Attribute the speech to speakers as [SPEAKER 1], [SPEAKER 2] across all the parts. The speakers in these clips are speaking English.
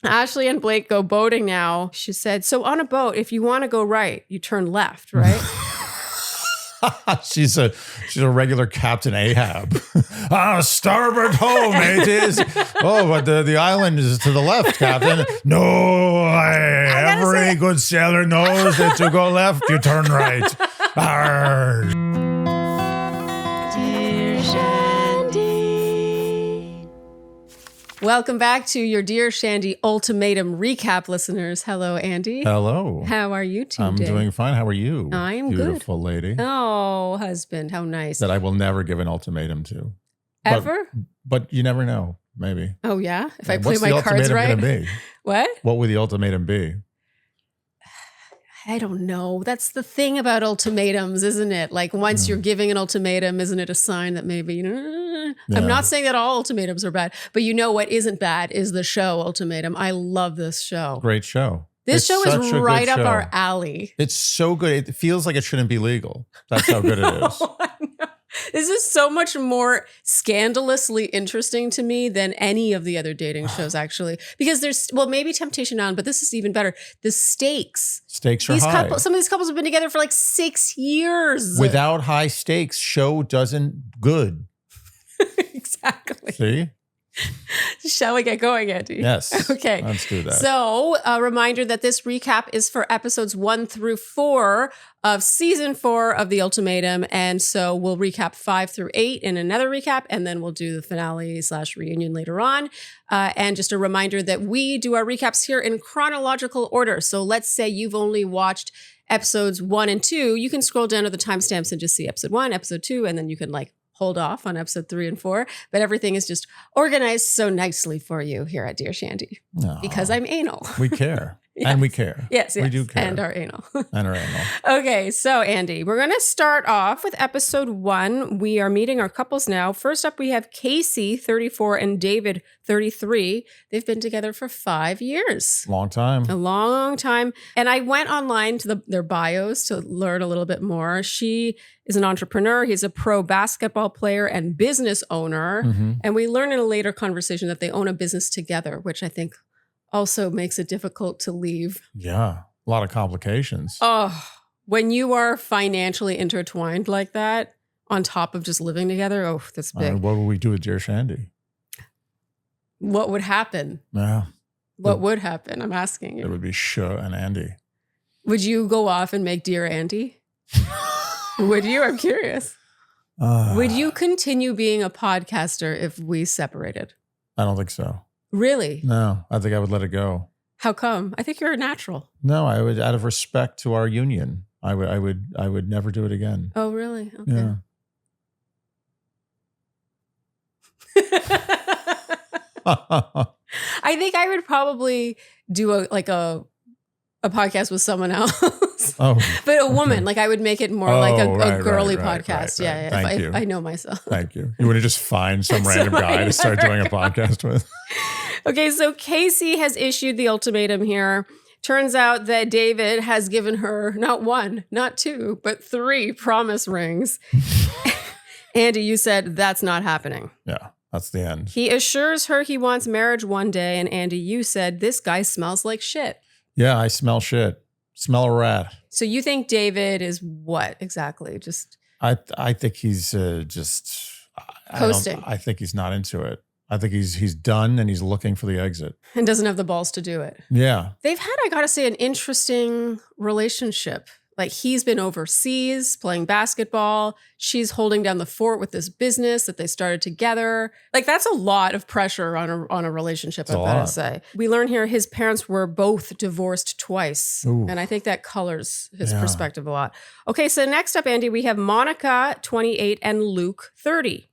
[SPEAKER 1] Ashley and Blake go boating now. She said, so on a boat, if you want to go right, you turn left, right?
[SPEAKER 2] She's a regular Captain Ahab. Starboard ho, mateys. Oh, but the island is to the left, Captain. No, every good sailor knows that to go left, you turn right. Arr.
[SPEAKER 1] Dear Shandy. Welcome back to your Dear Shandy Ultimatum recap, listeners. Hello, Andy.
[SPEAKER 2] Hello.
[SPEAKER 1] How are you today?
[SPEAKER 2] I'm doing fine. How are you?
[SPEAKER 1] I'm good.
[SPEAKER 2] Beautiful lady.
[SPEAKER 1] Oh, husband, how nice.
[SPEAKER 2] That I will never give an ultimatum to.
[SPEAKER 1] Ever?
[SPEAKER 2] But you never know. Maybe.
[SPEAKER 1] Oh, yeah? If I
[SPEAKER 2] What's
[SPEAKER 1] play my cards right?
[SPEAKER 2] What's the ultimatum going to be?
[SPEAKER 1] What?
[SPEAKER 2] What would the ultimatum be?
[SPEAKER 1] I don't know. That's the thing about ultimatums, isn't it? Like once you're giving an ultimatum, isn't it a sign that maybe, I'm not saying that all ultimatums are bad, but you know what isn't bad is the show Ultimatum. I love this show.
[SPEAKER 2] Great show.
[SPEAKER 1] This show is right up our alley.
[SPEAKER 2] It's so good. It feels like it shouldn't be legal. That's how good it is.
[SPEAKER 1] I know. This is so much more scandalously interesting to me than any of the other dating shows, actually. Because there's, well, maybe Temptation Island, but this is even better. The stakes.
[SPEAKER 2] Stakes are high.
[SPEAKER 1] Some of these couples have been together for like 6 years.
[SPEAKER 2] Without high stakes, show doesn't good.
[SPEAKER 1] Exactly.
[SPEAKER 2] See?
[SPEAKER 1] Shall we get going, Andy?
[SPEAKER 2] Yes.
[SPEAKER 1] Okay.
[SPEAKER 2] Let's do that.
[SPEAKER 1] So a reminder that this recap is for episodes 1 through 4 of season 4 of The Ultimatum. And so we'll recap 5 through 8 in another recap, and then we'll do the finale / reunion later on. And just a reminder that we do our recaps here in chronological order. So let's say you've only watched episodes 1 and 2. You can scroll down to the timestamps and just see episode 1, episode 2, and then you can hold off on episode 3 and 4, but everything is just organized so nicely for you here at Dear Shandy.
[SPEAKER 2] No.
[SPEAKER 1] Because I'm anal.
[SPEAKER 2] We care.
[SPEAKER 1] Yes.
[SPEAKER 2] And we care.
[SPEAKER 1] Yes,
[SPEAKER 2] We do care.
[SPEAKER 1] And our anal.
[SPEAKER 2] And our anal.
[SPEAKER 1] Okay, so Andy, we're going to start off with episode 1. We are meeting our couples now. First up, we have Casey, 34, and David, 33. They've been together for 5 years.
[SPEAKER 2] Long time.
[SPEAKER 1] A long time. And I went online to their bios to learn a little bit more. She is an entrepreneur. He's a pro basketball player and business owner.
[SPEAKER 2] Mm-hmm.
[SPEAKER 1] And we learn in a later conversation that they own a business together, which I think also makes it difficult to leave.
[SPEAKER 2] Yeah. A lot of complications.
[SPEAKER 1] Oh, when you are financially intertwined like that, on top of just living together, oh, that's big.
[SPEAKER 2] What would we do with Dear Shandy?
[SPEAKER 1] What would happen?
[SPEAKER 2] Yeah.
[SPEAKER 1] What would happen? I'm asking you.
[SPEAKER 2] It would be Sha and Andy.
[SPEAKER 1] Would you go off and make Dear Andy? Would you? I'm curious. Would you continue being a podcaster if we separated?
[SPEAKER 2] I don't think so.
[SPEAKER 1] Really?
[SPEAKER 2] No, I think I would let it go.
[SPEAKER 1] How come? I think you're a natural.
[SPEAKER 2] No, I would, out of respect to our union, I would never do it again.
[SPEAKER 1] Oh, really? Okay.
[SPEAKER 2] Yeah.
[SPEAKER 1] I think I would probably do a podcast with someone else.
[SPEAKER 2] Oh,
[SPEAKER 1] but a woman. Like I would make it more like a girly
[SPEAKER 2] right,
[SPEAKER 1] podcast.
[SPEAKER 2] right.
[SPEAKER 1] Yeah.
[SPEAKER 2] Thank you.
[SPEAKER 1] I know myself.
[SPEAKER 2] Thank you. You wouldn't just find some random guy to start doing a podcast with.
[SPEAKER 1] Okay, so Casey has issued the ultimatum here. Turns out that David has given her not 1, not 2, but 3 promise rings. Andy, you said that's not happening.
[SPEAKER 2] Yeah, that's the end.
[SPEAKER 1] He assures her he wants marriage one day, and Andy, you said this guy smells like shit.
[SPEAKER 2] Yeah, I smell shit. Smell a rat.
[SPEAKER 1] So you think David is what exactly? Just
[SPEAKER 2] I think he's just
[SPEAKER 1] coasting.
[SPEAKER 2] I think he's not into it. I think he's done and he's looking for the exit.
[SPEAKER 1] And doesn't have the balls to do it.
[SPEAKER 2] Yeah.
[SPEAKER 1] They've had, I gotta say, an interesting relationship. Like he's been overseas playing basketball. She's holding down the fort with this business that they started together. Like that's a lot of pressure on a relationship, I've got to say. We learn here his parents were both divorced twice.
[SPEAKER 2] Ooh.
[SPEAKER 1] And I think that colors his perspective a lot. Okay, so next up, Andy, we have Monica, 28, and Luke, 30.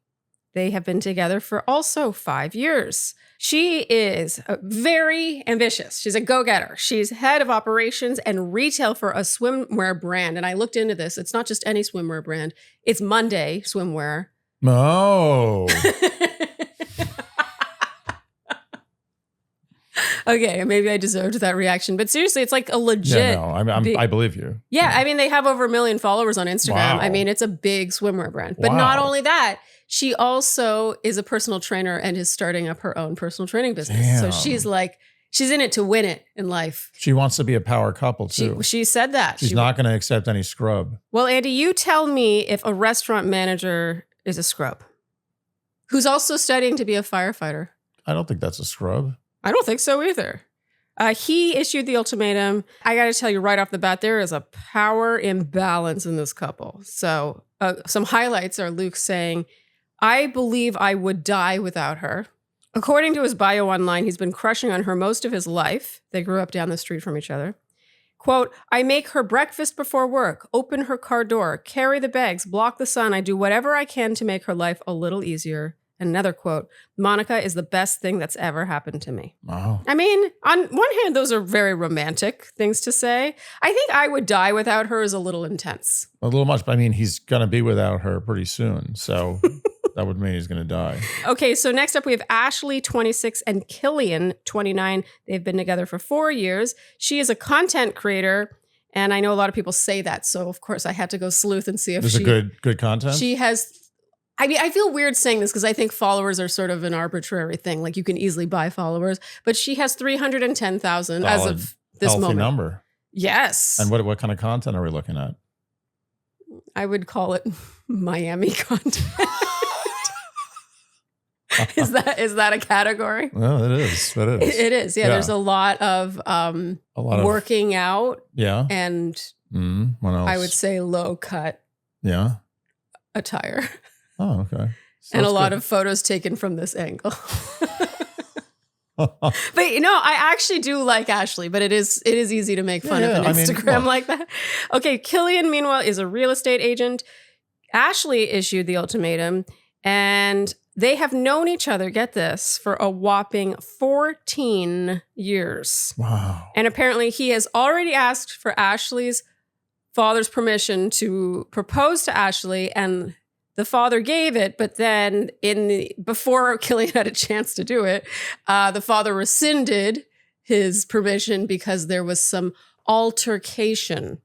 [SPEAKER 1] They have been together for also 5 years. She is very ambitious. She's a go-getter. She's head of operations and retail for a swimwear brand. And I looked into this. It's not just any swimwear brand. It's Monday Swimwear.
[SPEAKER 2] Oh.
[SPEAKER 1] Okay, maybe I deserved that reaction. But seriously, it's like a legit...
[SPEAKER 2] Yeah, no, I believe you.
[SPEAKER 1] Yeah, I mean, they have over 1 million followers on Instagram.
[SPEAKER 2] Wow.
[SPEAKER 1] I mean, it's a big swimwear brand. But not only that, she also is a personal trainer and is starting up her own personal training business.
[SPEAKER 2] Damn.
[SPEAKER 1] So she's like She's in it to win it in life.
[SPEAKER 2] She wants to be a power couple too.
[SPEAKER 1] She said that.
[SPEAKER 2] She's not going to accept any scrub.
[SPEAKER 1] Well, Andy, you tell me if a restaurant manager is a scrub who's also studying to be a firefighter.
[SPEAKER 2] I don't think that's a scrub.
[SPEAKER 1] I don't think so either. He issued the ultimatum. I got to tell you right off the bat, there is a power imbalance in this couple. So some highlights are Luke saying, I believe I would die without her. According to his bio online, he's been crushing on her most of his life. They grew up down the street from each other. Quote, I make her breakfast before work, open her car door, carry the bags, block the sun. I do whatever I can to make her life a little easier. Another quote, Monica is the best thing that's ever happened to me.
[SPEAKER 2] Wow.
[SPEAKER 1] I mean, on one hand, those are very romantic things to say. I think I would die without her is a little intense.
[SPEAKER 2] A little much, but I mean, he's going to be without her pretty soon. So that would mean he's going to die.
[SPEAKER 1] Okay, so next up we have Ashley, 26, and Killian, 29. They've been together for 4 years. She is a content creator, and I know a lot of people say that. So, of course, I had to go sleuth and see if
[SPEAKER 2] There's a good content?
[SPEAKER 1] She has... I mean, I feel weird saying this because I think followers are sort of an arbitrary thing. Like you can easily buy followers, but she has 310,000 as of this
[SPEAKER 2] healthy
[SPEAKER 1] moment.
[SPEAKER 2] Number.
[SPEAKER 1] Yes.
[SPEAKER 2] And what kind of content are we looking at?
[SPEAKER 1] I would call it Miami content. Is that a category?
[SPEAKER 2] Well, it is. It is.
[SPEAKER 1] It is. Yeah, there's a lot of working out.
[SPEAKER 2] Yeah.
[SPEAKER 1] And
[SPEAKER 2] what else?
[SPEAKER 1] I would say low cut.
[SPEAKER 2] Yeah.
[SPEAKER 1] Attire.
[SPEAKER 2] Oh, okay. So
[SPEAKER 1] and a lot of photos taken from this angle. But I actually do like Ashley, but it is easy to make fun of an Instagram like that. Okay, Killian, meanwhile, is a real estate agent. Ashley issued the ultimatum, and they have known each other, get this, for a whopping 14 years.
[SPEAKER 2] Wow.
[SPEAKER 1] And apparently he has already asked for Ashley's father's permission to propose to Ashley, and the father gave it, but then before Killian had a chance to do it, the father rescinded his permission because there was some altercation.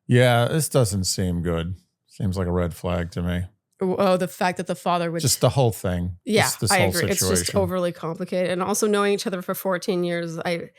[SPEAKER 2] Yeah, this doesn't seem good. Seems like a red flag to me.
[SPEAKER 1] Oh, the fact that the father would...
[SPEAKER 2] Just the whole thing.
[SPEAKER 1] Yeah,
[SPEAKER 2] this
[SPEAKER 1] I
[SPEAKER 2] whole
[SPEAKER 1] agree.
[SPEAKER 2] Situation.
[SPEAKER 1] It's just overly complicated. And also knowing each other for 14 years, I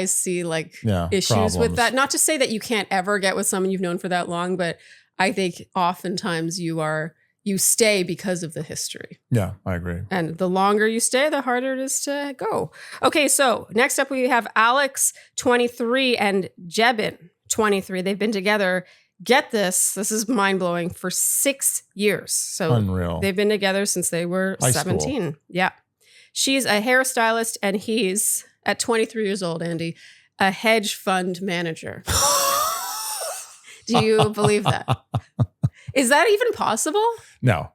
[SPEAKER 1] see like issues
[SPEAKER 2] problems
[SPEAKER 1] with that. Not to say that you can't ever get with someone you've known for that long, but I think oftentimes you stay because of the history.
[SPEAKER 2] Yeah, I agree.
[SPEAKER 1] And the longer you stay, the harder it is to go. Okay, so next up we have Alex, 23, and Jebin, 23. They've been together, get this is mind-blowing, for 6 years. So
[SPEAKER 2] unreal.
[SPEAKER 1] They've been together since they were 17. School. Yeah. She's a hairstylist, and he's, at 23 years old, Andy, a hedge fund manager. Do you believe that? Is that even possible?
[SPEAKER 2] No,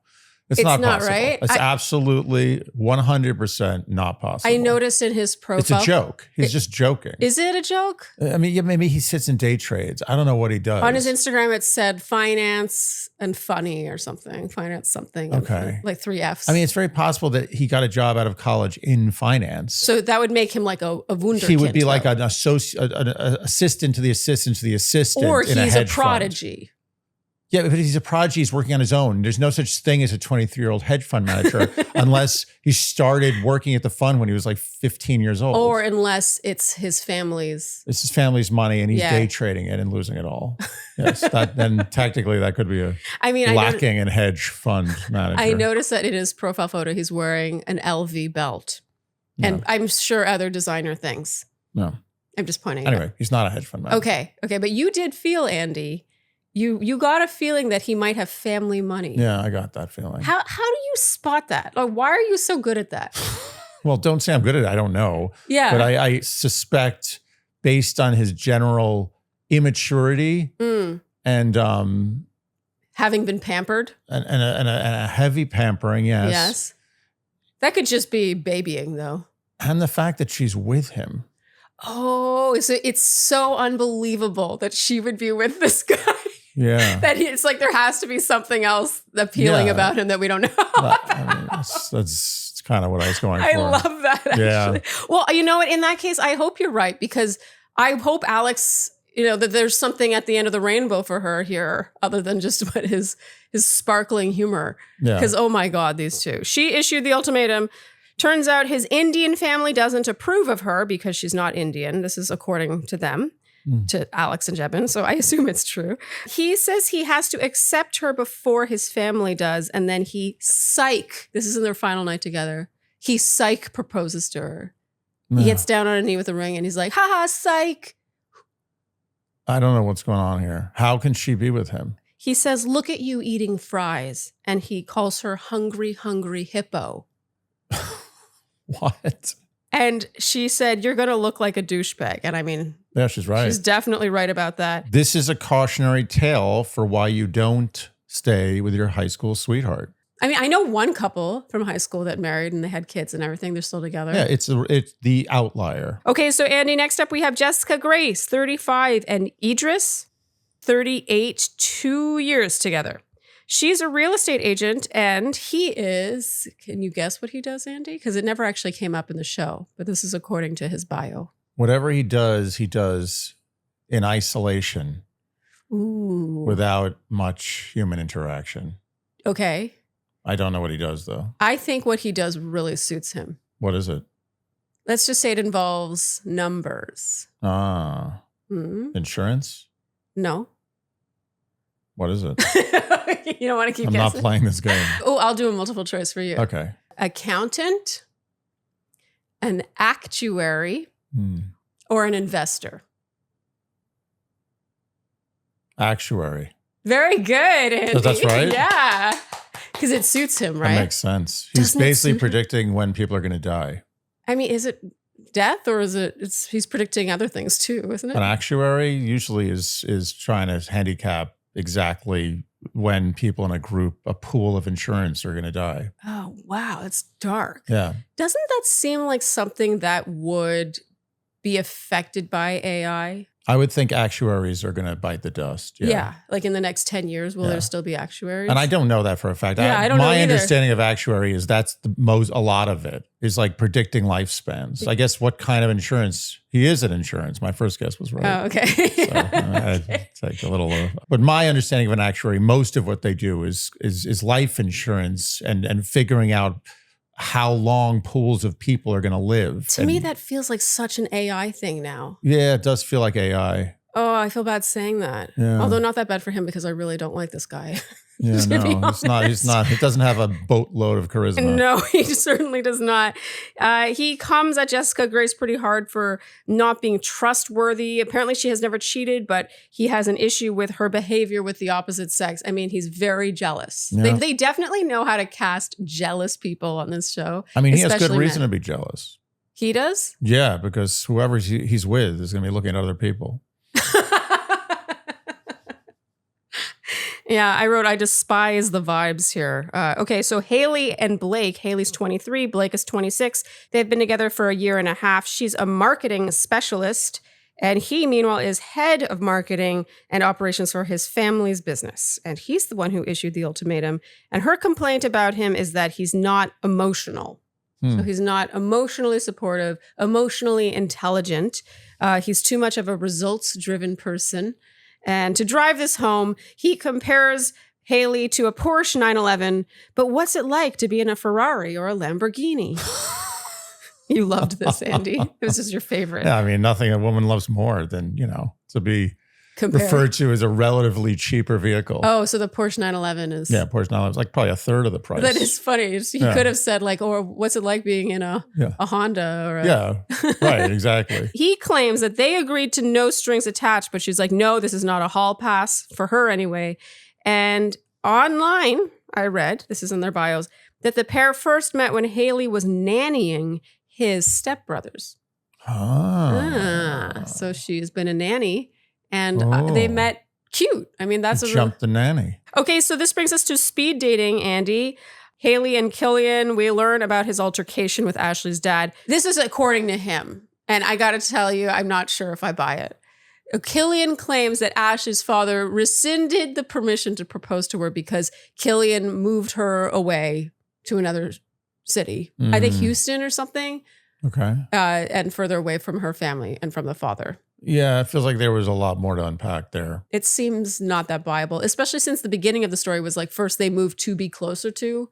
[SPEAKER 2] it's not possible.
[SPEAKER 1] Right?
[SPEAKER 2] It's absolutely 100% not possible.
[SPEAKER 1] I noticed in his profile.
[SPEAKER 2] It's a joke. He's just joking.
[SPEAKER 1] Is it a joke?
[SPEAKER 2] I mean, yeah, maybe he sits in day trades. I don't know what he does.
[SPEAKER 1] On his Instagram, it said finance and funny or something. Finance something.
[SPEAKER 2] Okay.
[SPEAKER 1] Like 3 Fs.
[SPEAKER 2] I mean, it's very possible that he got a job out of college in finance.
[SPEAKER 1] So that would make him like a wunderkind.
[SPEAKER 2] He would be like an assistant to the assistant to the assistant.
[SPEAKER 1] Or
[SPEAKER 2] he's
[SPEAKER 1] a prodigy.
[SPEAKER 2] Fund. Yeah, but he's a prodigy. He's working on his own. There's no such thing as a 23-year-old hedge fund manager unless he started working at the fund when he was like 15 years old.
[SPEAKER 1] Or unless it's his family's.
[SPEAKER 2] It's his family's money and he's day trading it and losing it all. Yes, then technically that could be lacking in hedge fund manager.
[SPEAKER 1] I noticed that in his profile photo, he's wearing an LV belt. No. And I'm sure other designer things.
[SPEAKER 2] No.
[SPEAKER 1] I'm just pointing out.
[SPEAKER 2] Anyway, he's not a hedge fund manager.
[SPEAKER 1] Okay. But you did feel, Andy... You got a feeling that he might have family money.
[SPEAKER 2] Yeah, I got that feeling.
[SPEAKER 1] How do you spot that? Like, why are you so good at that?
[SPEAKER 2] Well, don't say I'm good at it. I don't know.
[SPEAKER 1] Yeah.
[SPEAKER 2] But I suspect, based on his general immaturity and
[SPEAKER 1] having been pampered and
[SPEAKER 2] a heavy pampering, yes.
[SPEAKER 1] Yes. That could just be babying, though.
[SPEAKER 2] And the fact that she's with him.
[SPEAKER 1] Oh, so it's so unbelievable that she would be with this guy.
[SPEAKER 2] Yeah.
[SPEAKER 1] That it's like there has to be something else appealing about him that we don't know about.
[SPEAKER 2] That's kind of what I was going for.
[SPEAKER 1] I love that, actually.
[SPEAKER 2] Yeah.
[SPEAKER 1] Well, you know what? In that case, I hope you're right, because I hope Alex, that there's something at the end of the rainbow for her here other than just what his sparkling humor.
[SPEAKER 2] Yeah.
[SPEAKER 1] Because, oh my God, these two. She issued the ultimatum. Turns out his Indian family doesn't approve of her because she's not Indian. This is according to them, to Alex and Jebin, so I assume it's true. He says he has to accept her before his family does, and then this is in their final night together, he proposes to her. He gets down on a knee with a ring and he's like, haha, psych.
[SPEAKER 2] I don't know what's going on here. How can she be with him?
[SPEAKER 1] He says, look at you eating fries. And he calls her hungry, hungry hippo.
[SPEAKER 2] What?
[SPEAKER 1] And she said, you're going to look like a douchebag. And I mean,
[SPEAKER 2] yeah, she's right.
[SPEAKER 1] She's definitely right about that.
[SPEAKER 2] This is a cautionary tale for why you don't stay with your high school sweetheart.
[SPEAKER 1] I mean, I know one couple from high school that married and they had kids and everything. They're still together.
[SPEAKER 2] Yeah, it's the outlier.
[SPEAKER 1] Okay, so Andy, next up we have Jessica Grace, 35, and Idris, 38, 2 years together. She's a real estate agent and he is, can you guess what he does, Andy? Because it never actually came up in the show, but this is according to his bio.
[SPEAKER 2] Whatever he does in isolation.
[SPEAKER 1] Ooh.
[SPEAKER 2] Without much human interaction.
[SPEAKER 1] Okay.
[SPEAKER 2] I don't know what he does, though.
[SPEAKER 1] I think what he does really suits him.
[SPEAKER 2] What is it?
[SPEAKER 1] Let's just say it involves numbers.
[SPEAKER 2] Insurance?
[SPEAKER 1] No.
[SPEAKER 2] What is it?
[SPEAKER 1] You don't want to keep
[SPEAKER 2] I'm
[SPEAKER 1] guessing?
[SPEAKER 2] not playing this game.
[SPEAKER 1] Oh, I'll do a multiple choice for you.
[SPEAKER 2] Okay.
[SPEAKER 1] Accountant, an actuary, or an investor?
[SPEAKER 2] Actuary.
[SPEAKER 1] Very good, Andy.
[SPEAKER 2] So that's right?
[SPEAKER 1] Yeah. Because it suits him, right?
[SPEAKER 2] That makes sense. He's basically predicting when people are going to die.
[SPEAKER 1] I mean, is it death or is he's predicting other things too, isn't it?
[SPEAKER 2] An actuary usually is trying to handicap exactly when people in a pool of insurance are going to die.
[SPEAKER 1] Oh, wow. It's dark.
[SPEAKER 2] Yeah.
[SPEAKER 1] Doesn't that seem like something that would be affected by AI?
[SPEAKER 2] I would think actuaries are going to bite the dust.
[SPEAKER 1] Yeah. Like in the next 10 years, will there still be actuaries?
[SPEAKER 2] And I don't know that for a fact.
[SPEAKER 1] Yeah, I don't know
[SPEAKER 2] My
[SPEAKER 1] either.
[SPEAKER 2] understanding of actuary is that's a lot of it is like predicting lifespans. I guess what kind of insurance? He is in insurance. My first guess was right.
[SPEAKER 1] Oh, okay.
[SPEAKER 2] So, it's like a little, but my understanding of an actuary, most of what they do is life insurance and figuring out how long pools of people are going to live.
[SPEAKER 1] To me, that feels like such an AI thing now.
[SPEAKER 2] Yeah, it does feel like AI.
[SPEAKER 1] Oh, I feel bad saying that.
[SPEAKER 2] Yeah.
[SPEAKER 1] Although not that bad for him because I really don't like this guy.
[SPEAKER 2] Yeah, no, he's not. He doesn't have a boatload of charisma.
[SPEAKER 1] No, he certainly does not. He comes at Jessica Grace pretty hard for not being trustworthy. Apparently she has never cheated, but he has an issue with her behavior with the opposite sex. I mean, he's very jealous.
[SPEAKER 2] Yeah.
[SPEAKER 1] They definitely know how to cast jealous people on this show.
[SPEAKER 2] I mean, he has good
[SPEAKER 1] especially
[SPEAKER 2] reason
[SPEAKER 1] men.
[SPEAKER 2] to be jealous.
[SPEAKER 1] He does?
[SPEAKER 2] Yeah, because whoever he's with is going to be looking at other people.
[SPEAKER 1] Yeah, I wrote, I despise the vibes here. Okay, so Haley and Blake. Haley's 23, Blake is 26. They've been together for a year and a half. She's a marketing specialist, and he, meanwhile, is head of marketing and operations for his family's business. And he's the one who issued the ultimatum. And her complaint about him is that he's not emotional. So he's not emotionally supportive, emotionally intelligent. He's too much of a results-driven person. And to drive this home, he compares Haley to a Porsche 911. But what's it like to be in a Ferrari or a Lamborghini? You loved this, Andy. This is your favorite.
[SPEAKER 2] Yeah, I mean, nothing a woman loves more than, to be referred to as a relatively cheaper vehicle.
[SPEAKER 1] Oh, so the Porsche 911 is...
[SPEAKER 2] Yeah, Porsche 911 is like probably a third of the price.
[SPEAKER 1] That is funny. He could have said like, or what's it like being in a Honda or a...
[SPEAKER 2] Yeah, right, exactly.
[SPEAKER 1] He claims that they agreed to no strings attached, but she's like, no, this is not a hall pass for her anyway. And online, I read, this is in their bios, that the pair first met when Haley was nannying his stepbrothers. So she's been a nanny. And they met cute. I mean, that's
[SPEAKER 2] jumped the nanny.
[SPEAKER 1] Okay, so this brings us to speed dating, Andy. Haley and Killian, we learn about his altercation with Ashley's dad. This is according to him. And I got to tell you, I'm not sure if I buy it. Killian claims that Ashley's father rescinded the permission to propose to her because Killian moved her away to another city. I think Houston or something.
[SPEAKER 2] Okay.
[SPEAKER 1] And further away from her family and from the father.
[SPEAKER 2] Yeah, it feels like there was a lot more to unpack there.
[SPEAKER 1] It seems not that viable, especially since the beginning of the story was like first they moved to be closer to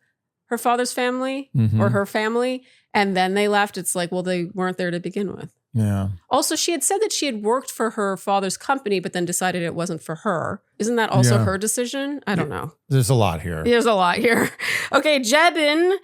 [SPEAKER 1] her father's family or her family. and then they left, it's like, well, they weren't there to begin with.
[SPEAKER 2] Yeah.
[SPEAKER 1] Also, she had said that she had worked for her father's company, but then decided it wasn't for her. Isn't that also her decision? I don't know.
[SPEAKER 2] There's a lot here.
[SPEAKER 1] There's a lot here. Okay, Jebin.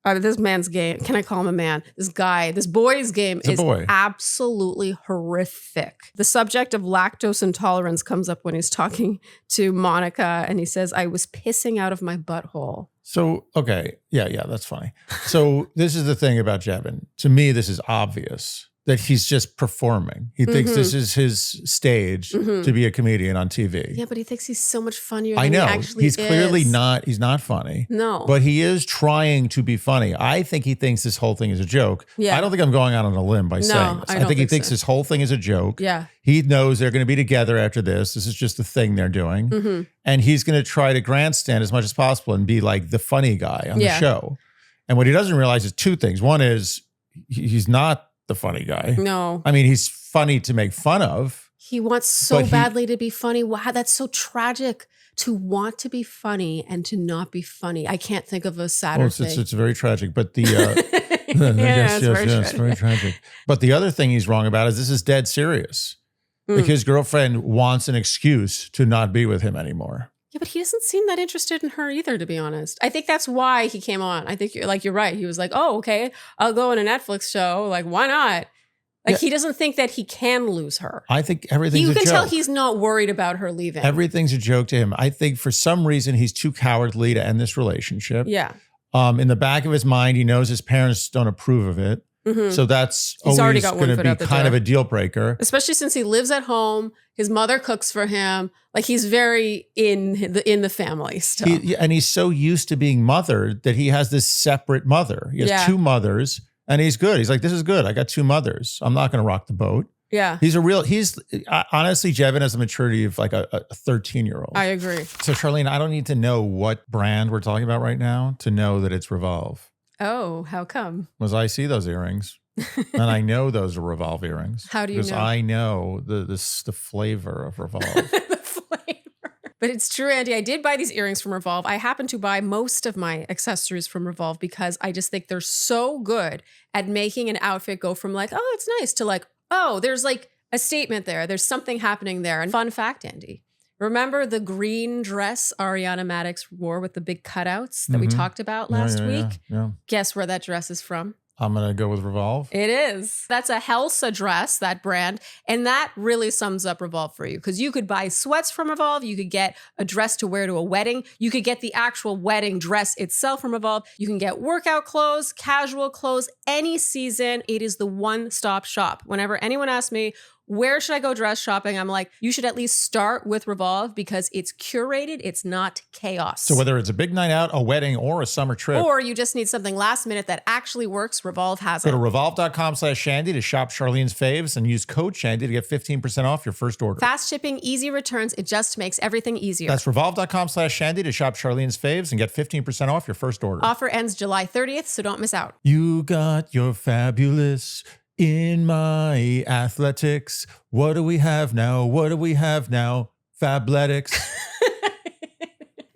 [SPEAKER 1] This man's game. Can I call him a man? This boy's game is absolutely horrific. The subject of lactose intolerance comes up when he's talking to Monica, and he says, I was pissing out of my butthole.
[SPEAKER 2] So, okay. Yeah, that's funny. So this is the thing about Jebin. To me, this is obvious that he's just performing. He thinks this is his stage to be a comedian on TV.
[SPEAKER 1] Yeah, but he thinks he's so much funnier than he actually
[SPEAKER 2] he's clearly not. He's not funny.
[SPEAKER 1] No.
[SPEAKER 2] But he is trying to be funny. I think he thinks this whole thing is a joke.
[SPEAKER 1] Yeah.
[SPEAKER 2] I don't think I'm going out on a limb by saying this. I think he thinks this whole thing is a joke.
[SPEAKER 1] Yeah.
[SPEAKER 2] He knows they're going to be together after this. This is just the thing they're doing. And he's going to try to grandstand as much as possible and be like the funny guy on the show. And what he doesn't realize is two things. One is he's not the funny guy.
[SPEAKER 1] No.
[SPEAKER 2] I mean, he's funny to make fun of.
[SPEAKER 1] He wants so badly to be funny. Wow, that's so tragic to want to be funny and to not be funny. I can't think of a sadder thing.
[SPEAKER 2] It's very tragic. But the yes, very tragic. But the other thing he's wrong about is this is dead serious. Like his girlfriend wants an excuse to not be with him anymore.
[SPEAKER 1] Yeah, but he doesn't seem that interested in her either, to be honest. I think that's why he came on. I think you're right. He was like, oh, okay, I'll go on a Netflix show. Like, why not? Like, he doesn't think that he can lose her.
[SPEAKER 2] I think everything's a joke.
[SPEAKER 1] You can tell he's not worried about her leaving.
[SPEAKER 2] Everything's a joke to him. I think for some reason he's too cowardly to end this relationship.
[SPEAKER 1] Yeah.
[SPEAKER 2] In the back of his mind, he knows his parents don't approve of it. So that's always going to be kind of a deal breaker.
[SPEAKER 1] Especially since he lives at home. His mother cooks for him. Like, he's very in the family still.
[SPEAKER 2] And he's so used to being mothered that he has this separate mother. He has two mothers and he's good. He's like, this is good. I got two mothers. I'm not going to rock the boat.
[SPEAKER 1] Yeah.
[SPEAKER 2] He's honestly, Jebin has the maturity of like a 13-year-old.
[SPEAKER 1] I agree.
[SPEAKER 2] So Sharleen, I don't need to know what brand we're talking about right now to know that it's Revolve.
[SPEAKER 1] Oh, how come?
[SPEAKER 2] Because I see those earrings and I know those are Revolve earrings.
[SPEAKER 1] How do you know?
[SPEAKER 2] Because I know the flavor of Revolve.
[SPEAKER 1] The flavor. But it's true, Andy. I did buy these earrings from Revolve. I happen to buy most of my accessories from Revolve because I just think they're so good at making an outfit go from like, oh, it's nice to like, oh, there's like a statement there. There's something happening there. And fun fact, Andy. Remember the green dress Ariana Madix wore with the big cutouts that we talked about last week?
[SPEAKER 2] Yeah.
[SPEAKER 1] Guess where that dress is from?
[SPEAKER 2] I'm going to go with Revolve.
[SPEAKER 1] It is. That's a Helsa dress, that brand. And that really sums up Revolve for you because you could buy sweats from Revolve. You could get a dress to wear to a wedding. You could get the actual wedding dress itself from Revolve. You can get workout clothes, casual clothes, any season. It is the one-stop shop. Whenever anyone asks me, where should I go dress shopping? I'm like, you should at least start with Revolve because it's curated. It's not chaos.
[SPEAKER 2] So whether it's a big night out, a wedding, or a summer trip.
[SPEAKER 1] Or you just need something last minute that actually works, Revolve has it.
[SPEAKER 2] Go to revolve.com/Shandy to shop Charlene's faves and use code Shandy to get 15% off your first order.
[SPEAKER 1] Fast shipping, easy returns. It just makes everything easier.
[SPEAKER 2] That's revolve.com/Shandy to shop Charlene's faves and get 15% off your first order.
[SPEAKER 1] Offer ends July 30th, so don't miss out.
[SPEAKER 2] You got your fabulous in my athletics. What do we have now? What do we have now? Fabletics.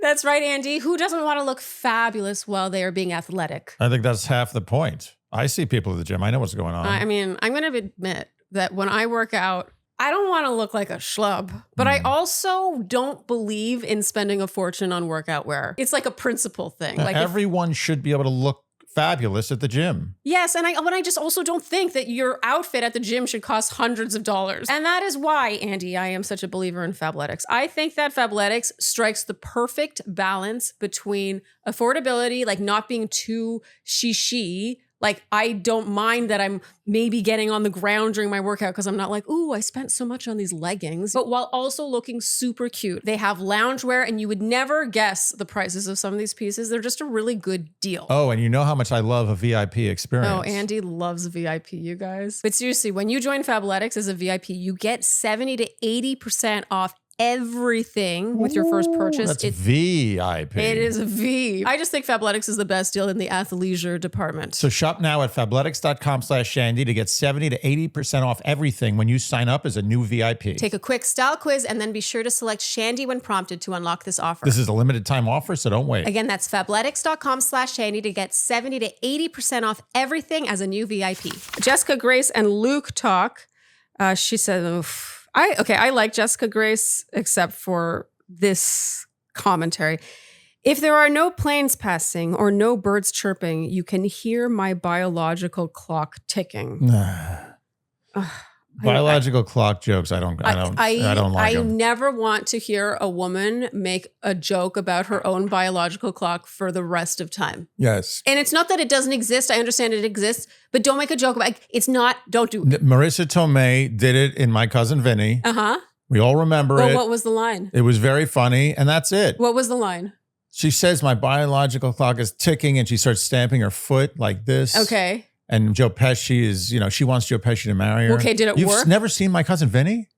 [SPEAKER 1] That's right, Andy. Who doesn't want to look fabulous while they are being athletic?
[SPEAKER 2] I think that's half the point. I see people at the gym. I know what's going on.
[SPEAKER 1] I mean, I'm going to admit that when I work out, I don't want to look like a schlub, but I also don't believe in spending a fortune on workout wear. It's like a principle thing. Like
[SPEAKER 2] everyone should be able to look fabulous at the gym.
[SPEAKER 1] Yes, and I just also don't think that your outfit at the gym should cost hundreds of dollars. And that is why, Andy, I am such a believer in Fabletics. I think that Fabletics strikes the perfect balance between affordability, like not being too she. Like, I don't mind that I'm maybe getting on the ground during my workout because I'm not like, ooh, I spent so much on these leggings, but while also looking super cute. They have loungewear and you would never guess the prices of some of these pieces. They're just a really good deal.
[SPEAKER 2] Oh, and you know how much I love a VIP experience.
[SPEAKER 1] Oh, Andy loves VIP, you guys. But seriously, when you join Fabletics as a VIP, you get 70 to 80% off everything with your first purchase.
[SPEAKER 2] That's VIP.
[SPEAKER 1] It is a V. I just think Fabletics is the best deal in the athleisure department.
[SPEAKER 2] So shop now at fabletics.com/Shandy to get 70 to 80% off everything when you sign up as a new VIP.
[SPEAKER 1] Take a quick style quiz and then be sure to select Shandy when prompted to unlock this offer.
[SPEAKER 2] This is a limited time offer, so don't wait.
[SPEAKER 1] Again, that's fabletics.com/Shandy to get 70 to 80% off everything as a new VIP. Jessica Grace and Luke talk. She said, oof. I like Jessica Grace, except for this commentary. If there are no planes passing or no birds chirping, you can hear my biological clock ticking.
[SPEAKER 2] Biological clock jokes, I don't like them.
[SPEAKER 1] I never want to hear a woman make a joke about her own biological clock for the rest of time.
[SPEAKER 2] Yes.
[SPEAKER 1] And it's not that it doesn't exist. I understand it exists, but don't make a joke about it. It's not, don't do it.
[SPEAKER 2] Marissa Tomei did it in My Cousin Vinny.
[SPEAKER 1] Uh-huh.
[SPEAKER 2] We all remember
[SPEAKER 1] Well,
[SPEAKER 2] it.
[SPEAKER 1] what was the line?
[SPEAKER 2] It was very funny, and that's it.
[SPEAKER 1] What was the line?
[SPEAKER 2] She says, my biological clock is ticking, and she starts stamping her foot like this.
[SPEAKER 1] Okay.
[SPEAKER 2] And Joe Pesci is, she wants Joe Pesci to marry her.
[SPEAKER 1] Okay, did it work?
[SPEAKER 2] You've never seen My Cousin Vinny?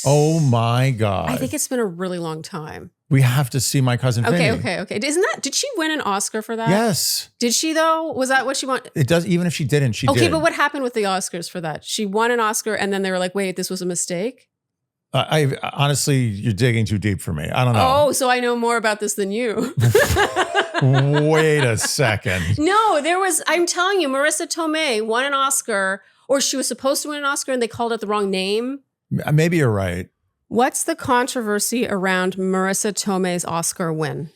[SPEAKER 2] Oh my God.
[SPEAKER 1] I think it's been a really long time.
[SPEAKER 2] We have to see My Cousin Vinny.
[SPEAKER 1] Okay. Did she win an Oscar for that?
[SPEAKER 2] Yes.
[SPEAKER 1] Did she though? Was that what she wanted?
[SPEAKER 2] It does, even if she didn't, she did.
[SPEAKER 1] Okay, but what happened with the Oscars for that? She won an Oscar and then they were like, wait, this was a mistake?
[SPEAKER 2] I honestly, you're digging too deep for me. I don't know.
[SPEAKER 1] Oh, so I know more about this than you.
[SPEAKER 2] Wait a second.
[SPEAKER 1] No, I'm telling you, Marissa Tomei won an Oscar, or she was supposed to win an Oscar and they called it the wrong name.
[SPEAKER 2] Maybe you're right.
[SPEAKER 1] What's the controversy around Marissa Tomei's Oscar win?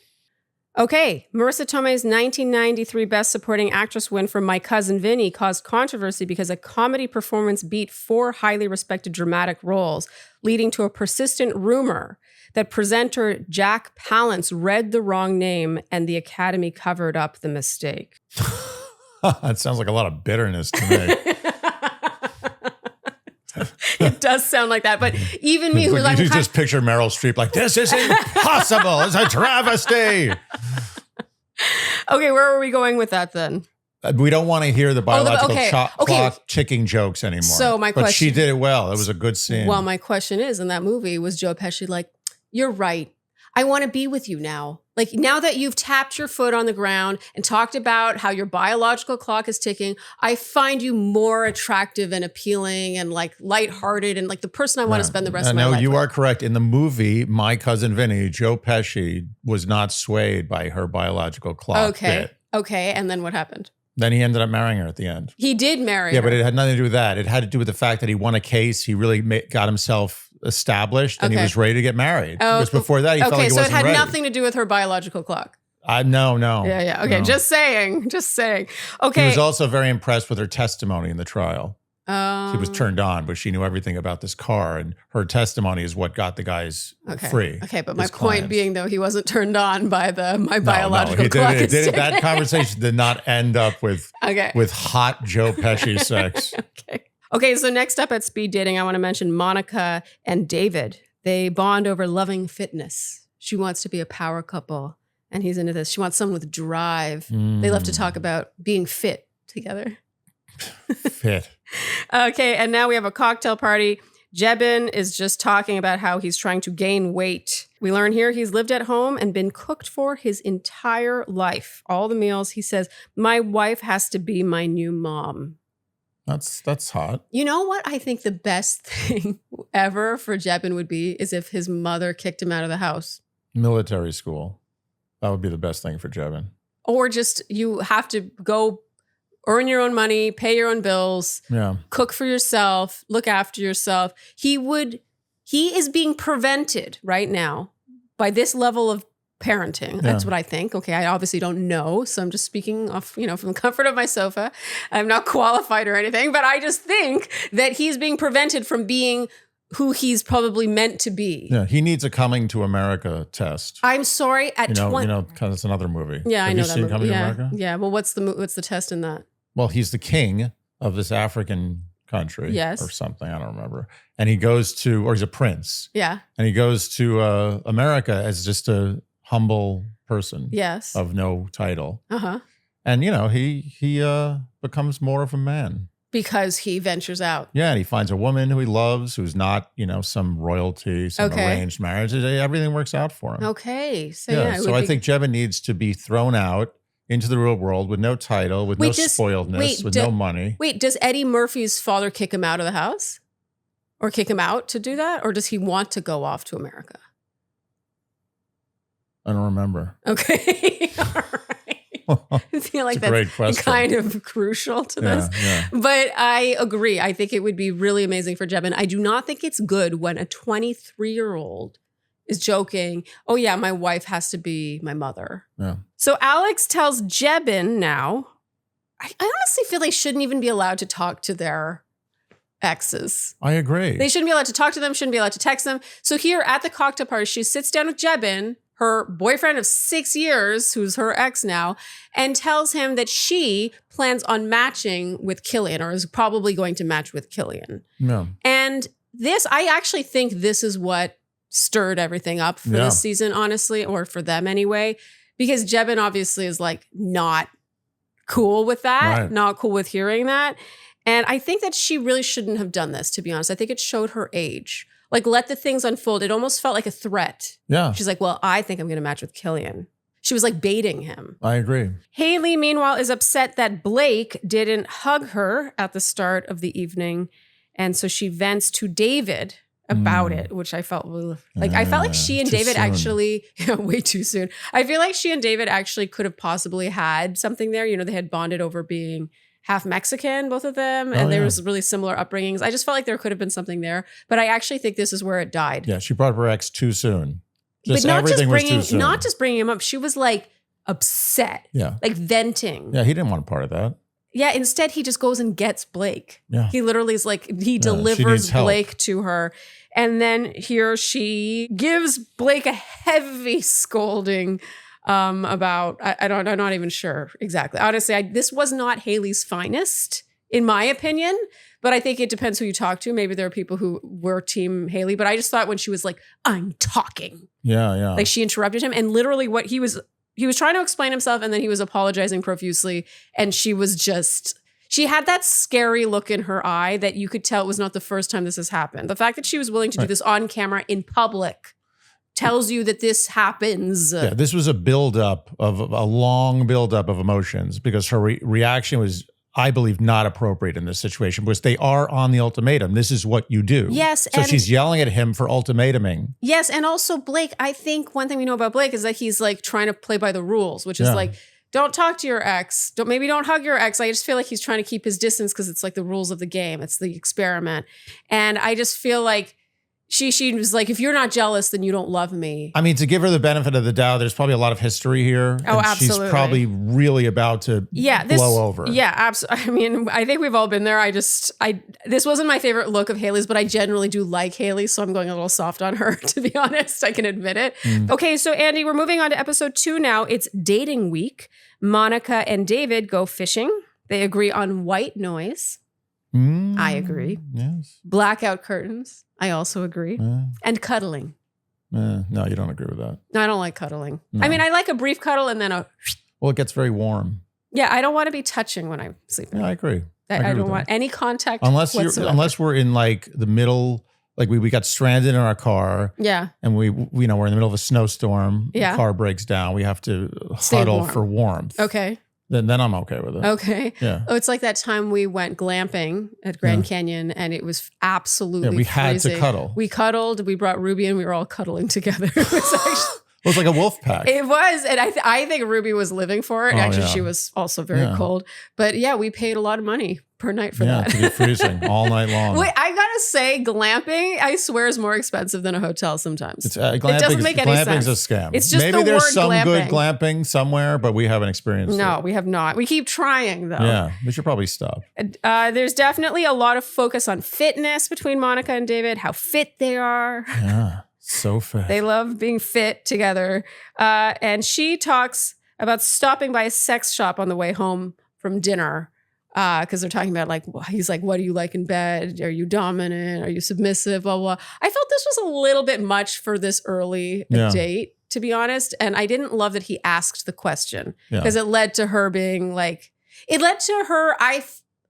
[SPEAKER 1] Okay, Marissa Tomei's 1993 Best Supporting Actress win for My Cousin Vinny caused controversy because a comedy performance beat 4 highly respected dramatic roles, leading to a persistent rumor that presenter Jack Palance read the wrong name and the Academy covered up the mistake.
[SPEAKER 2] That sounds like a lot of bitterness to me.
[SPEAKER 1] It does sound like that, but even me, who's like,
[SPEAKER 2] you just picture Meryl Streep like, this is impossible. It's a travesty.
[SPEAKER 1] Okay, where are we going with that then?
[SPEAKER 2] We don't want to hear the biological clock ticking jokes anymore.
[SPEAKER 1] So my question,
[SPEAKER 2] but she did it well. It was a good scene.
[SPEAKER 1] Well, my question is, in that movie, was Joe Pesci like, you're right. I want to be with you now. Like, now that you've tapped your foot on the ground and talked about how your biological clock is ticking, I find you more attractive and appealing and like lighthearted and like the person I want to spend the rest of my life
[SPEAKER 2] with. No, you are
[SPEAKER 1] with.
[SPEAKER 2] correct. In the movie, My Cousin Vinny, Joe Pesci was not swayed by her biological clock bit.
[SPEAKER 1] Okay. And then what happened?
[SPEAKER 2] Then he ended up marrying her at the end.
[SPEAKER 1] He did marry her.
[SPEAKER 2] Yeah, but it had nothing to do with that. It had to do with the fact that he won a case. He really got himself established and he was ready to get married. Because before that, he felt like he wasn't ready.
[SPEAKER 1] So it had nothing to do with her biological clock.
[SPEAKER 2] No.
[SPEAKER 1] Yeah. Okay, no. Just saying. Okay.
[SPEAKER 2] He was also very impressed with her testimony in the trial. She was turned on, but she knew everything about this car, and her testimony is what got the guys free.
[SPEAKER 1] Okay, but my point being, though, he wasn't turned on by my biological clock.
[SPEAKER 2] That conversation did not end up with hot Joe Pesci sex.
[SPEAKER 1] Okay, so next up at Speed Dating, I want to mention Monica and David. They bond over loving fitness. She wants to be a power couple, and he's into this. She wants someone with drive. They love to talk about being fit together.
[SPEAKER 2] Fit.
[SPEAKER 1] Okay, and now we have a cocktail party. Jebin is just talking about how he's trying to gain weight. We learn here he's lived at home and been cooked for his entire life. All the meals, he says, my wife has to be my new mom.
[SPEAKER 2] That's hot.
[SPEAKER 1] You know what I think the best thing ever for Jebin would be is if his mother kicked him out of the house.
[SPEAKER 2] Military school. That would be the best thing for Jebin.
[SPEAKER 1] Or just you have to go earn your own money, pay your own bills, cook for yourself, look after yourself. He is being prevented right now by this level of parenting. That's what I think. Okay, I obviously don't know, so I'm just speaking off, from the comfort of my sofa. I'm not qualified or anything, but I just think that he's being prevented from being who he's probably meant to be.
[SPEAKER 2] Yeah, he needs a Coming to America test.
[SPEAKER 1] I'm sorry, at 20,
[SPEAKER 2] because it's another movie.
[SPEAKER 1] Yeah, I know that movie.
[SPEAKER 2] Coming to America?
[SPEAKER 1] Yeah. Well, what's the test in that?
[SPEAKER 2] Well, he's the king of this African country, or something. I don't remember. And he goes to, or he's a prince.
[SPEAKER 1] Yeah.
[SPEAKER 2] And he goes to America as just a humble person.
[SPEAKER 1] Yes.
[SPEAKER 2] Of no title.
[SPEAKER 1] Uh-huh.
[SPEAKER 2] And he becomes more of a man.
[SPEAKER 1] Because he ventures out.
[SPEAKER 2] Yeah, and he finds a woman who he loves, who's not, some royalty, some arranged marriage. Everything works out for him.
[SPEAKER 1] Okay. So
[SPEAKER 2] So I think Jebin needs to be thrown out into the real world with no title, with no spoiledness, with no money.
[SPEAKER 1] Wait, does Eddie Murphy's father kick him out of the house? Or kick him out to do that? Or does he want to go off to America?
[SPEAKER 2] I don't remember.
[SPEAKER 1] Okay. All right. I feel like that's kind of crucial to this.
[SPEAKER 2] Yeah.
[SPEAKER 1] But I agree. I think it would be really amazing for Jebin. I do not think it's good when a 23-year-old is joking, oh yeah, my wife has to be my mother.
[SPEAKER 2] Yeah.
[SPEAKER 1] So Alex tells Jebin now, I honestly feel they shouldn't even be allowed to talk to their exes.
[SPEAKER 2] I agree.
[SPEAKER 1] They shouldn't be allowed to talk to them, shouldn't be allowed to text them. So here at the cocktail party, she sits down with Jebin, her boyfriend of 6 years, who's her ex now, and tells him that she plans on matching with Killian, or is probably going to match with Killian.
[SPEAKER 2] No.
[SPEAKER 1] And I actually think this is what stirred everything up for this season, honestly, or for them anyway, because Jebin obviously is like not cool with that, not cool with hearing that. And I think that she really shouldn't have done this, to be honest. I think it showed her age. Like, let the things unfold. It almost felt like a threat.
[SPEAKER 2] Yeah.
[SPEAKER 1] She's like, well, I think I'm going to match with Killian. She was like baiting him.
[SPEAKER 2] I agree.
[SPEAKER 1] Haley, meanwhile, is upset that Blake didn't hug her at the start of the evening. And so she vents to David about it, which I felt like, I felt like she and David actually, way too soon. I feel like she and David actually could have possibly had something there. They had bonded over being half Mexican, both of them. And there was really similar upbringings. I just felt like there could have been something there. But I actually think this is where it died.
[SPEAKER 2] Yeah, she brought up her ex too soon.
[SPEAKER 1] But not just bringing him up. She was like upset.
[SPEAKER 2] Yeah.
[SPEAKER 1] Like venting.
[SPEAKER 2] Yeah, he didn't want a part of that.
[SPEAKER 1] Yeah, instead he just goes and gets Blake.
[SPEAKER 2] Yeah.
[SPEAKER 1] He literally is like, he delivers Blake to her. And then here she gives Blake a heavy scolding about, I'm not even sure exactly. Honestly, this was not Haley's finest, in my opinion. But I think it depends who you talk to. Maybe there are people who were team Haley. But I just thought when she was like, I'm talking.
[SPEAKER 2] Yeah.
[SPEAKER 1] Like she interrupted him. And literally what he was trying to explain himself, and then he was apologizing profusely. And she had that scary look in her eye that you could tell it was not the first time this has happened. The fact that she was willing to do this on camera in public tells you that this happens.
[SPEAKER 2] Yeah, this was a long buildup of emotions, because her reaction was, I believe, not appropriate in this situation, because they are on the ultimatum. This is what you do.
[SPEAKER 1] Yes.
[SPEAKER 2] So she's yelling at him for ultimatuming.
[SPEAKER 1] Yes. And also Blake, I think one thing we know about Blake is that he's like trying to play by the rules, which is like, don't talk to your ex. Maybe don't hug your ex. I just feel like he's trying to keep his distance because it's like the rules of the game. It's the experiment. And I just feel like she was like, if you're not jealous, then you don't love me.
[SPEAKER 2] I mean, to give her the benefit of the doubt, there's probably a lot of history here.
[SPEAKER 1] Oh, absolutely.
[SPEAKER 2] She's probably really about to blow over.
[SPEAKER 1] Yeah, absolutely. I mean, I think we've all been there. This wasn't my favorite look of Haley's, but I generally do like Haley, so I'm going a little soft on her, to be honest. I can admit it. Okay, so Andy, we're moving on to episode 2 now. It's dating week. Monica and David go fishing. They agree on white noise. I agree.
[SPEAKER 2] Yes.
[SPEAKER 1] Blackout curtains. I also agree. And cuddling.
[SPEAKER 2] No, you don't agree with that.
[SPEAKER 1] No, I don't like cuddling.
[SPEAKER 2] No.
[SPEAKER 1] I mean, I like a brief cuddle and then
[SPEAKER 2] Well, it gets very warm.
[SPEAKER 1] Yeah, I don't want to be touching when I'm sleeping.
[SPEAKER 2] Yeah, I agree.
[SPEAKER 1] I don't want any contact
[SPEAKER 2] unless
[SPEAKER 1] whatsoever.
[SPEAKER 2] we're in like the middle, like we got stranded in our car.
[SPEAKER 1] Yeah.
[SPEAKER 2] And we're in the middle of a snowstorm.
[SPEAKER 1] Yeah.
[SPEAKER 2] The car breaks down. We have to huddle for warmth.
[SPEAKER 1] Okay.
[SPEAKER 2] Then I'm okay with it.
[SPEAKER 1] Okay.
[SPEAKER 2] Yeah.
[SPEAKER 1] Oh, it's like that time we went glamping at Grand Canyon and it was absolutely
[SPEAKER 2] we had
[SPEAKER 1] freezing.
[SPEAKER 2] to cuddle.
[SPEAKER 1] We cuddled. We brought Ruby and we were all cuddling together. It was actually...
[SPEAKER 2] It was like a wolf pack.
[SPEAKER 1] It was. And I think Ruby was living for it. Actually, she was also very cold. But yeah, we paid a lot of money per night for that.
[SPEAKER 2] To be freezing all night long.
[SPEAKER 1] Wait, I gotta say, glamping, I swear, is more expensive than a hotel sometimes.
[SPEAKER 2] It
[SPEAKER 1] doesn't make any sense.
[SPEAKER 2] Glamping's a scam.
[SPEAKER 1] It's just
[SPEAKER 2] maybe
[SPEAKER 1] the
[SPEAKER 2] there's
[SPEAKER 1] word
[SPEAKER 2] some
[SPEAKER 1] glamping.
[SPEAKER 2] good glamping somewhere, but we haven't experienced it.
[SPEAKER 1] No, we have not. We keep trying, though.
[SPEAKER 2] Yeah, we should probably stop.
[SPEAKER 1] There's definitely a lot of focus on fitness between Monica and David, how fit they are.
[SPEAKER 2] Yeah. So fit.
[SPEAKER 1] They love being fit together. And she talks about stopping by a sex shop on the way home from dinner. Because they're talking about he's like, what do you like in bed? Are you dominant? Are you submissive? Blah, blah. I felt this was a little bit much for this early date, to be honest. And I didn't love that he asked the question because it led to her being like,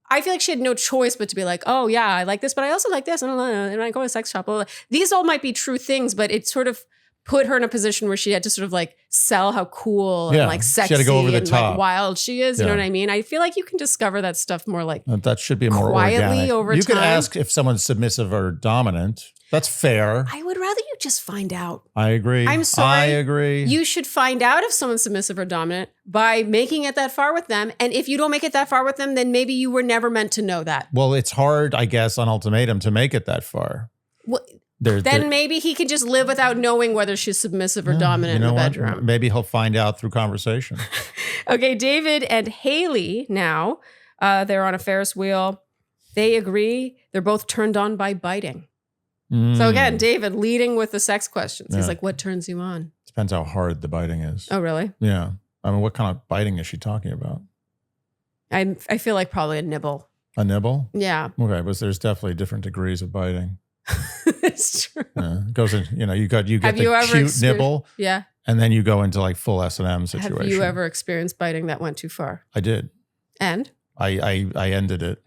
[SPEAKER 1] I feel like she had no choice but to be like, oh yeah, I like this, but I also like this. And I go to a sex shop. Blah, blah, blah. These all might be true things, but it sort of put her in a position where she had to sort of like sell how cool and like sexy
[SPEAKER 2] she had to go over the
[SPEAKER 1] and
[SPEAKER 2] top.
[SPEAKER 1] like wild she is. You know what I mean? I feel like you can discover that stuff more like
[SPEAKER 2] that should be more
[SPEAKER 1] quietly
[SPEAKER 2] organic.
[SPEAKER 1] over
[SPEAKER 2] you
[SPEAKER 1] time.
[SPEAKER 2] could ask if someone's submissive or dominant. That's fair.
[SPEAKER 1] I would rather you just find out.
[SPEAKER 2] I agree.
[SPEAKER 1] I'm sorry.
[SPEAKER 2] I agree.
[SPEAKER 1] You should find out if someone's submissive or dominant by making it that far with them. And if you don't make it that far with them, then maybe you were never meant to know that.
[SPEAKER 2] Well, it's hard, I guess, on Ultimatum to make it that far.
[SPEAKER 1] Well, then maybe he can just live without knowing whether she's submissive or dominant in the bedroom.
[SPEAKER 2] Maybe he'll find out through conversation.
[SPEAKER 1] Okay, David and Haley now, they're on a Ferris wheel. They agree. They're both turned on by biting. So again, David leading with the sex questions. He's like, what turns you on?
[SPEAKER 2] Depends how hard the biting is.
[SPEAKER 1] Oh, really?
[SPEAKER 2] Yeah. I mean, what kind of biting is she talking about?
[SPEAKER 1] I feel like probably a nibble.
[SPEAKER 2] A nibble?
[SPEAKER 1] Yeah.
[SPEAKER 2] Okay, but there's definitely different degrees of biting.
[SPEAKER 1] It's true.
[SPEAKER 2] Yeah. It goes in, you get
[SPEAKER 1] Have
[SPEAKER 2] the
[SPEAKER 1] you ever
[SPEAKER 2] cute nibble.
[SPEAKER 1] Yeah.
[SPEAKER 2] And then you go into like full S&M situation.
[SPEAKER 1] Have you ever experienced biting that went too far?
[SPEAKER 2] I did.
[SPEAKER 1] And?
[SPEAKER 2] I ended it.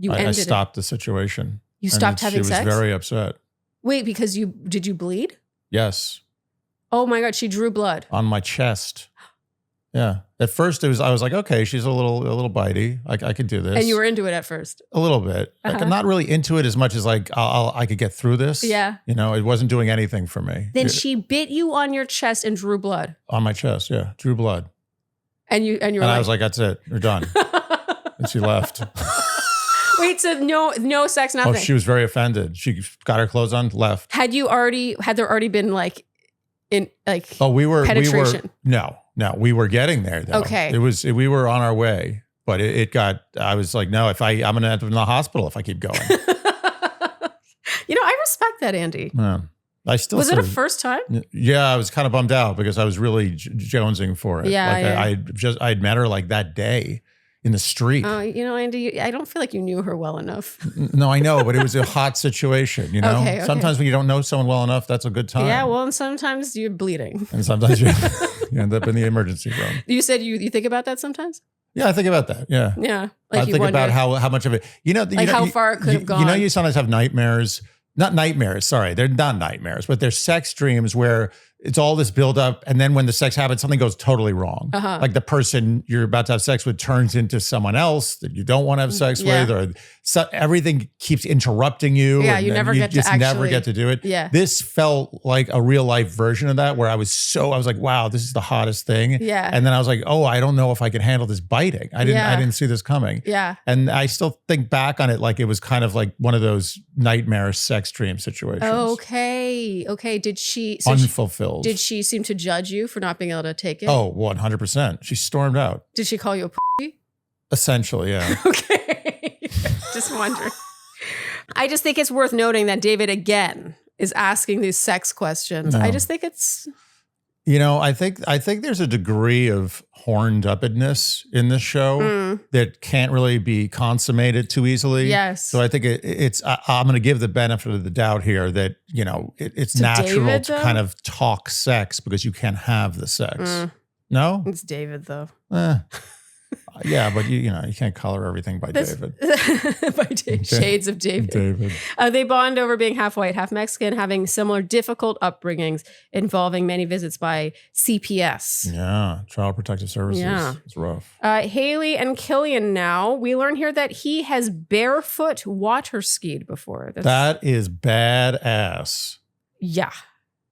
[SPEAKER 2] I stopped the situation.
[SPEAKER 1] You stopped having sex?
[SPEAKER 2] She was very upset.
[SPEAKER 1] Wait, because did you bleed?
[SPEAKER 2] Yes.
[SPEAKER 1] Oh my God, she drew blood.
[SPEAKER 2] On my chest. Yeah. At first I was like, okay, she's a little bitey. I could do this.
[SPEAKER 1] And you were into it at first?
[SPEAKER 2] A little bit. Like, I'm not really into it as much as like I could get through this.
[SPEAKER 1] Yeah.
[SPEAKER 2] It wasn't doing anything for me.
[SPEAKER 1] Then she bit you on your chest and drew blood.
[SPEAKER 2] On my chest, yeah. Drew blood.
[SPEAKER 1] And you were
[SPEAKER 2] and I was like, that's it. You're done. And she left.
[SPEAKER 1] Wait, so no sex, nothing?
[SPEAKER 2] Oh, she was very offended. She got her clothes on, left.
[SPEAKER 1] Had there already been like
[SPEAKER 2] penetration? No, we were getting there though.
[SPEAKER 1] Okay.
[SPEAKER 2] We were on our way, but I was like, no, I'm going to end up in the hospital if I keep going.
[SPEAKER 1] I respect that, Andy.
[SPEAKER 2] Yeah. Was
[SPEAKER 1] it a first time?
[SPEAKER 2] Yeah, I was kind of bummed out because I was really jonesing for it.
[SPEAKER 1] Yeah,
[SPEAKER 2] I'd met her like that day in the street.
[SPEAKER 1] Andy, I don't feel like you knew her well enough.
[SPEAKER 2] No, I know, but it was a hot situation, Okay. Sometimes when you don't know someone well enough, that's a good time.
[SPEAKER 1] Yeah, well, and sometimes you're bleeding.
[SPEAKER 2] And sometimes you end up in the emergency room.
[SPEAKER 1] You said you think about that sometimes?
[SPEAKER 2] Yeah, I think about that. Yeah.
[SPEAKER 1] Yeah.
[SPEAKER 2] I think about how much of it,
[SPEAKER 1] how far it could have gone.
[SPEAKER 2] You sometimes have nightmares. Not nightmares, sorry. They're not nightmares, but they're sex dreams where it's all this buildup. And then when the sex happens, something goes totally wrong. Like the person you're about to have sex with turns into someone else that you don't want to have sex with, or everything keeps interrupting you.
[SPEAKER 1] Yeah, you never get
[SPEAKER 2] to do it.
[SPEAKER 1] Yeah.
[SPEAKER 2] This felt like a real life version of that where I was like, wow, this is the hottest thing.
[SPEAKER 1] Yeah.
[SPEAKER 2] And then I was like, oh, I don't know if I can handle this biting. I didn't see this coming.
[SPEAKER 1] Yeah.
[SPEAKER 2] And I still think back on it like it was kind of like one of those nightmare sex dream situations.
[SPEAKER 1] Okay. Did she
[SPEAKER 2] unfulfilled?
[SPEAKER 1] Did she seem to judge you for not being able to take it?
[SPEAKER 2] Oh, 100%. She stormed out.
[SPEAKER 1] Did she call you a pussy?
[SPEAKER 2] Essentially, yeah.
[SPEAKER 1] Okay. Just wondering. I just think it's worth noting that David again is asking these sex questions.
[SPEAKER 2] No.
[SPEAKER 1] I just think it's
[SPEAKER 2] I think there's a degree of horned upness in this show that can't really be consummated too easily.
[SPEAKER 1] Yes.
[SPEAKER 2] So I think I'm going to give the benefit of the doubt here that, it's
[SPEAKER 1] to
[SPEAKER 2] natural
[SPEAKER 1] David,
[SPEAKER 2] to
[SPEAKER 1] though?
[SPEAKER 2] kind of talk sex because you can't have the sex. No?
[SPEAKER 1] It's David though.
[SPEAKER 2] Yeah, but you can't color everything by David.
[SPEAKER 1] Shades of David. They bond over being half white, half Mexican, having similar difficult upbringings involving many visits by CPS.
[SPEAKER 2] Yeah, Child Protective Services.
[SPEAKER 1] Yeah.
[SPEAKER 2] It's rough.
[SPEAKER 1] Haley and Killian now, we learn here that he has barefoot water skied before.
[SPEAKER 2] That is badass.
[SPEAKER 1] Yeah.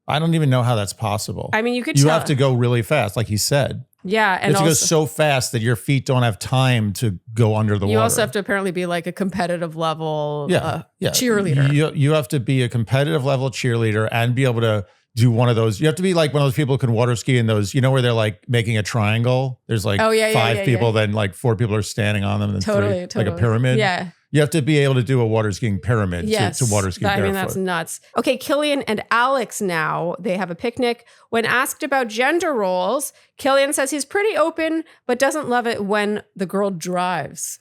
[SPEAKER 2] I don't even know how that's possible.
[SPEAKER 1] I mean, you
[SPEAKER 2] have to go really fast, like he said.
[SPEAKER 1] Yeah, and
[SPEAKER 2] you have to go so fast that your feet don't have time to go under the water.
[SPEAKER 1] You also have to apparently be like a competitive level cheerleader.
[SPEAKER 2] You have to be a competitive level cheerleader and be able to do one of those. You have to be like one of those people who can water ski in those, where they're like making a triangle. There's like five people, then like four people are standing on them. And
[SPEAKER 1] totally.
[SPEAKER 2] Like a pyramid.
[SPEAKER 1] Yeah.
[SPEAKER 2] You have to be able to do a water skiing pyramid to water ski barefoot.
[SPEAKER 1] I mean, that's nuts. Okay, Killian and Alex now, they have a picnic. When asked about gender roles, Killian says he's pretty open, but doesn't love it when the girl drives.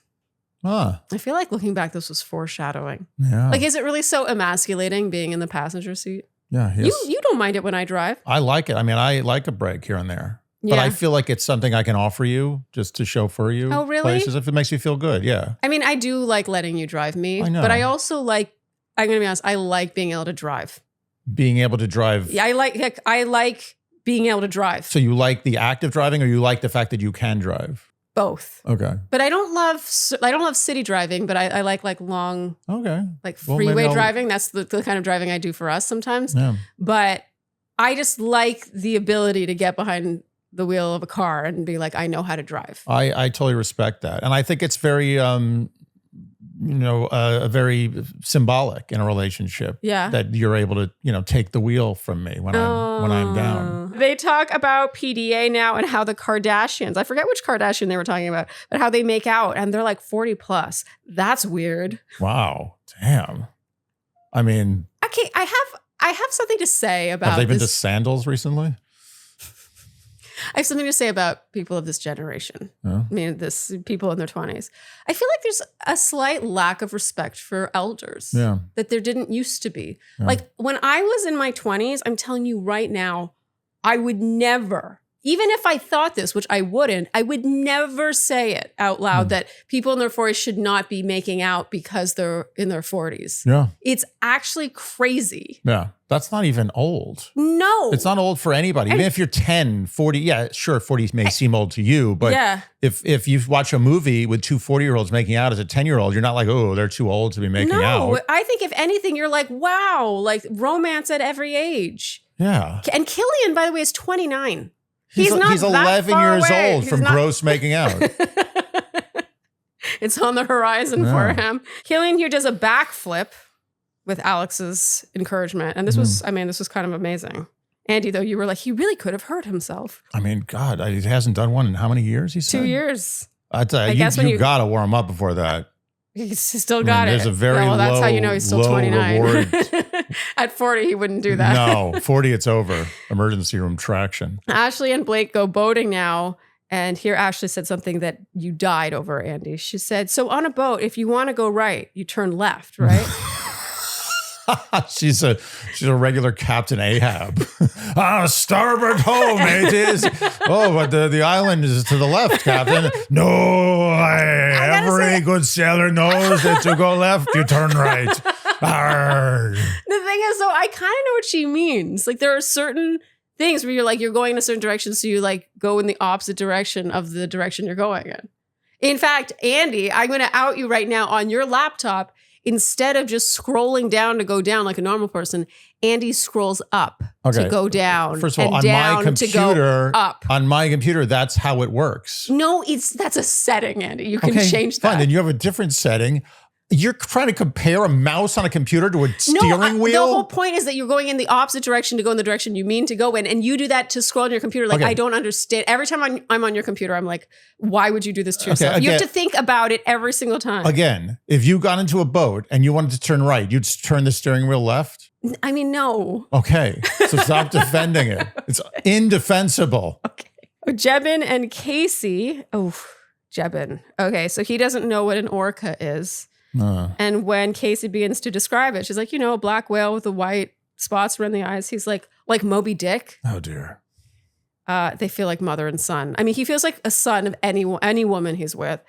[SPEAKER 2] Huh.
[SPEAKER 1] I feel like looking back, this was foreshadowing.
[SPEAKER 2] Yeah.
[SPEAKER 1] Like, is it really so emasculating being in the passenger seat?
[SPEAKER 2] Yeah.
[SPEAKER 1] You don't mind it when I drive?
[SPEAKER 2] I like it. I mean, I like a break here and there. But I feel like it's something I can offer you just to chauffeur you.
[SPEAKER 1] Oh, really?
[SPEAKER 2] Places if it makes you feel good. Yeah.
[SPEAKER 1] I mean, I do like letting you drive me.
[SPEAKER 2] I know.
[SPEAKER 1] But I also like, I'm going to be honest, I like being able to drive.
[SPEAKER 2] Being able to drive.
[SPEAKER 1] Yeah, I like being able to drive.
[SPEAKER 2] So you like the act of driving, or you like the fact that you can drive?
[SPEAKER 1] Both.
[SPEAKER 2] Okay.
[SPEAKER 1] But I don't love city driving, but I like long, freeway driving. That's the kind of driving I do for us sometimes.
[SPEAKER 2] Yeah.
[SPEAKER 1] But I just like the ability to get behind the wheel of a car and be like, I know how to drive.
[SPEAKER 2] I totally respect that. And I think it's very, very symbolic in a relationship.
[SPEAKER 1] Yeah.
[SPEAKER 2] That you're able to, take the wheel from me when I'm down.
[SPEAKER 1] They talk about PDA now and how the Kardashians, I forget which Kardashian they were talking about, but how they make out and they're like 40 plus. That's weird.
[SPEAKER 2] Wow. Damn. I mean.
[SPEAKER 1] Okay, I have something to say about
[SPEAKER 2] Have they been
[SPEAKER 1] this.
[SPEAKER 2] to sandals recently?
[SPEAKER 1] I have something to say about people of this generation.
[SPEAKER 2] Yeah.
[SPEAKER 1] I mean, people in their 20s. I feel like there's a slight lack of respect for elders that there didn't used to be.
[SPEAKER 2] Yeah.
[SPEAKER 1] Like when I was in my 20s, I'm telling you right now, I would never, even if I thought this, which I wouldn't, I would never say it out loud that people in their 40s should not be making out because they're in their 40s.
[SPEAKER 2] Yeah.
[SPEAKER 1] It's actually crazy.
[SPEAKER 2] Yeah. That's not even old.
[SPEAKER 1] No.
[SPEAKER 2] It's not old for anybody. Even if you're 10, 40, yeah, sure, 40 may seem old to you, but if you watch a movie with two 40-year-olds making out as a 10-year-old, you're not like, oh, they're too old to be making out.
[SPEAKER 1] No, I think if anything, you're like, wow, like romance at every age.
[SPEAKER 2] Yeah.
[SPEAKER 1] And Killian, by the way, is 29.
[SPEAKER 2] He's
[SPEAKER 1] not
[SPEAKER 2] he's
[SPEAKER 1] that
[SPEAKER 2] 11
[SPEAKER 1] far
[SPEAKER 2] years
[SPEAKER 1] away.
[SPEAKER 2] old from gross making out.
[SPEAKER 1] It's on the horizon for him. Killian here does a backflip with Alex's encouragement. And this was kind of amazing. Andy, though, you were like, he really could have hurt himself.
[SPEAKER 2] I mean, God, he hasn't done one in how many years, he said?
[SPEAKER 1] 2 years.
[SPEAKER 2] I tell you, you got to warm up before that.
[SPEAKER 1] He's still got it.
[SPEAKER 2] There's a very
[SPEAKER 1] that's how you know he's still 29.
[SPEAKER 2] Reward.
[SPEAKER 1] At 40, he wouldn't do that.
[SPEAKER 2] No, 40, it's over. Emergency room traction.
[SPEAKER 1] Ashley and Blake go boating now. And here Ashley said something that you died over, Andy. She said, so on a boat, if you want to go right, you turn left, right?
[SPEAKER 2] She's a regular Captain Ahab. Starboard ho, mateys. Oh, but the island is to the left, Captain. No, every good sailor knows that to go left, you turn right. Arr.
[SPEAKER 1] The thing is, though, I kind of know what she means. Like there are certain things where you're going in a certain direction, so you like go in the opposite direction of the direction you're going in. In fact, Andy, I'm going to out you right now on your laptop. Instead of just scrolling down to go down like a normal person, Andy scrolls up to go down.
[SPEAKER 2] First of all,
[SPEAKER 1] and down
[SPEAKER 2] on my computer, that's how it works.
[SPEAKER 1] No, that's a setting, Andy. You can change that.
[SPEAKER 2] Fine, then you have a different setting. You're trying to compare a mouse on a computer to a steering wheel?
[SPEAKER 1] The whole point is that you're going in the opposite direction to go in the direction you mean to go in. And you do that to scroll on your computer. Like, I don't understand. Every time I'm on your computer, I'm like, why would you do this to yourself? You have to think about it every single time.
[SPEAKER 2] Again, if you got into a boat and you wanted to turn right, you'd turn the steering wheel left?
[SPEAKER 1] I mean, no.
[SPEAKER 2] Okay, so stop defending it. It's indefensible.
[SPEAKER 1] Okay. Jebin and Casey. Oh, Jebin. Okay, so he doesn't know what an orca is. And when Casey begins to describe it, she's like, a black whale with the white spots around the eyes. He's like Moby Dick.
[SPEAKER 2] Oh, dear.
[SPEAKER 1] They feel like mother and son. I mean, he feels like a son of any woman he's with.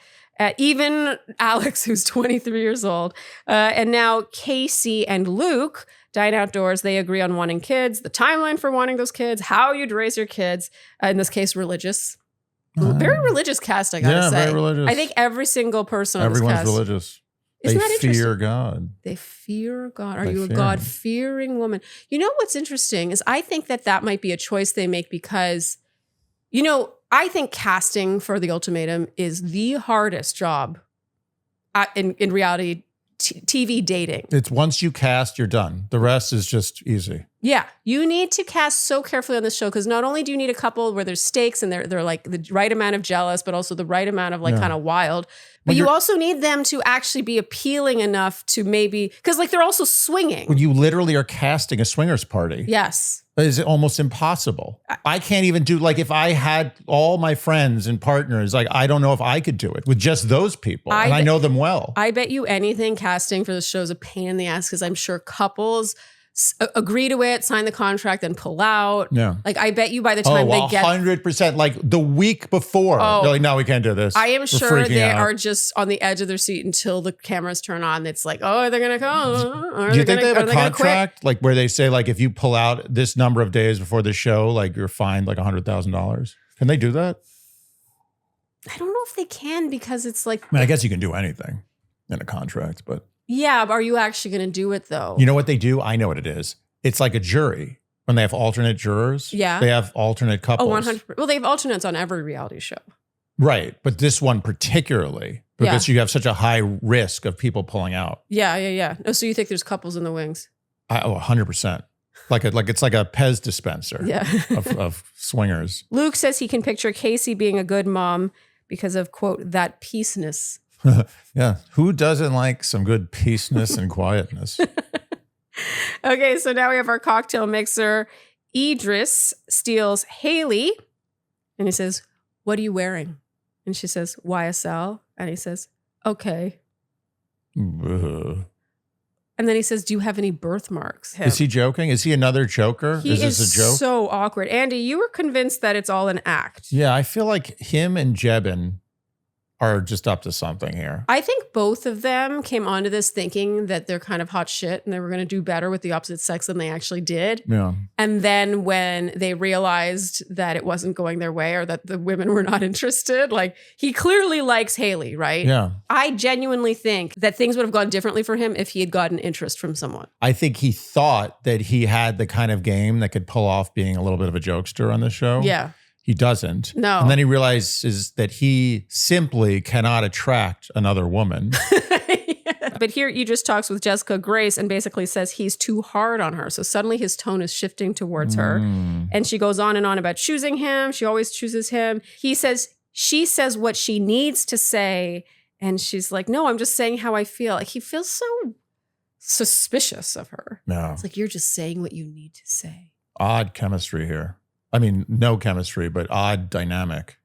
[SPEAKER 1] Even Alex, who's 23 years old. And now Casey and Luke dine outdoors. They agree on wanting kids, the timeline for wanting those kids, how you'd raise your kids. In this case, religious. Very religious cast, I gotta say.
[SPEAKER 2] Yeah, very religious.
[SPEAKER 1] I think every single person on this cast.
[SPEAKER 2] Everyone's religious.
[SPEAKER 1] Isn't that interesting?
[SPEAKER 2] Fear God.
[SPEAKER 1] They fear God. Are you a God-fearing woman? You know what's interesting is I think that might be a choice they make because, I think casting for the Ultimatum is the hardest job in reality TV dating.
[SPEAKER 2] It's once you cast, you're done. The rest is just easy.
[SPEAKER 1] Yeah. You need to cast so carefully on this show because not only do you need a couple where there's stakes and they're like the right amount of jealous, but also the right amount of kind of wild. But you also need them to actually be appealing enough to maybe, because they're also swinging.
[SPEAKER 2] When you literally are casting a swingers party.
[SPEAKER 1] Yes.
[SPEAKER 2] Is almost impossible. I can't even do, if I had all my friends and partners, I don't know if I could do it with just those people. I know them well.
[SPEAKER 1] I bet you anything casting for this show is a pain in the ass because I'm sure couples agree to it, sign the contract, then pull out.
[SPEAKER 2] Yeah.
[SPEAKER 1] Like, I bet you by the time they get
[SPEAKER 2] 100%. Like the week before, they're like, no, we can't do this.
[SPEAKER 1] I am
[SPEAKER 2] We're
[SPEAKER 1] sure
[SPEAKER 2] freaking
[SPEAKER 1] they
[SPEAKER 2] out.
[SPEAKER 1] are just on the edge of their seat until the cameras turn on. It's like, oh, they're going to come. Or
[SPEAKER 2] Do you think
[SPEAKER 1] gonna,
[SPEAKER 2] they have a
[SPEAKER 1] gonna quit?
[SPEAKER 2] contract like where they say like if you pull out this number of days before the show, like you're fined like $100,000? Can they do that?
[SPEAKER 1] I don't know if they can because it's like,
[SPEAKER 2] I mean, I guess you can do anything in a contract, but
[SPEAKER 1] yeah, but are you actually going to do it though?
[SPEAKER 2] you know what they do? I know what it is. It's like a jury when they have alternate jurors.
[SPEAKER 1] Yeah.
[SPEAKER 2] They have alternate couples.
[SPEAKER 1] 100%. Well, they have alternates on every reality show.
[SPEAKER 2] Right. But this one particularly, because you have such a high risk of people pulling out.
[SPEAKER 1] Yeah. Oh, so you think there's couples in the wings?
[SPEAKER 2] 100%. Like it's like a Pez dispenser of swingers.
[SPEAKER 1] Luke says he can picture Casey being a good mom because of, quote, that peaceness.
[SPEAKER 2] Yeah. Who doesn't like some good peaceness and quietness?
[SPEAKER 1] Okay, so now we have our cocktail mixer. Idris steals Haley and he says, what are you wearing? And she says, YSL. And he says, okay.
[SPEAKER 2] Ugh.
[SPEAKER 1] And then he says, do you have any birthmarks?
[SPEAKER 2] Is he joking? Is he another joker?
[SPEAKER 1] He
[SPEAKER 2] is this a joke?
[SPEAKER 1] So awkward. Andy, you were convinced that it's all an act.
[SPEAKER 2] Yeah, I feel like him and Jebin are just up to something here.
[SPEAKER 1] I think both of them came onto this thinking that they're kind of hot shit and they were going to do better with the opposite sex than they actually did.
[SPEAKER 2] Yeah.
[SPEAKER 1] And then when they realized that it wasn't going their way or that the women were not interested, like he clearly likes Haley, right?
[SPEAKER 2] Yeah.
[SPEAKER 1] I genuinely think that things would have gone differently for him if he had gotten interest from someone.
[SPEAKER 2] I think he thought that he had the kind of game that could pull off being a little bit of a jokester on the show.
[SPEAKER 1] Yeah.
[SPEAKER 2] He doesn't.
[SPEAKER 1] No.
[SPEAKER 2] And then he realizes that he simply cannot attract another woman.
[SPEAKER 1] But here Idris talks with Jessica Grace and basically says he's too hard on her. So suddenly his tone is shifting towards her. And she goes on and on about choosing him. She always chooses him. She says what she needs to say. And she's like, no, I'm just saying how I feel. Like he feels so suspicious of her.
[SPEAKER 2] No.
[SPEAKER 1] It's like, you're just saying what you need to say.
[SPEAKER 2] Odd chemistry here. I mean, no chemistry, but odd dynamic.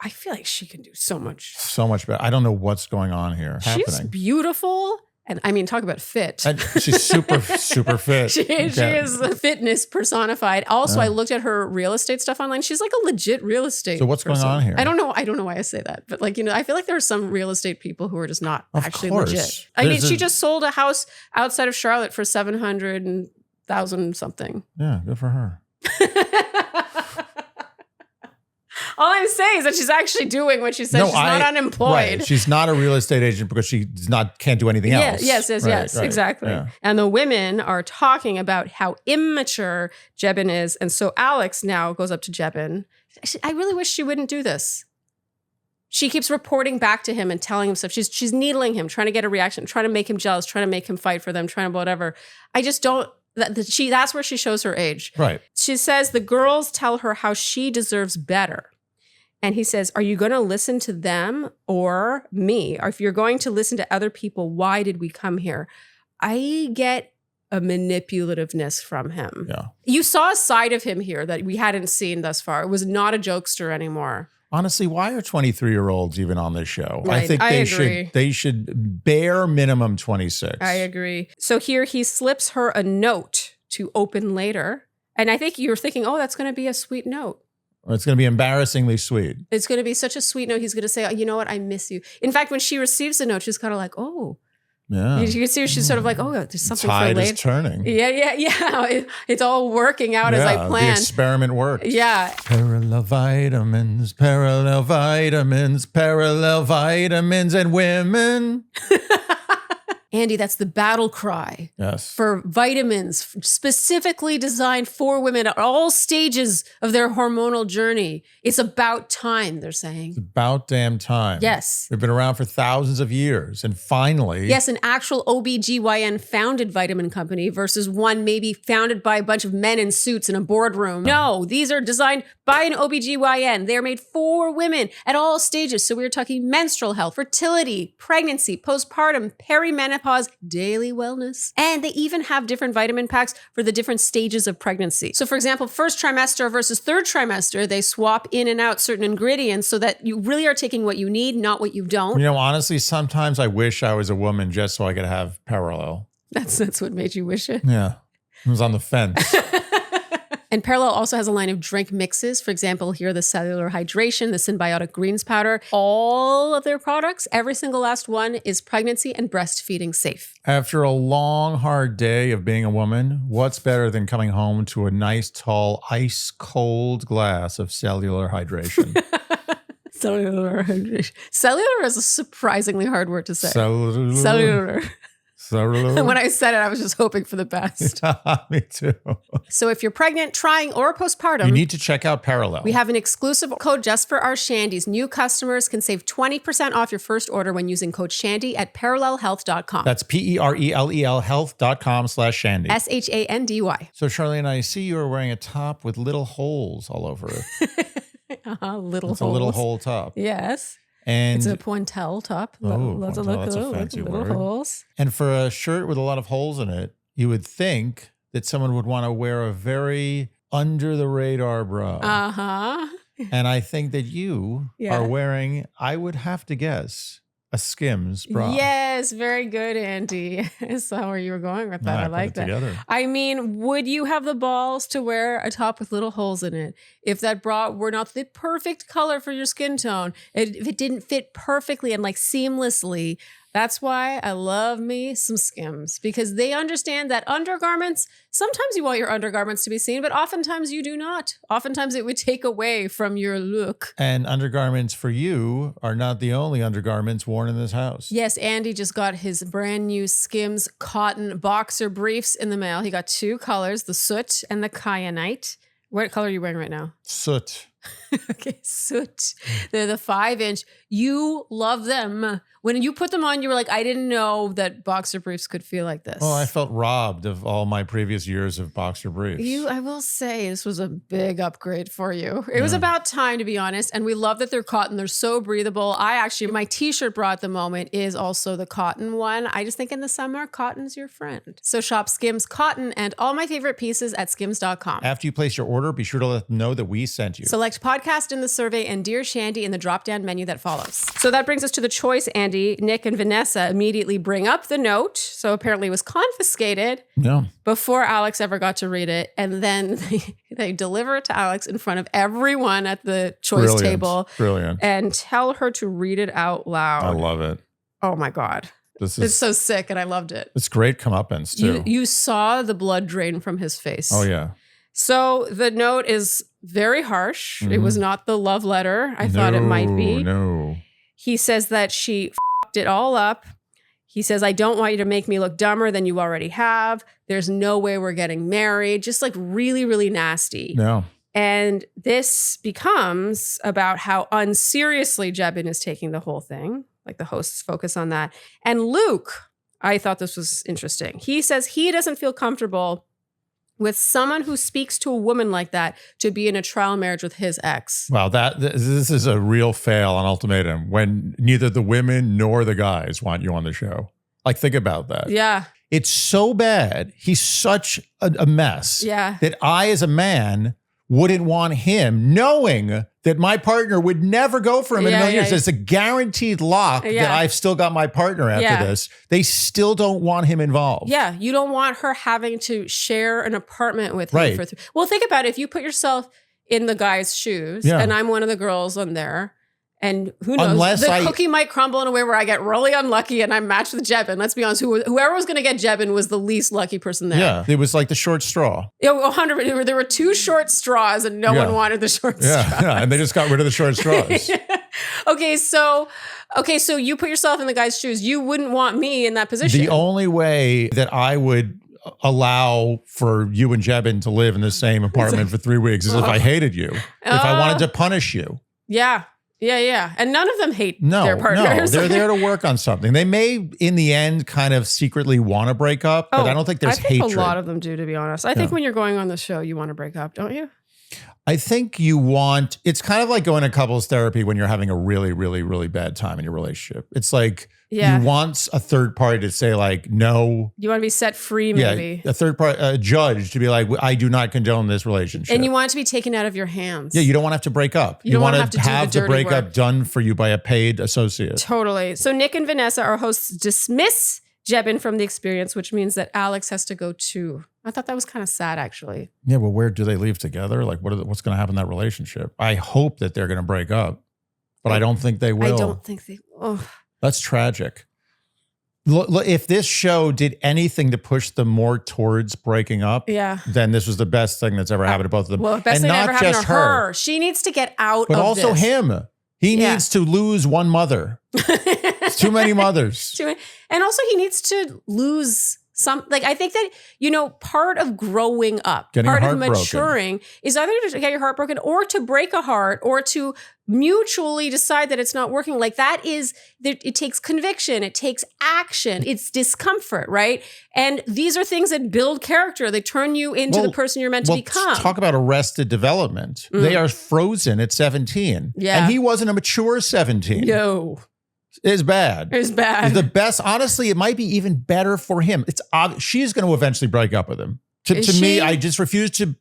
[SPEAKER 1] I feel like she can do so much.
[SPEAKER 2] So much better. I don't know what's going on here.
[SPEAKER 1] She's beautiful. And I mean, talk about fit.
[SPEAKER 2] And she's super, super fit.
[SPEAKER 1] She is fitness personified. Also, I looked at her real estate stuff online. She's like a legit real estate
[SPEAKER 2] So what's
[SPEAKER 1] person.
[SPEAKER 2] going on here?
[SPEAKER 1] I don't know why I say that. But like, I feel like there are some real estate people who are just not
[SPEAKER 2] Of
[SPEAKER 1] actually
[SPEAKER 2] course.
[SPEAKER 1] legit. I mean, she just sold a house outside of Charlotte for $700,000 something.
[SPEAKER 2] Yeah, good for her.
[SPEAKER 1] All I'm saying is that she's actually doing what she says. She's not unemployed.
[SPEAKER 2] Right. She's not a real estate agent because she can't do anything else.
[SPEAKER 1] Yes,
[SPEAKER 2] Right.
[SPEAKER 1] exactly.
[SPEAKER 2] Yeah.
[SPEAKER 1] And the women are talking about how immature Jebin is. And so Alex now goes up to Jebin. I really wish she wouldn't do this. She keeps reporting back to him and telling him stuff. She's needling him, trying to get a reaction, trying to make him jealous, trying to make him fight for them, trying to whatever. I just don't. That's where she shows her age.
[SPEAKER 2] Right.
[SPEAKER 1] She says the girls tell her how she deserves better. And he says, are you going to listen to them or me? Or if you're going to listen to other people, why did we come here? I get a manipulativeness from him.
[SPEAKER 2] Yeah.
[SPEAKER 1] You saw a side of him here that we hadn't seen thus far. It was not a jokester anymore.
[SPEAKER 2] Honestly, why are 23-year-olds even on this show?
[SPEAKER 1] Right.
[SPEAKER 2] I think
[SPEAKER 1] I agree.
[SPEAKER 2] they should bare minimum 26.
[SPEAKER 1] I agree. So here he slips her a note to open later. And I think you're thinking, oh, that's going to be a sweet note.
[SPEAKER 2] It's going to be embarrassing sweet.
[SPEAKER 1] It's going to be such a sweet note. He's going to say, oh, you know what? I miss you. In fact, when she receives the note, she's kind of like, oh.
[SPEAKER 2] Yeah.
[SPEAKER 1] You can see her, she's sort of like, oh, there's something
[SPEAKER 2] Tide
[SPEAKER 1] for later.
[SPEAKER 2] is turning.
[SPEAKER 1] Yeah. It's all working out as I planned.
[SPEAKER 2] The experiment worked.
[SPEAKER 1] Yeah.
[SPEAKER 2] Parallel vitamins, and women.
[SPEAKER 1] Andy, that's the battle cry.
[SPEAKER 2] Yes.
[SPEAKER 1] For vitamins specifically designed for women at all stages of their hormonal journey. It's about time, they're saying.
[SPEAKER 2] It's about damn time.
[SPEAKER 1] Yes.
[SPEAKER 2] They've been around for thousands of years. And finally.
[SPEAKER 1] Yes, an actual OBGYN founded vitamin company versus one maybe founded by a bunch of men in suits in a boardroom. No, these are designed by an OBGYN. They're made for women at all stages. So we're talking menstrual health, fertility, pregnancy, postpartum, perimenopause, daily wellness. And they even have different vitamin packs for the different stages of pregnancy. So for example, first trimester versus third trimester, they swap in and out certain ingredients so that you really are taking what you need, not what you don't.
[SPEAKER 2] You know, honestly, sometimes I wish I was a woman just so I could have parallel.
[SPEAKER 1] That's what made you wish it.
[SPEAKER 2] Yeah. It was on the fence.
[SPEAKER 1] And Parallel also has a line of drink mixes. For example, here the cellular hydration, the symbiotic greens powder. All of their products, every single last one, is pregnancy and breastfeeding safe.
[SPEAKER 2] After a long, hard day of being a woman, what's better than coming home to a nice, tall, ice-cold glass of cellular hydration?
[SPEAKER 1] Cellular hydration. Cellular is a surprisingly hard word to say.
[SPEAKER 2] Cellular.
[SPEAKER 1] Cellular.
[SPEAKER 2] Cellular.
[SPEAKER 1] When I said it, I was just hoping for the best.
[SPEAKER 2] Me too.
[SPEAKER 1] So if you're pregnant, trying, or postpartum,
[SPEAKER 2] You need to check out Parallel.
[SPEAKER 1] we have an exclusive code just for our Shandies. New customers can save 20% off your first order when using code Shandy at parallelhealth.com.
[SPEAKER 2] That's PERELEL health.com/Shandy.
[SPEAKER 1] SHANDY.
[SPEAKER 2] So Sharleen, I see you are wearing a top with little holes all over it.
[SPEAKER 1] Little
[SPEAKER 2] It's
[SPEAKER 1] holes.
[SPEAKER 2] a little hole top.
[SPEAKER 1] Yes.
[SPEAKER 2] And
[SPEAKER 1] It's a pointel top. Lots of
[SPEAKER 2] pointel, that's a fancy
[SPEAKER 1] little
[SPEAKER 2] word.
[SPEAKER 1] holes.
[SPEAKER 2] And for a shirt with a lot of holes in it, you would think that someone would want to wear a very under the radar bra.
[SPEAKER 1] Uh-huh.
[SPEAKER 2] And I think that you
[SPEAKER 1] Yeah.
[SPEAKER 2] are wearing, I would have to guess, a Skims bra.
[SPEAKER 1] Yes, very good, Andy. I saw where you were going with that. I
[SPEAKER 2] put
[SPEAKER 1] like
[SPEAKER 2] it
[SPEAKER 1] that.
[SPEAKER 2] together.
[SPEAKER 1] I mean, would you have the balls to wear a top with little holes in it if that bra were not the perfect color for your skin tone? If it didn't fit perfectly and like seamlessly. That's why I love me some Skims, because they understand that undergarments, sometimes you want your undergarments to be seen, but oftentimes you do not. Oftentimes it would take away from your look.
[SPEAKER 2] And undergarments for you are not the only undergarments worn in this house.
[SPEAKER 1] Yes, Andy just got his brand new Skims cotton boxer briefs in the mail. He got 2 colors, the soot and the kyanite. What color are you wearing right now?
[SPEAKER 2] Soot.
[SPEAKER 1] Okay, soot. They're the 5-inch. You love them. When you put them on, you were like, I didn't know that boxer briefs could feel like this.
[SPEAKER 2] Oh, I felt robbed of all my previous years of boxer briefs.
[SPEAKER 1] I will say this was a big upgrade for you. It was about time, to be honest. And we love that they're cotton. They're so breathable. My t-shirt bra at the moment is also the cotton one. I just think in the summer, cotton's your friend. So shop Skims cotton and all my favorite pieces at skims.com.
[SPEAKER 2] After you place your order, be sure to let them know that we sent you.
[SPEAKER 1] Select podcast in the survey and Dear Shandy in the drop-down menu that follows. So that brings us to the choice, Andy. Nick and Vanessa immediately bring up the note. So apparently it was confiscated before Alex ever got to read it. And then they deliver it to Alex in front of everyone at the choice table.
[SPEAKER 2] Brilliant.
[SPEAKER 1] And tell her to read it out loud.
[SPEAKER 2] I love it.
[SPEAKER 1] Oh my God. It's so sick and I loved it.
[SPEAKER 2] It's great comeuppance too.
[SPEAKER 1] You saw the blood drain from his face.
[SPEAKER 2] Oh yeah.
[SPEAKER 1] So the note is very harsh. It was not the love letter I thought it might be.
[SPEAKER 2] No.
[SPEAKER 1] He says that she f***ed it all up. He says, I don't want you to make me look dumber than you already have. There's no way we're getting married. Just like really, really nasty.
[SPEAKER 2] No.
[SPEAKER 1] And this becomes about how unseriously Jebin is taking the whole thing. Like the hosts focus on that. And Luke, I thought this was interesting. He says he doesn't feel comfortable with someone who speaks to a woman like that to be in a trial marriage with his ex.
[SPEAKER 2] Wow, this is a real fail on Ultimatum when neither the women nor the guys want you on the show. Like, think about that.
[SPEAKER 1] Yeah.
[SPEAKER 2] It's so bad. He's such a mess.
[SPEAKER 1] Yeah.
[SPEAKER 2] That I, as a man, wouldn't want him, knowing that my partner would never go for him in a million years. It's a guaranteed lock that I've still got my partner after this. They still don't want him involved.
[SPEAKER 1] Yeah, you don't want her having to share an apartment with him. Well, think about it. If you put yourself in the guy's shoes, and I'm one of the girls on there, and who knows, the cookie might crumble in a way where I get really unlucky and I'm matched with Jebin. Let's be honest, whoever was going to get Jebin was the least lucky person there.
[SPEAKER 2] Yeah, it was like the short straw.
[SPEAKER 1] Yeah, 100. There were 2 short straws and no one wanted the short straws.
[SPEAKER 2] Yeah, and they just got rid of the short straws.
[SPEAKER 1] Okay, so you put yourself in the guy's shoes. You wouldn't want me in that position.
[SPEAKER 2] The only way that I would allow for you and Jebin to live in the same apartment for 3 weeks is if I hated you, if I wanted to punish you.
[SPEAKER 1] Yeah. Yeah. And none of them hate their partners.
[SPEAKER 2] No, they're there to work on something. They may, in the end, kind of secretly want to break up, but I don't think there's hatred.
[SPEAKER 1] I think a lot of them do, to be honest. I think when you're going on the show, you want to break up, don't you?
[SPEAKER 2] I think it's kind of like going to couples therapy when you're having a really, really, really bad time in your relationship. It's like you want a third party to say like, no.
[SPEAKER 1] You want to be set free, maybe.
[SPEAKER 2] Yeah, a third party, a judge to be like, I do not condone this relationship.
[SPEAKER 1] And you want it to be taken out of your hands.
[SPEAKER 2] Yeah, you don't want to have to break up. You want to have the breakup done for you by a paid associate.
[SPEAKER 1] Totally. So Nick and Vanessa, our hosts, dismiss Jebin from the experience, which means that Alex has to go too. I thought that was kind of sad, actually.
[SPEAKER 2] Yeah, well, where do they leave together? Like, what's going to happen in that relationship? I hope that they're going to break up, but I don't think they will.
[SPEAKER 1] I don't think they. Oh.
[SPEAKER 2] That's tragic. Look, if this show did anything to push them more towards breaking up, then this was the best thing that's ever happened to both of them.
[SPEAKER 1] Well, the best thing that ever happened to her. She needs to get out
[SPEAKER 2] but
[SPEAKER 1] of
[SPEAKER 2] also
[SPEAKER 1] this.
[SPEAKER 2] him. He needs to lose one mother. It's too many mothers.
[SPEAKER 1] And also he needs to lose some, like, I think that, part of growing up, part of maturing is either to get your heart broken or to break a heart or to mutually decide that it's not working. Like it takes conviction. It takes action. It's discomfort, right? And these are things that build character. They turn you into the person you're meant to become.
[SPEAKER 2] Talk about arrested development. They are frozen at 17.
[SPEAKER 1] Yeah.
[SPEAKER 2] And he wasn't a mature 17.
[SPEAKER 1] No.
[SPEAKER 2] It's bad.
[SPEAKER 1] It's bad.
[SPEAKER 2] The best, honestly, it might be even better for him. It's she's going to eventually break up with him. To me, I just refuse to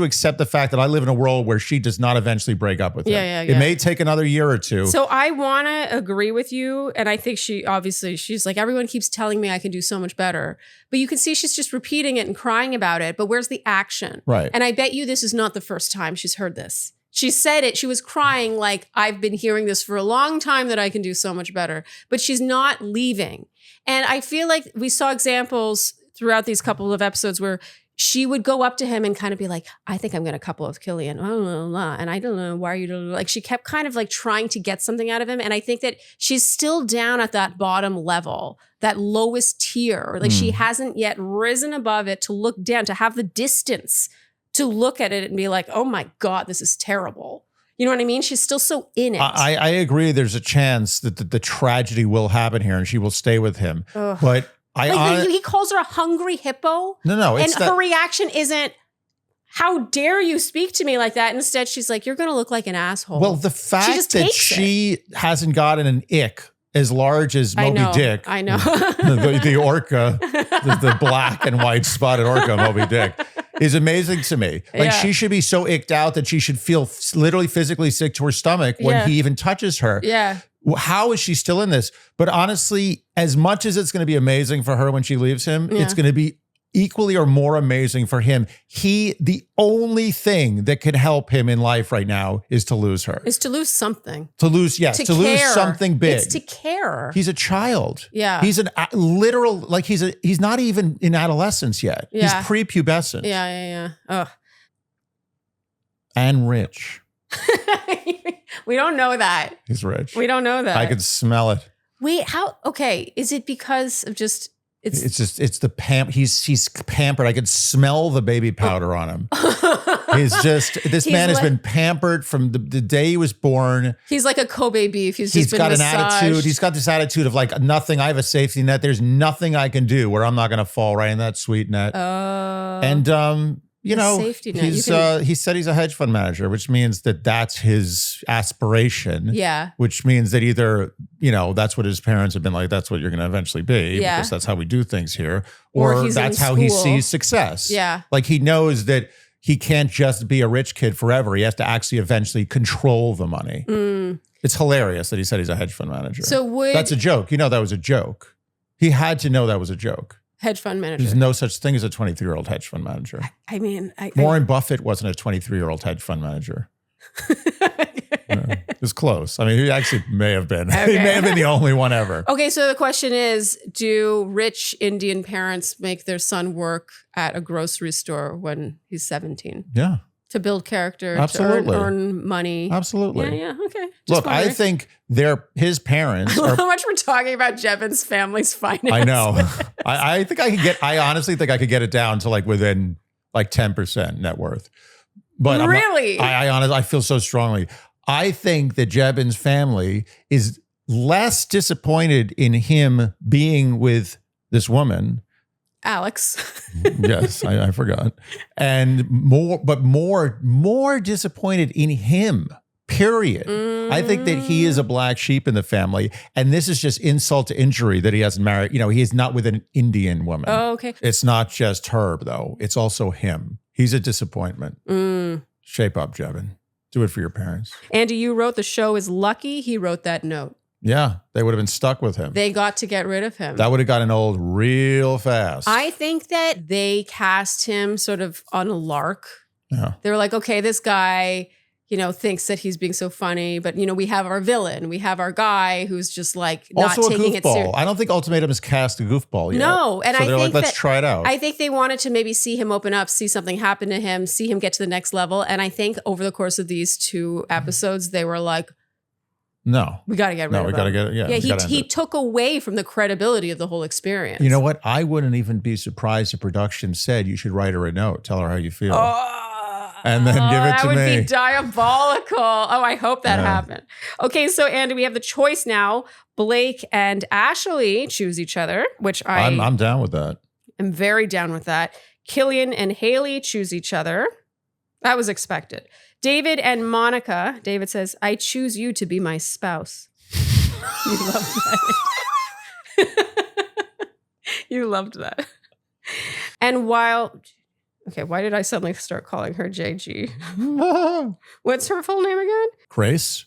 [SPEAKER 2] accept the fact that I live in a world where she does not eventually break up with him. It may take another year or two.
[SPEAKER 1] So I want to agree with you. And I think she's like, everyone keeps telling me I can do so much better. But you can see she's just repeating it and crying about it. But where's the action?
[SPEAKER 2] Right.
[SPEAKER 1] And I bet you this is not the first time she's heard this. She said it. She was crying like, I've been hearing this for a long time that I can do so much better. But she's not leaving. And I feel like we saw examples throughout these couple of episodes where she would go up to him and kind of be like, I think I'm going to couple with Killian. And I don't know why you don't. Like, she kept kind of like trying to get something out of him. And I think that she's still down at that bottom level, that lowest tier. Like she hasn't yet risen above it to look down, to have the distance to look at it and be like, oh my God, this is terrible. You know what I mean? She's still so in it.
[SPEAKER 2] I agree. There's a chance that the tragedy will happen here and she will stay with him.
[SPEAKER 1] Ugh.
[SPEAKER 2] But
[SPEAKER 1] he calls her a hungry hippo.
[SPEAKER 2] No.
[SPEAKER 1] And her reaction isn't, how dare you speak to me like that? Instead, she's like, you're going to look like an asshole.
[SPEAKER 2] Well, the fact that she hasn't gotten an ick as large as Moby Dick.
[SPEAKER 1] I know.
[SPEAKER 2] the orca, the black and white spotted orca Moby Dick is amazing to me. Like she should be so icked out that she should feel literally physically sick to her stomach when he even touches her.
[SPEAKER 1] Yeah.
[SPEAKER 2] How is she still in this? But honestly, as much as it's going to be amazing for her when she leaves him, it's going to be equally or more amazing for him. The only thing that could help him in life right now is to lose her.
[SPEAKER 1] Is to lose something.
[SPEAKER 2] To lose something big.
[SPEAKER 1] It's to care.
[SPEAKER 2] He's a child.
[SPEAKER 1] Yeah.
[SPEAKER 2] He's an literal, like he's not even in adolescence yet.
[SPEAKER 1] Yeah.
[SPEAKER 2] He's prepubescent.
[SPEAKER 1] Yeah. Ugh.
[SPEAKER 2] And rich.
[SPEAKER 1] We don't know that.
[SPEAKER 2] He's rich.
[SPEAKER 1] We don't know that.
[SPEAKER 2] I could smell it.
[SPEAKER 1] Wait, how? Okay. Is it because of just...
[SPEAKER 2] It's the he's pampered. I could smell the baby powder on him. This man has been pampered from the day he was born.
[SPEAKER 1] He's like a Kobe beef. He's just been
[SPEAKER 2] got
[SPEAKER 1] massaged.
[SPEAKER 2] an attitude. He's got this attitude of like nothing. I have a safety net. There's nothing I can do where I'm not going to fall right in that sweet net. And
[SPEAKER 1] safety net.
[SPEAKER 2] He said he's a hedge fund manager, which means that's his aspiration.
[SPEAKER 1] Yeah.
[SPEAKER 2] Which means that either, that's what his parents have been like, that's what you're going to eventually be because that's how we do things here. Or that's how he sees success.
[SPEAKER 1] Yeah.
[SPEAKER 2] Like he knows that he can't just be a rich kid forever. He has to actually eventually control the money. It's hilarious that he said he's a hedge fund manager. That's a joke. That was a joke. He had to know that was a joke.
[SPEAKER 1] Hedge fund manager.
[SPEAKER 2] There's no such thing as a 23-year-old hedge fund manager.
[SPEAKER 1] I mean,
[SPEAKER 2] Warren Buffett wasn't a 23-year-old hedge fund manager. It was close. I mean, he actually may have been. Okay. He may have been the only one ever.
[SPEAKER 1] Okay, so the question is, do rich Indian parents make their son work at a grocery store when he's 17?
[SPEAKER 2] Yeah.
[SPEAKER 1] To build character,
[SPEAKER 2] absolutely.
[SPEAKER 1] to earn money.
[SPEAKER 2] Absolutely.
[SPEAKER 1] Yeah, okay.
[SPEAKER 2] Look, I think his parents
[SPEAKER 1] are... How much we're talking about Jebin's family's finances.
[SPEAKER 2] I know. I honestly think I could get it down to like within like 10% net worth. But
[SPEAKER 1] really?
[SPEAKER 2] I honestly, I feel so strongly. I think that Jebin's family is less disappointed in him being with this woman,
[SPEAKER 1] Alex.
[SPEAKER 2] Yes, I forgot. And more disappointed in him, period. I think that he is a black sheep in the family. And this is just insult to injury that he hasn't married. He is not with an Indian woman.
[SPEAKER 1] Oh, okay.
[SPEAKER 2] It's not just her, though. It's also him. He's a disappointment. Shape up, Jebin. Do it for your parents.
[SPEAKER 1] Andy, you wrote the show is lucky he wrote that note.
[SPEAKER 2] Yeah, they would have been stuck with him.
[SPEAKER 1] They got to get rid of him.
[SPEAKER 2] That would have gotten old real fast.
[SPEAKER 1] I think that they cast him sort of on a lark.
[SPEAKER 2] Yeah.
[SPEAKER 1] They were like, okay, this guy, thinks that he's being so funny, but we have our villain, we have our guy who's just like not
[SPEAKER 2] also
[SPEAKER 1] taking it seriously.
[SPEAKER 2] I don't think Ultimatum has cast a goofball yet.
[SPEAKER 1] No, and
[SPEAKER 2] so
[SPEAKER 1] I
[SPEAKER 2] they're
[SPEAKER 1] think
[SPEAKER 2] like, let's try it out.
[SPEAKER 1] I think they wanted to maybe see him open up, see something happen to him, see him get to the next level. And I think over the course of these 2 episodes, they were like,
[SPEAKER 2] no,
[SPEAKER 1] we got to get rid of him.
[SPEAKER 2] No, we got to get it. Yeah,
[SPEAKER 1] he took away from the credibility of the whole experience.
[SPEAKER 2] You know what? I wouldn't even be surprised if production said you should write her a note, tell her how you feel. And then give it to me.
[SPEAKER 1] That would be diabolical. Oh, I hope that happened. Okay, so Andy, we have the choice now. Blake and Ashley choose each other, which
[SPEAKER 2] I'm down with that.
[SPEAKER 1] I'm very down with that. Killian and Haley choose each other. That was expected. David and Monica. David says, I choose you to be my spouse. You loved that. You loved that. And okay, why did I suddenly start calling her JG? What's her full name again?
[SPEAKER 2] Grace?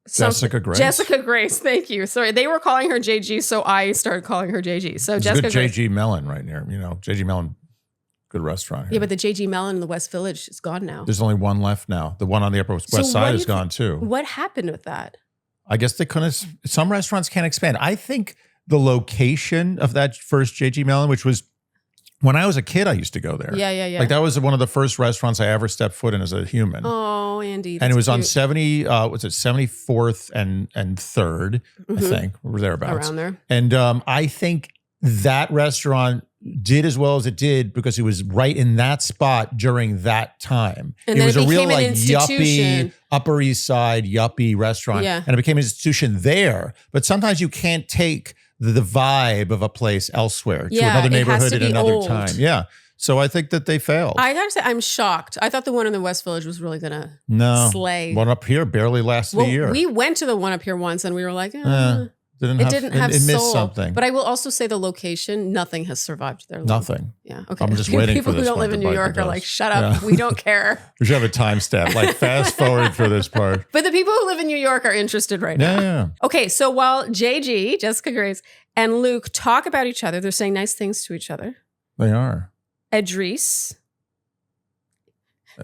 [SPEAKER 2] Jessica Grace?
[SPEAKER 1] Jessica Grace, thank you. Sorry, they were calling her JG, so I started calling her JG. So Jessica
[SPEAKER 2] good
[SPEAKER 1] Grace.
[SPEAKER 2] JG Mellon right here. JG Mellon, good restaurant here.
[SPEAKER 1] Yeah, but the JG Mellon in the West Village is gone now.
[SPEAKER 2] There's only one left now. The one on the Upper West Side is gone too.
[SPEAKER 1] What happened with that?
[SPEAKER 2] I guess they couldn't, some restaurants can't expand. I think the location of that first JG Mellon, which was, when I was a kid, I used to go there.
[SPEAKER 1] Yeah.
[SPEAKER 2] Like that was one of the first restaurants I ever stepped foot in as a human.
[SPEAKER 1] Oh, Andy.
[SPEAKER 2] And it was
[SPEAKER 1] cute.
[SPEAKER 2] on 74th and 3rd, I think, or thereabouts.
[SPEAKER 1] Around there.
[SPEAKER 2] And I think that restaurant did as well as it did because it was right in that spot during that time.
[SPEAKER 1] And
[SPEAKER 2] it was
[SPEAKER 1] then
[SPEAKER 2] a real
[SPEAKER 1] an
[SPEAKER 2] like
[SPEAKER 1] institution.
[SPEAKER 2] yuppie, Upper East Side yuppie restaurant.
[SPEAKER 1] Yeah.
[SPEAKER 2] And it became an institution there. But sometimes you can't take the vibe of a place elsewhere to another neighborhood at another time. Yeah. So I think that they failed.
[SPEAKER 1] I gotta say, I'm shocked. I thought the one in the West Village was really gonna slay.
[SPEAKER 2] One up here barely lasted a year.
[SPEAKER 1] We went to the one up here once and we were like,
[SPEAKER 2] it missed
[SPEAKER 1] soul.
[SPEAKER 2] something.
[SPEAKER 1] But I will also say the location, nothing has survived there.
[SPEAKER 2] Nothing.
[SPEAKER 1] Yeah. Okay.
[SPEAKER 2] I'm just waiting
[SPEAKER 1] People
[SPEAKER 2] for this
[SPEAKER 1] who don't live in New York are like, shut up. We don't care.
[SPEAKER 2] We should have a timestamp, like fast forward for this part.
[SPEAKER 1] But the people who live in New York are interested right now.
[SPEAKER 2] Yeah.
[SPEAKER 1] Okay. So while JG, Jessica Grace, and Luke talk about each other, they're saying nice things to each other.
[SPEAKER 2] They are.
[SPEAKER 1] Idris,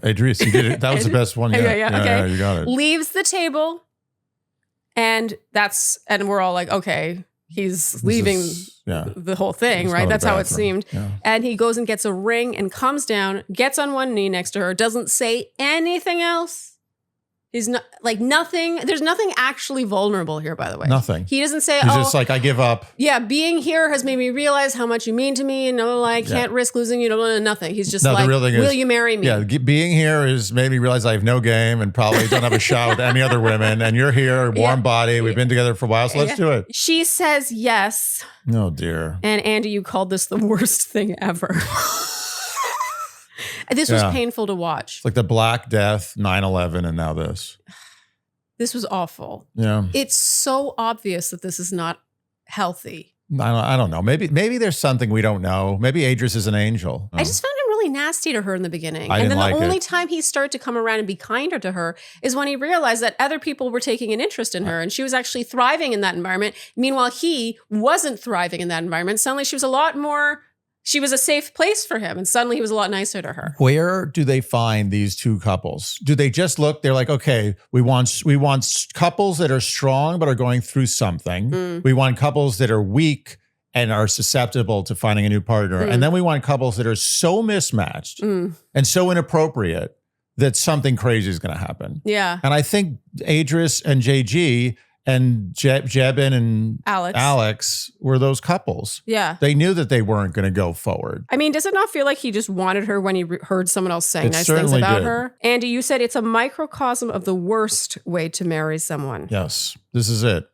[SPEAKER 2] you did it. That was the best one yet.
[SPEAKER 1] Yeah, okay.
[SPEAKER 2] You got it.
[SPEAKER 1] Leaves the table. And we're all like, okay, he's leaving the whole thing, right? That's how it seemed.
[SPEAKER 2] Yeah.
[SPEAKER 1] And he goes and gets a ring and comes down, gets on one knee next to her, doesn't say anything else. He's not like nothing. There's nothing actually vulnerable here, by the way.
[SPEAKER 2] Nothing.
[SPEAKER 1] He doesn't say,
[SPEAKER 2] He's just like, I give up.
[SPEAKER 1] Yeah, being here has made me realize how much you mean to me. And I can't risk losing you. Nothing. He's just like, will you marry me?
[SPEAKER 2] Yeah, being here has made me realize I have no game and probably don't have a shot with any other women. And you're here, warm body. We've been together for a while, so let's do it.
[SPEAKER 1] She says yes.
[SPEAKER 2] Oh, dear.
[SPEAKER 1] And Andy, you called this the worst thing ever. This was painful to watch.
[SPEAKER 2] It's like the Black Death, 9/11, and now this.
[SPEAKER 1] This was awful.
[SPEAKER 2] Yeah.
[SPEAKER 1] It's so obvious that this is not healthy.
[SPEAKER 2] I don't know. Maybe there's something we don't know. Maybe Idris is an angel.
[SPEAKER 1] I just found him really nasty to her in the beginning.
[SPEAKER 2] And then
[SPEAKER 1] the only time he started to come around and be kinder to her is when he realized that other people were taking an interest in her and she was actually thriving in that environment. Meanwhile, he wasn't thriving in that environment. Suddenly she was a safe place for him. And suddenly he was a lot nicer to her.
[SPEAKER 2] Where do they find these two couples? Do they just look, they're like, okay, we want couples that are strong but are going through something. We want couples that are weak and are susceptible to finding a new partner. And then we want couples that are so mismatched and so inappropriate that something crazy is going to happen.
[SPEAKER 1] Yeah.
[SPEAKER 2] And I think Idris and JG and Jebin and Alex were those couples.
[SPEAKER 1] Yeah.
[SPEAKER 2] They knew that they weren't going to go forward.
[SPEAKER 1] I mean, does it not feel like he just wanted her when he heard someone else saying nice things about her? Andy, you said it's a microcosm of the worst way to marry someone.
[SPEAKER 2] Yes, this is it.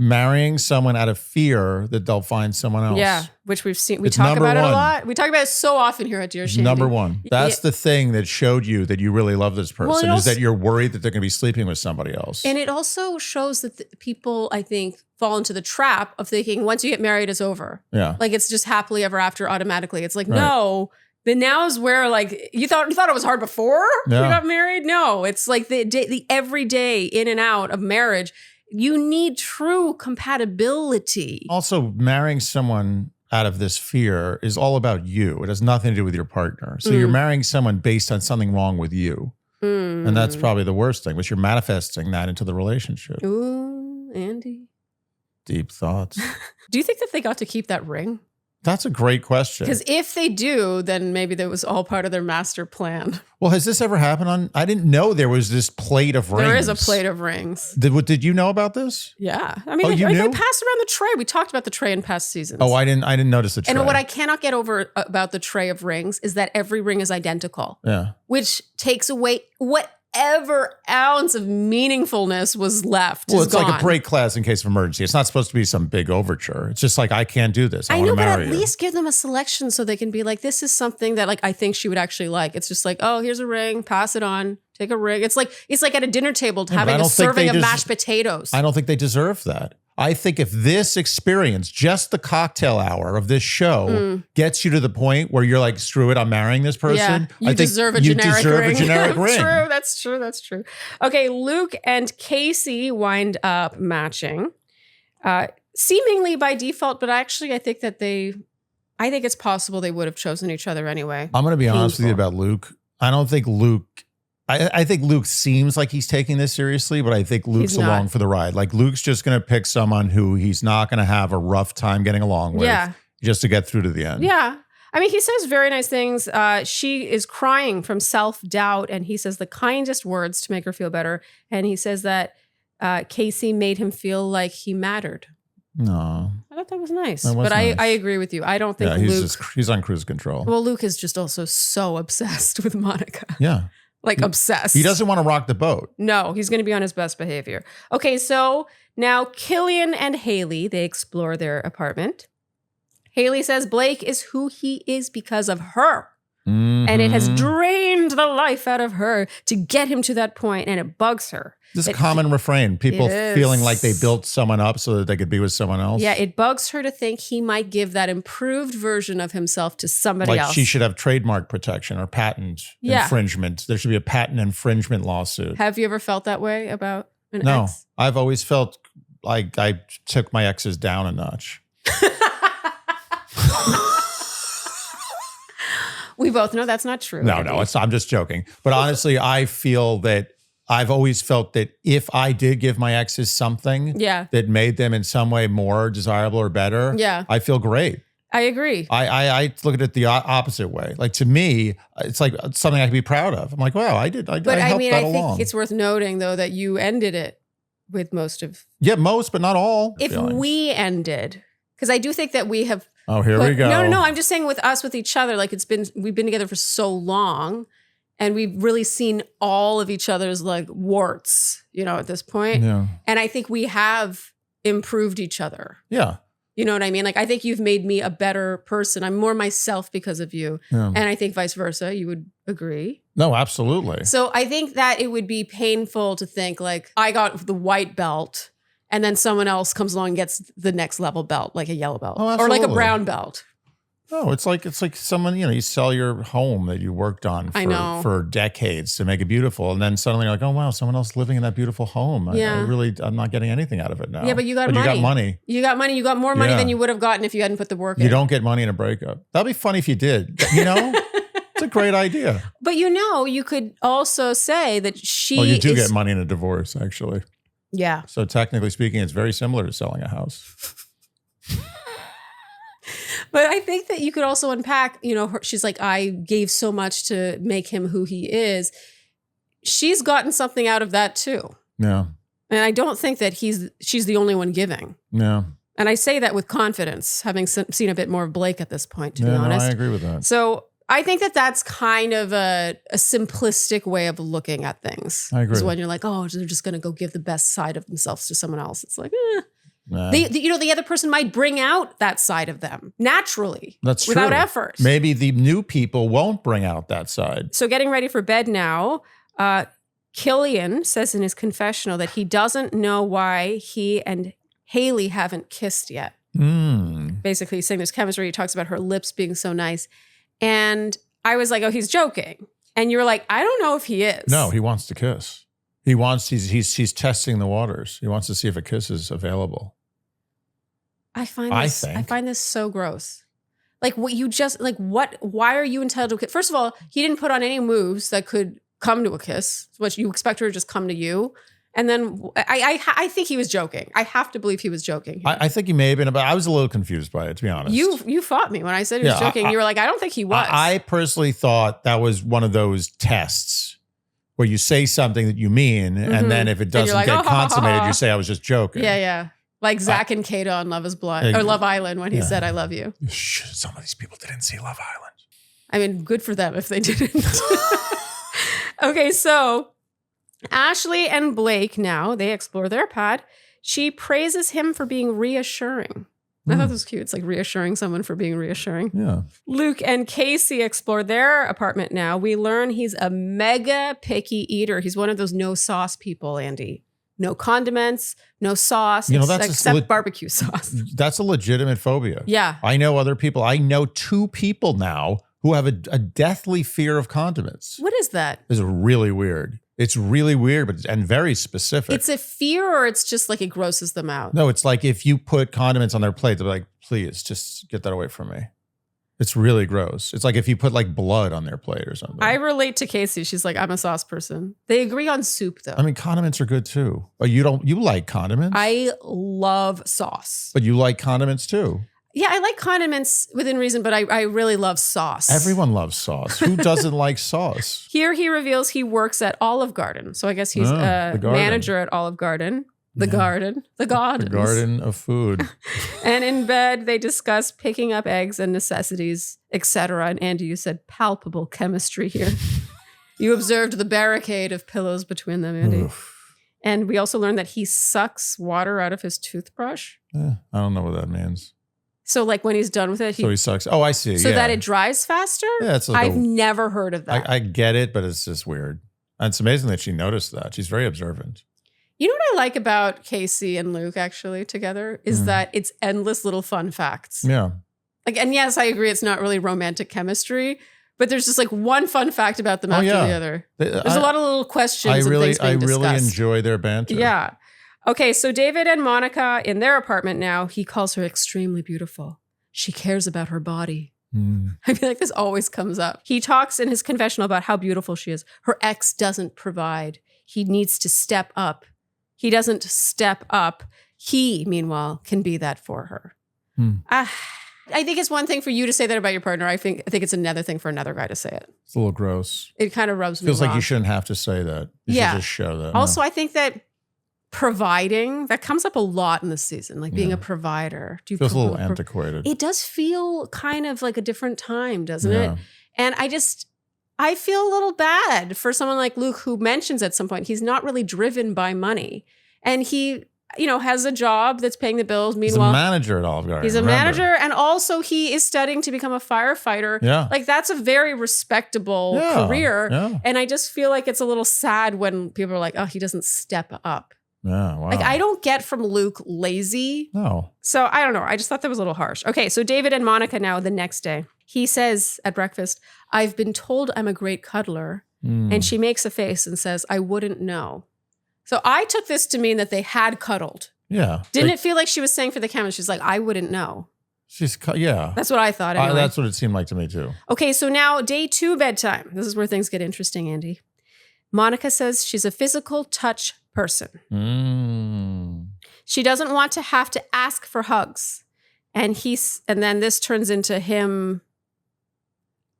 [SPEAKER 2] Marrying someone out of fear that they'll find someone else.
[SPEAKER 1] Yeah, which we've seen. We talk about it a lot. We talk about it so often here at Dear Shandy.
[SPEAKER 2] Number one. That's the thing that showed you that you really love this person is that you're worried that they're going to be sleeping with somebody else.
[SPEAKER 1] And it also shows that people, I think, fall into the trap of thinking once you get married, it's over.
[SPEAKER 2] Yeah.
[SPEAKER 1] Like it's just happily ever after automatically. It's like, no. The now is where like you thought it was hard before you got married. No, it's like the everyday in and out of marriage You need true compatibility.
[SPEAKER 2] Also, marrying someone out of this fear is all about you. It has nothing to do with your partner. So you're marrying someone based on something wrong with you. And that's probably the worst thing, which you're manifesting that into the relationship.
[SPEAKER 1] Ooh, Andy.
[SPEAKER 2] Deep thoughts.
[SPEAKER 1] Do you think that they got to keep that ring?
[SPEAKER 2] That's a great question.
[SPEAKER 1] Because if they do, then maybe that was all part of their master plan.
[SPEAKER 2] Well, has this ever happened on? I didn't know there was this plate of rings.
[SPEAKER 1] There is a plate of rings.
[SPEAKER 2] Did you know about this?
[SPEAKER 1] Yeah. I mean,
[SPEAKER 2] you
[SPEAKER 1] they
[SPEAKER 2] knew?
[SPEAKER 1] passed around the tray. We talked about the tray in past seasons.
[SPEAKER 2] Oh, I didn't notice the tray.
[SPEAKER 1] And what I cannot get over about the tray of rings is that every ring is identical.
[SPEAKER 2] Yeah.
[SPEAKER 1] Which takes away whatever ounce of meaningfulness was left.
[SPEAKER 2] Well,
[SPEAKER 1] is
[SPEAKER 2] it's
[SPEAKER 1] gone.
[SPEAKER 2] like a break class in case of emergency. It's not supposed to be some big overture. It's just like, I can't do this. I want
[SPEAKER 1] know,
[SPEAKER 2] to
[SPEAKER 1] but
[SPEAKER 2] marry
[SPEAKER 1] at
[SPEAKER 2] you.
[SPEAKER 1] least give them a selection so they can be like, this is something that like I think she would actually like. It's just like, oh, here's a ring, pass it on, take a ring. It's like at a dinner table having a serving of mashed potatoes.
[SPEAKER 2] I don't think they deserve that. I think if this experience, just the cocktail hour of this show, gets you to the point where you're like, screw it, I'm marrying this person.
[SPEAKER 1] You deserve a generic ring.
[SPEAKER 2] ring.
[SPEAKER 1] That's true. Okay, Luke and Casey wind up matching, seemingly by default, but actually I think it's possible they would have chosen each other anyway.
[SPEAKER 2] I'm going to be honest with you about Luke. I don't think Luke... I think Luke seems like he's taking this seriously, but I think Luke's along for the ride. Like Luke's just going to pick someone who he's not going to have a rough time getting along with just to get through to the end.
[SPEAKER 1] Yeah. I mean, he says very nice things. She is crying from self-doubt, and he says the kindest words to make her feel better. And he says that Casey made him feel like he mattered.
[SPEAKER 2] No.
[SPEAKER 1] I thought that was nice.
[SPEAKER 2] That was
[SPEAKER 1] but
[SPEAKER 2] nice.
[SPEAKER 1] I agree with you. I don't think
[SPEAKER 2] he's on cruise control.
[SPEAKER 1] Well, Luke is just also so obsessed with Monica.
[SPEAKER 2] Yeah.
[SPEAKER 1] Like obsessed.
[SPEAKER 2] He doesn't want to rock the boat.
[SPEAKER 1] No, he's going to be on his best behavior. Okay, so now Killian and Haley, they explore their apartment. Haley says Blake is who he is because of her. And it has drained the life out of her to get him to that point, and it bugs her.
[SPEAKER 2] This is a common refrain. People feeling like they built someone up so that they could be with someone else.
[SPEAKER 1] Yeah, it bugs her to think he might give that improved version of himself to somebody else.
[SPEAKER 2] Like she should have trademark protection or patent infringement. There should be a patent infringement lawsuit.
[SPEAKER 1] Have you ever felt that way about an
[SPEAKER 2] No,
[SPEAKER 1] ex?
[SPEAKER 2] I've always felt like I took my exes down a notch.
[SPEAKER 1] We both know that's not true.
[SPEAKER 2] No, I'm just joking. But honestly, I feel that I've always felt that if I did give my exes something that made them in some way more desirable or better, I feel great.
[SPEAKER 1] I agree.
[SPEAKER 2] I look at it the opposite way. Like to me, it's like something I can be proud of. I'm like, wow, I helped that along.
[SPEAKER 1] I think it's worth noting though that you ended it with most of.
[SPEAKER 2] Yeah, most, but not all.
[SPEAKER 1] If we ended, because I do think that we have.
[SPEAKER 2] Oh, here we go.
[SPEAKER 1] No. I'm just saying with each other, like we've been together for so long and we've really seen all of each other's like warts, at this point.
[SPEAKER 2] Yeah.
[SPEAKER 1] And I think we have improved each other.
[SPEAKER 2] Yeah.
[SPEAKER 1] You know what I mean? Like, I think you've made me a better person. I'm more myself because of you. Yeah. And I think vice versa. You would agree?
[SPEAKER 2] No, absolutely.
[SPEAKER 1] So I think that it would be painful to think like I got the white belt and then someone else comes along and gets the next level belt, like a yellow belt or like a brown belt.
[SPEAKER 2] No, it's like someone, you sell your home that you worked on for decades to make it beautiful. And then suddenly you're like, oh, wow, someone else living in that beautiful home.
[SPEAKER 1] Yeah.
[SPEAKER 2] I'm not getting anything out of it now.
[SPEAKER 1] Yeah, but you got money.
[SPEAKER 2] You got money.
[SPEAKER 1] You got money. You got more money than you would have gotten if you hadn't put the work in.
[SPEAKER 2] You don't get money in a breakup. That'd be funny if you did, It's a great idea.
[SPEAKER 1] But you could also say that
[SPEAKER 2] you do get money in a divorce, actually.
[SPEAKER 1] Yeah.
[SPEAKER 2] So technically speaking, it's very similar to selling a house.
[SPEAKER 1] But I think that you could also unpack, she's like, I gave so much to make him who he is. She's gotten something out of that too.
[SPEAKER 2] Yeah.
[SPEAKER 1] And I don't think that she's the only one giving.
[SPEAKER 2] Yeah.
[SPEAKER 1] And I say that with confidence, having seen a bit more of Blake at this point, to be honest.
[SPEAKER 2] No, I agree with that.
[SPEAKER 1] So I think that that's kind of a simplistic way of looking at things.
[SPEAKER 2] I agree.
[SPEAKER 1] Is when you're like, oh, they're just going to go give the best side of themselves to someone else. It's like,
[SPEAKER 2] Nah.
[SPEAKER 1] The other person might bring out that side of them naturally.
[SPEAKER 2] That's
[SPEAKER 1] without
[SPEAKER 2] true.
[SPEAKER 1] effort.
[SPEAKER 2] Maybe the new people won't bring out that side.
[SPEAKER 1] So getting ready for bed now, Killian says in his confessional that he doesn't know why he and Haley haven't kissed yet. Basically, he's saying there's chemistry. He talks about her lips being so nice. And I was like, oh, he's joking. And you were like, I don't know if he is.
[SPEAKER 2] No, he wants to kiss. He's testing the waters. He wants to see if a kiss is available.
[SPEAKER 1] I find this so gross. Like why are you entitled to a kiss? First of all, he didn't put on any moves that could come to a kiss, which you expect her to just come to you. And then I think he was joking. I have to believe he was joking.
[SPEAKER 2] I think he may have been, but I was a little confused by it, to be honest.
[SPEAKER 1] You fought me when I said he was joking. You were like, I don't think he was.
[SPEAKER 2] I personally thought that was one of those tests where you say something that you mean, and then if it doesn't get consummated, you say, I was just joking.
[SPEAKER 1] Yeah. Like Zach and Kato on Love is Blind or Love Island when he said, I love you.
[SPEAKER 2] Some of these people didn't see Love Island.
[SPEAKER 1] I mean, good for them if they didn't. Okay, so Ashley and Blake now, they explore their pad. She praises him for being reassuring. I thought this was cute. It's like reassuring someone for being reassuring.
[SPEAKER 2] Yeah.
[SPEAKER 1] Luke and Casey explore their apartment now. We learn he's a mega picky eater. He's one of those no sauce people, Andy. No condiments, no sauce, except barbecue sauce.
[SPEAKER 2] That's a legitimate phobia.
[SPEAKER 1] Yeah.
[SPEAKER 2] I know other people. I know 2 people now who have a deathly fear of condiments.
[SPEAKER 1] What is that?
[SPEAKER 2] It's really weird. It's really weird, and very specific.
[SPEAKER 1] It's a fear, or it's just like it grosses them out?
[SPEAKER 2] No, it's like if you put condiments on their plate, they're like, please, just get that away from me. It's really gross. It's like if you put like blood on their plate or something.
[SPEAKER 1] I relate to Casey. She's like, I'm a sauce person. They agree on soup, though.
[SPEAKER 2] I mean, condiments are good too. But you like condiments?
[SPEAKER 1] I love sauce.
[SPEAKER 2] But you like condiments too.
[SPEAKER 1] Yeah, I like condiments within reason, but I really love sauce.
[SPEAKER 2] Everyone loves sauce. Who doesn't like sauce?
[SPEAKER 1] Here he reveals he works at Olive Garden. So I guess he's a manager at Olive Garden. The garden of food. And in bed, they discuss picking up eggs and necessities, etc. And Andy, you said palpable chemistry here. You observed the barricade of pillows between them, Andy. Oof. And we also learned that he sucks water out of his toothbrush.
[SPEAKER 2] I don't know what that means.
[SPEAKER 1] So like when he's done with it,
[SPEAKER 2] he sucks. Oh, I see.
[SPEAKER 1] So that it dries faster?
[SPEAKER 2] Yeah, it's like
[SPEAKER 1] I've never heard of that.
[SPEAKER 2] I get it, but it's just weird. And it's amazing that she noticed that. She's very observant.
[SPEAKER 1] You know what I like about Casey and Luke actually together is that it's endless little fun facts.
[SPEAKER 2] Yeah.
[SPEAKER 1] Like, and yes, I agree. It's not really romantic chemistry, but there's just like one fun fact about them after the other. There's a lot of little questions and things being discussed.
[SPEAKER 2] I really enjoy their banter.
[SPEAKER 1] Yeah. Okay. So David and Monica in their apartment now, he calls her extremely beautiful. She cares about her body. I feel like this always comes up. He talks in his confessional about how beautiful she is. Her ex doesn't provide. He needs to step up. He doesn't step up. He, meanwhile, can be that for her. I think it's one thing for you to say that about your partner. I think it's another thing for another guy to say it.
[SPEAKER 2] It's a little gross.
[SPEAKER 1] It kind of rubs me
[SPEAKER 2] Feels like
[SPEAKER 1] wrong.
[SPEAKER 2] you shouldn't have to say that. You should just show that.
[SPEAKER 1] Also, I think that providing, that comes up a lot in this season, like being a provider.
[SPEAKER 2] Feels a little antiquated.
[SPEAKER 1] It does feel kind of like a different time, doesn't it? And I feel a little bad for someone like Luke who mentions at some point he's not really driven by money. And he, has a job that's paying the bills. Meanwhile,
[SPEAKER 2] he's a manager at Olive Garden.
[SPEAKER 1] He's a manager, and also he is studying to become a firefighter.
[SPEAKER 2] Yeah.
[SPEAKER 1] Like that's a very respectable career. Yeah. And I just feel like it's a little sad when people are like, oh, he doesn't step up.
[SPEAKER 2] Yeah, wow.
[SPEAKER 1] Like I don't get from Luke lazy.
[SPEAKER 2] No.
[SPEAKER 1] So I don't know. I just thought that was a little harsh. Okay, so David and Monica now the next day. He says at breakfast, I've been told I'm a great cuddler. And she makes a face and says, I wouldn't know. So I took this to mean that they had cuddled.
[SPEAKER 2] Yeah.
[SPEAKER 1] Didn't it feel like she was saying for the camera? She's like, I wouldn't know.
[SPEAKER 2] That's
[SPEAKER 1] what I thought anyway.
[SPEAKER 2] That's what it seemed like to me too.
[SPEAKER 1] Okay, so now day 2 bedtime. This is where things get interesting, Andy. Monica says she's a physical touch person. She doesn't want to have to ask for hugs. And then this turns into him,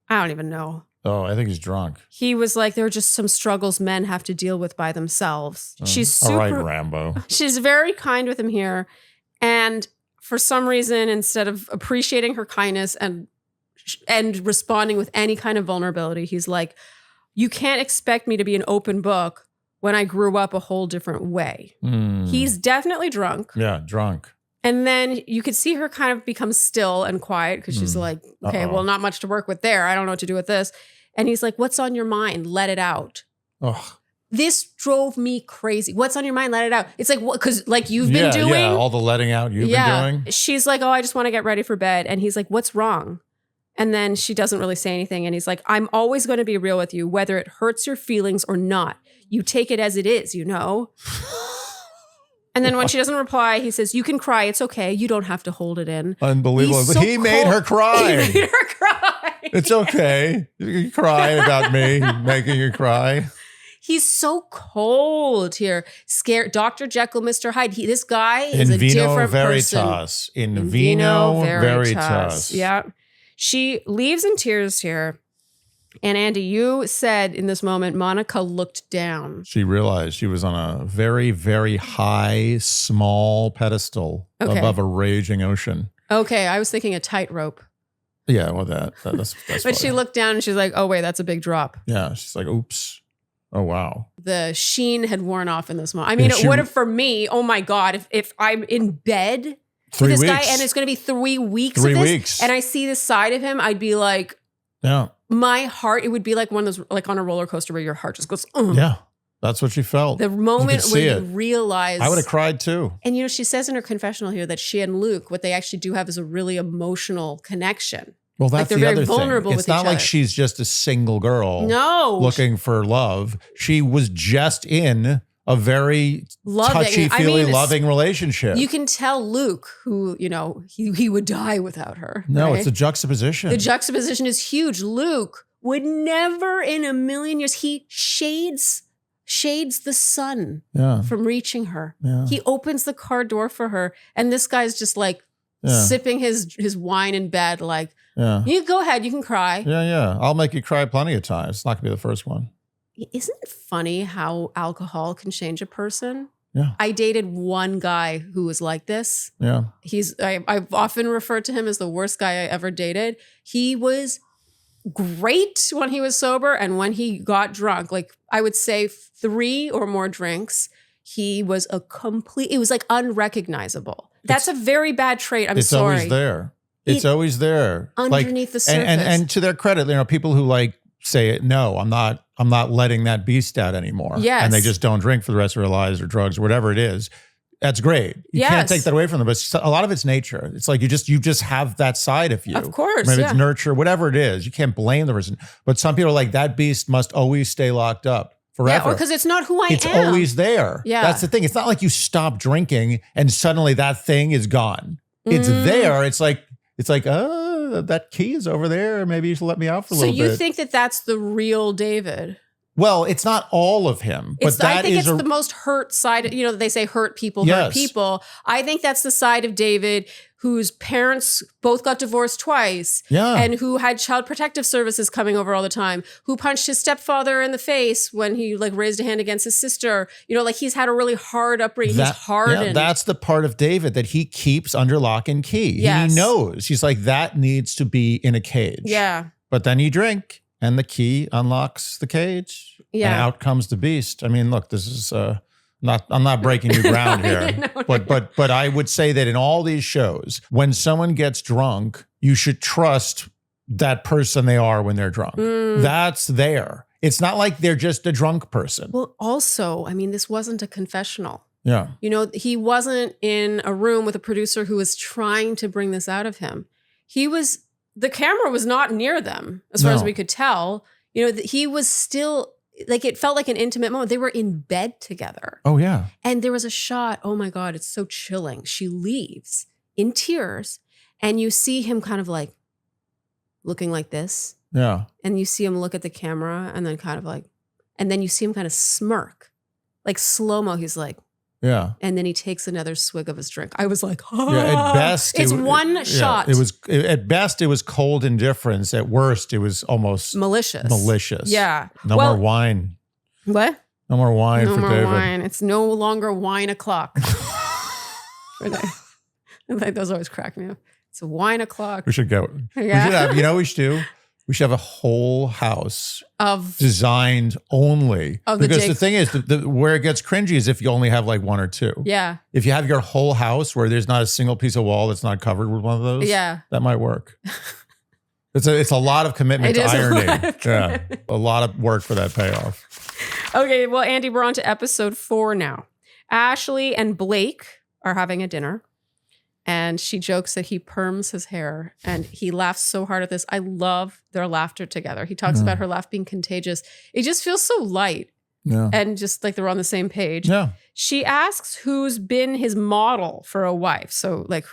[SPEAKER 1] I don't even know.
[SPEAKER 2] Oh, I think he's drunk.
[SPEAKER 1] He was like, there are just some struggles men have to deal with by themselves. She's super,
[SPEAKER 2] all right, Rambo.
[SPEAKER 1] She's very kind with him here. And for some reason, instead of appreciating her kindness and responding with any kind of vulnerability, he's like, you can't expect me to be an open book when I grew up a whole different way. He's definitely drunk.
[SPEAKER 2] Yeah, drunk.
[SPEAKER 1] And then you could see her kind of become still and quiet because she's like, okay, well, not much to work with there. I don't know what to do with this. And he's like, what's on your mind? Let it out.
[SPEAKER 2] Ugh.
[SPEAKER 1] This drove me crazy. What's on your mind? Let it out. It's like, what? Because like you've been doing.
[SPEAKER 2] Yeah, all the letting out you've been doing.
[SPEAKER 1] She's like, oh, I just want to get ready for bed. And he's like, what's wrong? And then she doesn't really say anything. And he's like, I'm always going to be real with you, whether it hurts your feelings or not. You take it as it is, you know? And then when she doesn't reply, he says, you can cry. It's okay. You don't have to hold it in.
[SPEAKER 2] Unbelievable. But he made her cry.
[SPEAKER 1] He made her cry.
[SPEAKER 2] It's okay. You can cry about me making you cry.
[SPEAKER 1] He's so cold here. Scared. Dr. Jekyll, Mr. Hyde. This guy is
[SPEAKER 2] In
[SPEAKER 1] a
[SPEAKER 2] vino
[SPEAKER 1] different
[SPEAKER 2] veritas.
[SPEAKER 1] person.
[SPEAKER 2] In vino veritas.
[SPEAKER 1] Yeah. She leaves in tears here. And Andy, you said in this moment, Monica looked down.
[SPEAKER 2] She realized she was on a very, very high, small pedestal above a raging ocean.
[SPEAKER 1] Okay, I was thinking a tightrope.
[SPEAKER 2] Yeah, well, that's
[SPEAKER 1] But
[SPEAKER 2] funny.
[SPEAKER 1] she looked down and she's like, oh, wait, that's a big drop.
[SPEAKER 2] Yeah, she's like, oops. Oh, wow.
[SPEAKER 1] The sheen had worn off in this moment. I mean, it would have for me, oh my God, if I'm in bed with this guy and it's going to be 3 weeks of this, and I see this side of him, I'd be like,
[SPEAKER 2] yeah.
[SPEAKER 1] My heart, it would be like one of those, like on a roller coaster where your heart just goes,
[SPEAKER 2] Yeah, that's what she felt.
[SPEAKER 1] The moment when you realize.
[SPEAKER 2] I would have cried too.
[SPEAKER 1] And you know, she says in her confessional here that she and Luke, what they actually do have is a really emotional connection.
[SPEAKER 2] Well, that's
[SPEAKER 1] like
[SPEAKER 2] the other
[SPEAKER 1] vulnerable
[SPEAKER 2] thing.
[SPEAKER 1] With
[SPEAKER 2] It's not
[SPEAKER 1] each
[SPEAKER 2] like
[SPEAKER 1] other.
[SPEAKER 2] she's just a single girl
[SPEAKER 1] looking
[SPEAKER 2] for love. She was just in a very touchy-feely, loving relationship.
[SPEAKER 1] You can tell Luke, who, you know, he would die without her.
[SPEAKER 2] No,
[SPEAKER 1] right?
[SPEAKER 2] it's a juxtaposition.
[SPEAKER 1] The juxtaposition is huge. Luke would never in a million years, he shades the sun from reaching her.
[SPEAKER 2] Yeah.
[SPEAKER 1] He opens the car door for her. And this guy's just like sipping his wine in bed, like, you go ahead, you can cry.
[SPEAKER 2] Yeah. I'll make you cry plenty of times. It's not going to be the first one.
[SPEAKER 1] Isn't it funny how alcohol can change a person?
[SPEAKER 2] Yeah.
[SPEAKER 1] I dated one guy who was like this.
[SPEAKER 2] Yeah.
[SPEAKER 1] I've often referred to him as the worst guy I ever dated. He was great when he was sober, and when he got drunk, like I would say 3 or more drinks, he was it was like unrecognizable. That's a very bad trait. I'm sorry.
[SPEAKER 2] It's always there. It's always there.
[SPEAKER 1] Underneath the surface.
[SPEAKER 2] And to their credit, you know, people who like say, no, I'm not letting that beast out anymore.
[SPEAKER 1] Yes.
[SPEAKER 2] And they just don't drink for the rest of their lives or drugs or whatever it is. That's great. You can't take that away from them, but a lot of it's nature. It's like you just have that side of you.
[SPEAKER 1] Of course.
[SPEAKER 2] Maybe it's nurture, whatever it is. You can't blame the person. But some people are like, that beast must always stay locked up forever.
[SPEAKER 1] Yeah, because it's not who I am.
[SPEAKER 2] It's always there.
[SPEAKER 1] Yeah.
[SPEAKER 2] That's the thing. It's not like you stop drinking and suddenly that thing is gone. It's there. It's like, that key is over there. Maybe you should let me out for a little bit.
[SPEAKER 1] So you think that that's the real David?
[SPEAKER 2] Well, it's not all of him, but
[SPEAKER 1] I think it's the most hurt side. You know, they say hurt people hurt people. I think that's the side of David whose parents both got divorced twice, and who had child protective services coming over all the time, who punched his stepfather in the face when he like raised a hand against his sister. You know, like he's had a really hard upbringing. He's hardened.
[SPEAKER 2] Yeah, that's the part of David that he keeps under lock and key.
[SPEAKER 1] Yes.
[SPEAKER 2] He knows. He's like, that needs to be in a cage.
[SPEAKER 1] Yeah.
[SPEAKER 2] But then you drink and the key unlocks the cage.
[SPEAKER 1] Yeah.
[SPEAKER 2] And out comes the beast. I mean, look, this is I'm not breaking new ground here. But I would say that in all these shows, when someone gets drunk, you should trust that person they are when they're drunk. That's there. It's not like they're just a drunk person.
[SPEAKER 1] Well, also, I mean, this wasn't a confessional.
[SPEAKER 2] Yeah.
[SPEAKER 1] You know, he wasn't in a room with a producer who was trying to bring this out of him. The camera was not near them, as far as we could tell. You know, he was still, like, it felt like an intimate moment. They were in bed together.
[SPEAKER 2] Oh, yeah.
[SPEAKER 1] And there was a shot, oh my God, it's so chilling. She leaves in tears, and you see him kind of like looking like this.
[SPEAKER 2] Yeah.
[SPEAKER 1] And you see him look at the camera and then kind of like, and then you see him kind of smirk. Like slow-mo, he's like,
[SPEAKER 2] yeah.
[SPEAKER 1] And then he takes another swig of his drink. I was like,
[SPEAKER 2] at best,
[SPEAKER 1] it's one shot.
[SPEAKER 2] At best, it was cold indifference. At worst, it was almost malicious.
[SPEAKER 1] Yeah.
[SPEAKER 2] No more wine.
[SPEAKER 1] What?
[SPEAKER 2] No more wine for David.
[SPEAKER 1] Wine. It's no longer wine o'clock. Those always crack me up. It's wine o'clock.
[SPEAKER 2] We should go.
[SPEAKER 1] Yeah.
[SPEAKER 2] We should have, you know what we should do? We should have a whole house designed only. Because the thing is, where it gets cringy is if you only have like one or two.
[SPEAKER 1] Yeah.
[SPEAKER 2] If you have your whole house where there's not a single piece of wall that's not covered with one of those, that might work. It's a lot of commitment to irony. A lot of work for that payoff.
[SPEAKER 1] Okay, well, Andy, we're on to episode 4 now. Ashley and Blake are having a dinner. And she jokes that he perms his hair, and he laughs so hard at this. I love their laughter together. He talks about her laugh being contagious. It just feels so light.
[SPEAKER 2] Yeah.
[SPEAKER 1] And just like they're on the same page.
[SPEAKER 2] Yeah.
[SPEAKER 1] She asks who's been his model for a wife. So like,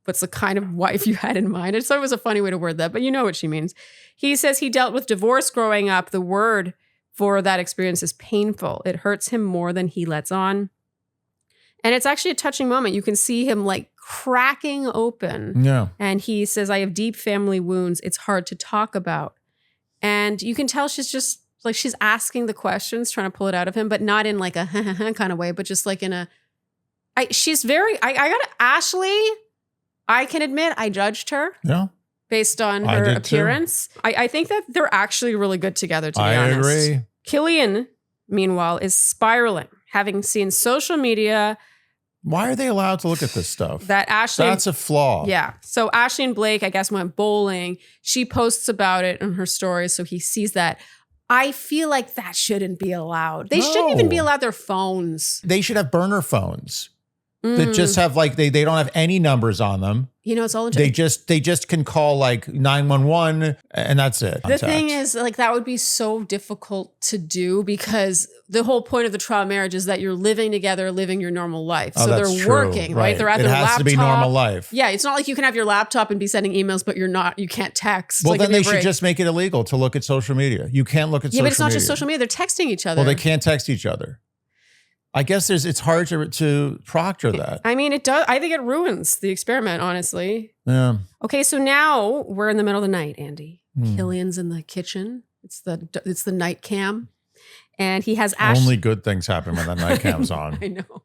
[SPEAKER 1] what's the kind of wife you had in mind? I just thought it was a funny way to word that, but you know what she means. He says he dealt with divorce growing up. The word for that experience is painful. It hurts him more than he lets on. And it's actually a touching moment. You can see him like cracking open.
[SPEAKER 2] Yeah.
[SPEAKER 1] And he says, I have deep family wounds. It's hard to talk about. And you can tell she's just like, she's asking the questions, trying to pull it out of him, but not in like a kind of way, but just like in a, she's very, I got Ashley, I can admit I judged her.
[SPEAKER 2] Yeah.
[SPEAKER 1] Based on her appearance. I think that they're actually really good together, to be honest.
[SPEAKER 2] I agree.
[SPEAKER 1] Killian, meanwhile, is spiraling, having seen social media.
[SPEAKER 2] Why are they allowed to look at this stuff?
[SPEAKER 1] That's
[SPEAKER 2] a flaw.
[SPEAKER 1] Yeah. So Ashley and Blake, I guess, went bowling. She posts about it in her stories, so he sees that. I feel like that shouldn't be allowed. They shouldn't even be allowed their phones.
[SPEAKER 2] They should have burner phones that just have like, they don't have any numbers on them.
[SPEAKER 1] You know, it's all
[SPEAKER 2] they just can call like 911 and that's it.
[SPEAKER 1] The thing is, like, that would be so difficult to do because the whole point of the trial marriage is that you're living together, living your normal life. So they're working, right? They're at their laptop. It has to be normal life. Yeah, it's not like you can have your laptop and be sending emails, but you can't text.
[SPEAKER 2] Well, then they should just make it illegal to look at social media. You can't look at social media. Yeah, but it's not
[SPEAKER 1] just social media. They're texting each other.
[SPEAKER 2] Well, they can't text each other. I guess it's hard to proctor that.
[SPEAKER 1] I mean, it does. I think it ruins the experiment, honestly.
[SPEAKER 2] Yeah.
[SPEAKER 1] Okay, so now we're in the middle of the night, Andy. Killian's in the kitchen. It's the night cam. And he has Ashley.
[SPEAKER 2] Only good things happen when the night cam's on.
[SPEAKER 1] I know.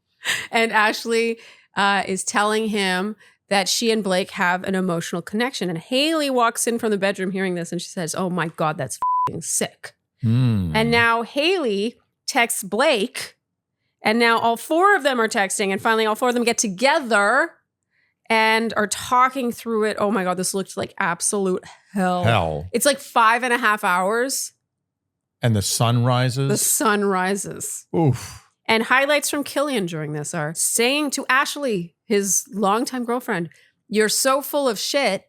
[SPEAKER 1] And Ashley is telling him that she and Blake have an emotional connection. And Haley walks in from the bedroom hearing this and she says, oh my God, that's f***ing sick. And now Haley texts Blake. And now all four of them are texting, and finally all four of them get together and are talking through it. Oh my God, this looked like absolute hell. It's like 5.5 hours.
[SPEAKER 2] And the sun rises?
[SPEAKER 1] The sun rises.
[SPEAKER 2] Oof.
[SPEAKER 1] And highlights from Killian during this are saying to Ashley, his longtime girlfriend, you're so full of shit,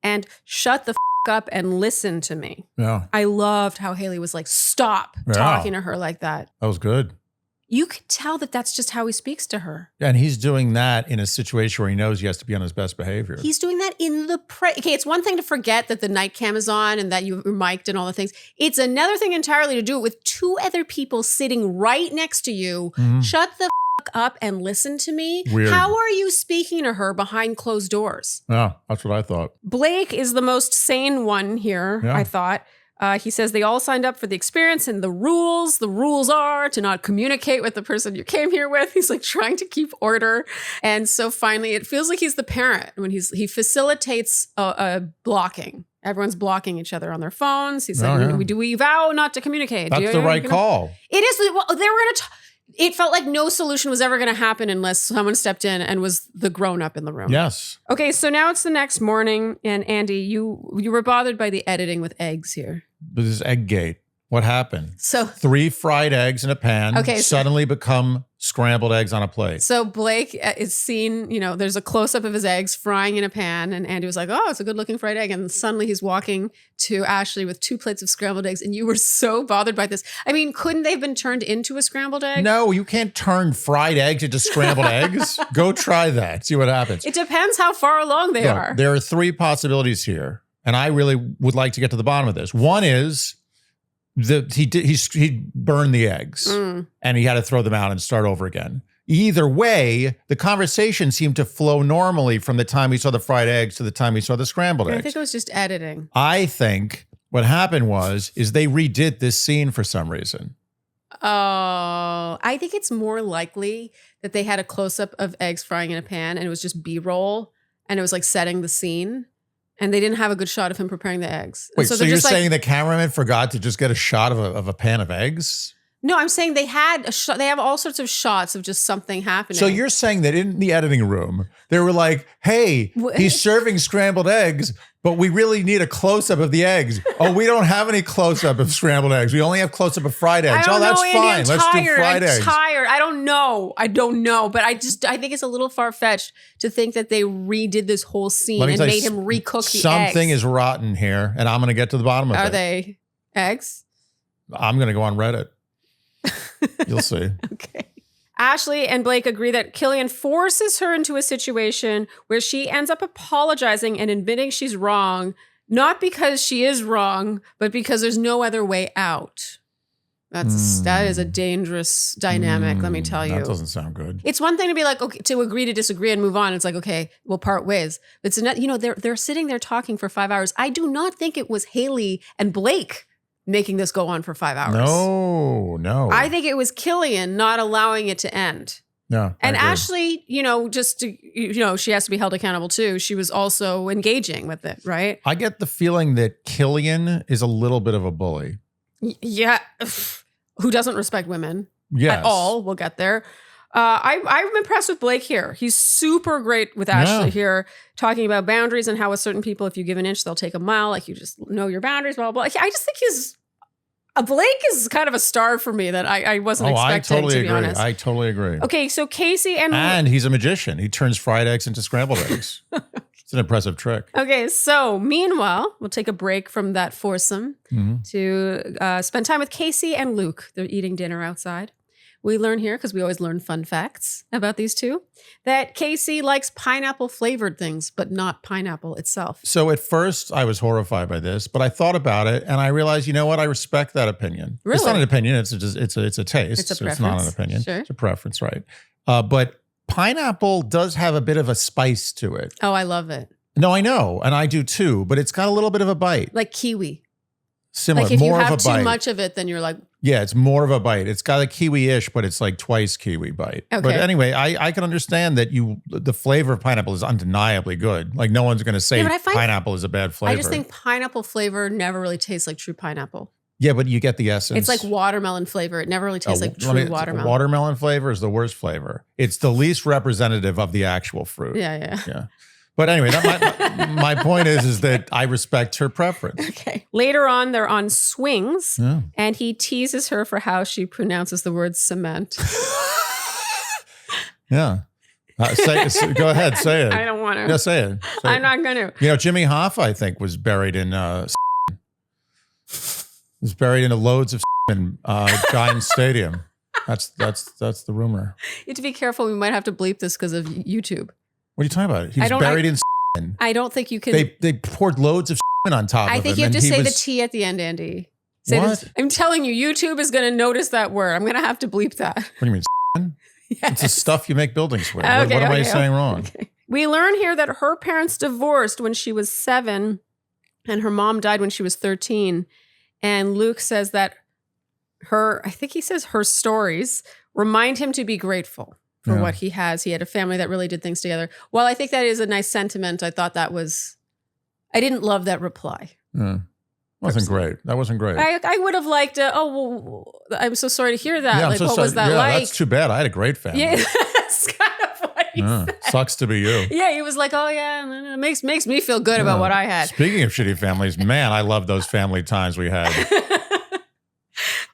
[SPEAKER 1] and shut the up and listen to me.
[SPEAKER 2] Yeah.
[SPEAKER 1] I loved how Haley was like, stop talking to her like that.
[SPEAKER 2] That was good.
[SPEAKER 1] You could tell that that's just how he speaks to her.
[SPEAKER 2] And he's doing that in a situation where he knows he has to be on his best behavior.
[SPEAKER 1] He's doing that in the Okay, it's one thing to forget that the night cam is on and that you're mic'd and all the things. It's another thing entirely to do it with two other people sitting right next to you. Shut the up and listen to me.
[SPEAKER 2] Weird.
[SPEAKER 1] How are you speaking to her behind closed doors?
[SPEAKER 2] Yeah, that's what I thought.
[SPEAKER 1] Blake is the most sane one here, I thought. He says they all signed up for the experience and the rules are to not communicate with the person you came here with. He's like trying to keep order. And so finally, it feels like he's the parent when he facilitates a blocking. Everyone's blocking each other on their phones. He's like, do we vow not to communicate?
[SPEAKER 2] That's the right call.
[SPEAKER 1] It is. Well, they were going to it felt like no solution was ever going to happen unless someone stepped in and was the grown-up in the room.
[SPEAKER 2] Yes.
[SPEAKER 1] Okay, so now it's the next morning, and Andy, you were bothered by the editing with eggs here.
[SPEAKER 2] This is egg gate. What happened?
[SPEAKER 1] So
[SPEAKER 2] 3 fried eggs in a pan suddenly become scrambled eggs on a plate.
[SPEAKER 1] So Blake is seen, there's a close-up of his eggs frying in a pan, and Andy was like, oh, it's a good-looking fried egg. And suddenly he's walking to Ashley with 2 plates of scrambled eggs, and you were so bothered by this. I mean, couldn't they have been turned into a scrambled egg?
[SPEAKER 2] No, you can't turn fried eggs into scrambled eggs. Go try that. See what happens.
[SPEAKER 1] It depends how far along they are.
[SPEAKER 2] There are 3 possibilities here, and I really would like to get to the bottom of this. One is he burned the eggs and he had to throw them out and start over again. Either way, the conversation seemed to flow normally from the time we saw the fried eggs to the time we saw the scrambled eggs.
[SPEAKER 1] I think it was just editing.
[SPEAKER 2] I think what happened is they redid this scene for some reason.
[SPEAKER 1] Oh, I think it's more likely that they had a close-up of eggs frying in a pan and it was just B-roll and it was like setting the scene. And they didn't have a good shot of him preparing the eggs.
[SPEAKER 2] Wait, so you're saying the cameraman forgot to just get a shot of a pan of eggs?
[SPEAKER 1] No, I'm saying they had a shot. They have all sorts of shots of just something happening.
[SPEAKER 2] So you're saying that in the editing room, they were like, hey, he's serving scrambled eggs, but we really need a close-up of the eggs. Oh, we don't have any close-up of scrambled eggs. We only have close-up of fried eggs. Oh, that's fine. Let's do fried eggs.
[SPEAKER 1] I'm tired. I don't know. But I think it's a little far-fetched to think that they redid this whole scene and made him recook the eggs.
[SPEAKER 2] Something is rotten here, and I'm going to get to the bottom of it.
[SPEAKER 1] Are they eggs?
[SPEAKER 2] I'm going to go on Reddit. You'll see.
[SPEAKER 1] Okay. Ashley and Blake agree that Killian forces her into a situation where she ends up apologizing and admitting she's wrong, not because she is wrong, but because there's no other way out. That is a dangerous dynamic, let me tell you.
[SPEAKER 2] That doesn't sound good.
[SPEAKER 1] It's one thing to be like, okay, to agree to disagree and move on. It's like, okay, we'll part ways. It's another, they're sitting there talking for 5 hours. I do not think it was Haley and Blake making this go on for 5 hours.
[SPEAKER 2] No.
[SPEAKER 1] I think it was Killian not allowing it to end.
[SPEAKER 2] Yeah.
[SPEAKER 1] And Ashley, she has to be held accountable too. She was also engaging with it, right?
[SPEAKER 2] I get the feeling that Killian is a little bit of a bully.
[SPEAKER 1] Yeah. Who doesn't respect women
[SPEAKER 2] at
[SPEAKER 1] all. We'll get there. I'm impressed with Blake here. He's super great with Ashley here, talking about boundaries and how with certain people, if you give an inch, they'll take a mile. Like, you just know your boundaries, blah, blah, blah. I just think Blake is kind of a star for me that I wasn't expecting, to be honest.
[SPEAKER 2] I totally agree.
[SPEAKER 1] Okay, so Casey and
[SPEAKER 2] he's a magician. He turns fried eggs into scrambled eggs. It's an impressive trick.
[SPEAKER 1] Okay, so meanwhile, we'll take a break from that foursome to spend time with Casey and Luke. They're eating dinner outside. We learn here, because we always learn fun facts about these two, that Casey likes pineapple flavored things, but not pineapple itself.
[SPEAKER 2] So at first I was horrified by this, but I thought about it and I realized, you know what? I respect that opinion.
[SPEAKER 1] Really?
[SPEAKER 2] It's not an opinion. It's a taste.
[SPEAKER 1] It's a preference.
[SPEAKER 2] It's not an opinion.
[SPEAKER 1] Sure.
[SPEAKER 2] It's a preference, right? But pineapple does have a bit of a spice to it.
[SPEAKER 1] Oh, I love it.
[SPEAKER 2] No, I know. And I do too, but it's got a little bit of a bite.
[SPEAKER 1] Like kiwi.
[SPEAKER 2] Similar,
[SPEAKER 1] like if
[SPEAKER 2] more
[SPEAKER 1] you have
[SPEAKER 2] of a bite.
[SPEAKER 1] too much of it, then you're like,
[SPEAKER 2] yeah, it's more of a bite. It's got a kiwi-ish, but it's like twice kiwi bite.
[SPEAKER 1] Okay.
[SPEAKER 2] But anyway, I can understand that the flavor of pineapple is undeniably good. Like, no one's going to say pineapple is a bad flavor.
[SPEAKER 1] I just think pineapple flavor never really tastes like true pineapple.
[SPEAKER 2] Yeah, but you get the essence.
[SPEAKER 1] It's like watermelon flavor. It never really tastes like true watermelon.
[SPEAKER 2] Watermelon flavor is the worst flavor. It's the least representative of the actual fruit.
[SPEAKER 1] Yeah.
[SPEAKER 2] But anyway, my point is that I respect her preference.
[SPEAKER 1] Okay. Later on, they're on swings, and he teases her for how she pronounces the word cement.
[SPEAKER 2] Yeah. Go ahead, say it.
[SPEAKER 1] I don't want to.
[SPEAKER 2] Yeah, say it.
[SPEAKER 1] I'm not going to.
[SPEAKER 2] You know, Jimmy Hoffa, I think, was buried in loads of in Giants Stadium. That's the rumor.
[SPEAKER 1] You have to be careful. We might have to bleep this because of YouTube.
[SPEAKER 2] What are you talking about? He was buried in.
[SPEAKER 1] I don't think you can.
[SPEAKER 2] They poured loads of on top of him.
[SPEAKER 1] I think you have to say the T at the end, Andy. What? I'm telling you, YouTube is going to notice that word. I'm going to have to bleep that.
[SPEAKER 2] What do you mean? Yes. It's the stuff you make buildings with.
[SPEAKER 1] Okay,
[SPEAKER 2] what am I saying wrong?
[SPEAKER 1] Okay. We learn here that her parents divorced when she was 7 and her mom died when she was 13. And Luke says that her stories remind him to be grateful for what he has. He had a family that really did things together. Well, I think that is a nice sentiment. I didn't love that reply.
[SPEAKER 2] Wasn't great. That wasn't great.
[SPEAKER 1] I would have liked, I'm so sorry to hear that.
[SPEAKER 2] Yeah,
[SPEAKER 1] like, what was that like?
[SPEAKER 2] That's too bad. I had a great family.
[SPEAKER 1] Yeah, that's kind of what he said.
[SPEAKER 2] Sucks to be you.
[SPEAKER 1] Yeah, he was like, oh yeah, it makes me feel good about what I had.
[SPEAKER 2] Speaking of shitty families, man, I love those family times we had.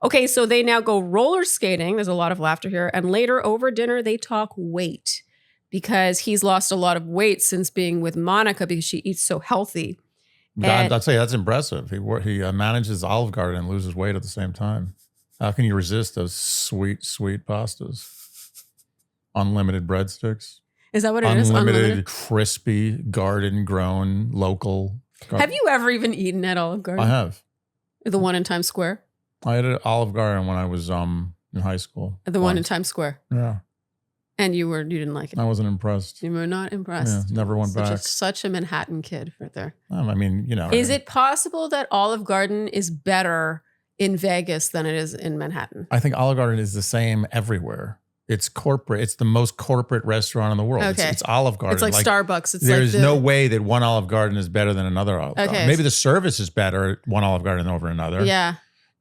[SPEAKER 1] Okay, so they now go roller skating. There's a lot of laughter here. And later over dinner, they talk weight because he's lost a lot of weight since being with Monica because she eats so healthy.
[SPEAKER 2] I'd say that's impressive. He manages Olive Garden and loses weight at the same time. How can you resist those sweet, sweet pastas? Unlimited breadsticks.
[SPEAKER 1] Is that what it is?
[SPEAKER 2] Unlimited, crispy, garden-grown, local.
[SPEAKER 1] Have you ever even eaten at Olive Garden?
[SPEAKER 2] I have.
[SPEAKER 1] The one in Times Square?
[SPEAKER 2] I had an Olive Garden when I was in high school.
[SPEAKER 1] The one in Times Square?
[SPEAKER 2] Yeah.
[SPEAKER 1] And you didn't like it?
[SPEAKER 2] I wasn't impressed.
[SPEAKER 1] You were not impressed?
[SPEAKER 2] Yeah, never went back.
[SPEAKER 1] Such a Manhattan kid right there.
[SPEAKER 2] I mean,
[SPEAKER 1] Is it possible that Olive Garden is better in Vegas than it is in Manhattan?
[SPEAKER 2] I think Olive Garden is the same everywhere. It's corporate. It's the most corporate restaurant in the world.
[SPEAKER 1] Okay.
[SPEAKER 2] It's Olive Garden.
[SPEAKER 1] It's like Starbucks.
[SPEAKER 2] There's no way that one Olive Garden is better than another Olive Garden.
[SPEAKER 1] Okay.
[SPEAKER 2] Maybe the service is better at one Olive Garden over another.
[SPEAKER 1] Yeah.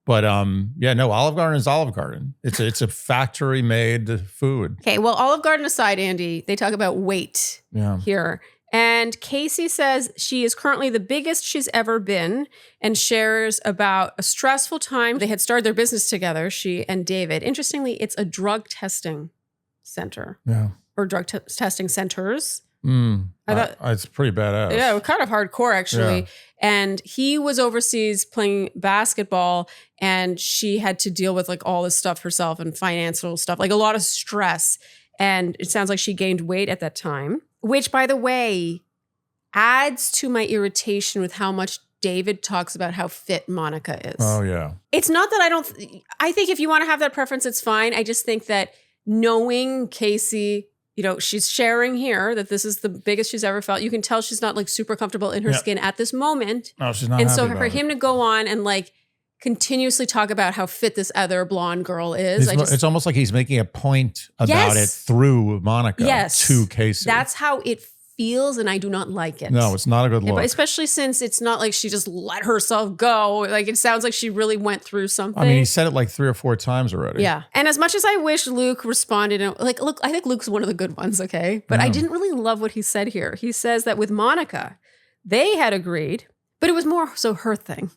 [SPEAKER 2] But no, Olive Garden is Olive Garden. It's a factory made food.
[SPEAKER 1] Okay, well, Olive Garden aside, Andy, they talk about weight here. And Casey says she is currently the biggest she's ever been and shares about a stressful time. They had started their business together, she and David. Interestingly, it's a drug testing center.
[SPEAKER 2] Yeah.
[SPEAKER 1] Or drug testing centers.
[SPEAKER 2] I thought it's pretty badass.
[SPEAKER 1] Yeah, kind of hardcore, actually. Yeah. And he was overseas playing basketball, and she had to deal with like all this stuff herself and financial stuff, like a lot of stress. And it sounds like she gained weight at that time, which, by the way, adds to my irritation with how much David talks about how fit Monica is.
[SPEAKER 2] Oh, yeah.
[SPEAKER 1] It's not that I think if you want to have that preference, it's fine. I just think that knowing Casey, she's sharing here that this is the biggest she's ever felt. You can tell she's not like super comfortable in her skin at this moment.
[SPEAKER 2] No, she's not.
[SPEAKER 1] And so for him to go on and like continuously talk about how fit this other blonde girl is.
[SPEAKER 2] It's almost like he's making a point about it through Monica to Casey.
[SPEAKER 1] That's how it feels, and I do not like it.
[SPEAKER 2] No, it's not a good look.
[SPEAKER 1] Especially since it's not like she just let herself go. Like it sounds like she really went through something.
[SPEAKER 2] I mean, he said it like 3 or 4 times already.
[SPEAKER 1] Yeah. And as much as I wish Luke responded, look, I think Luke's one of the good ones, okay? But I didn't really love what he said here. He says that with Monica, they had agreed, but it was more so her thing,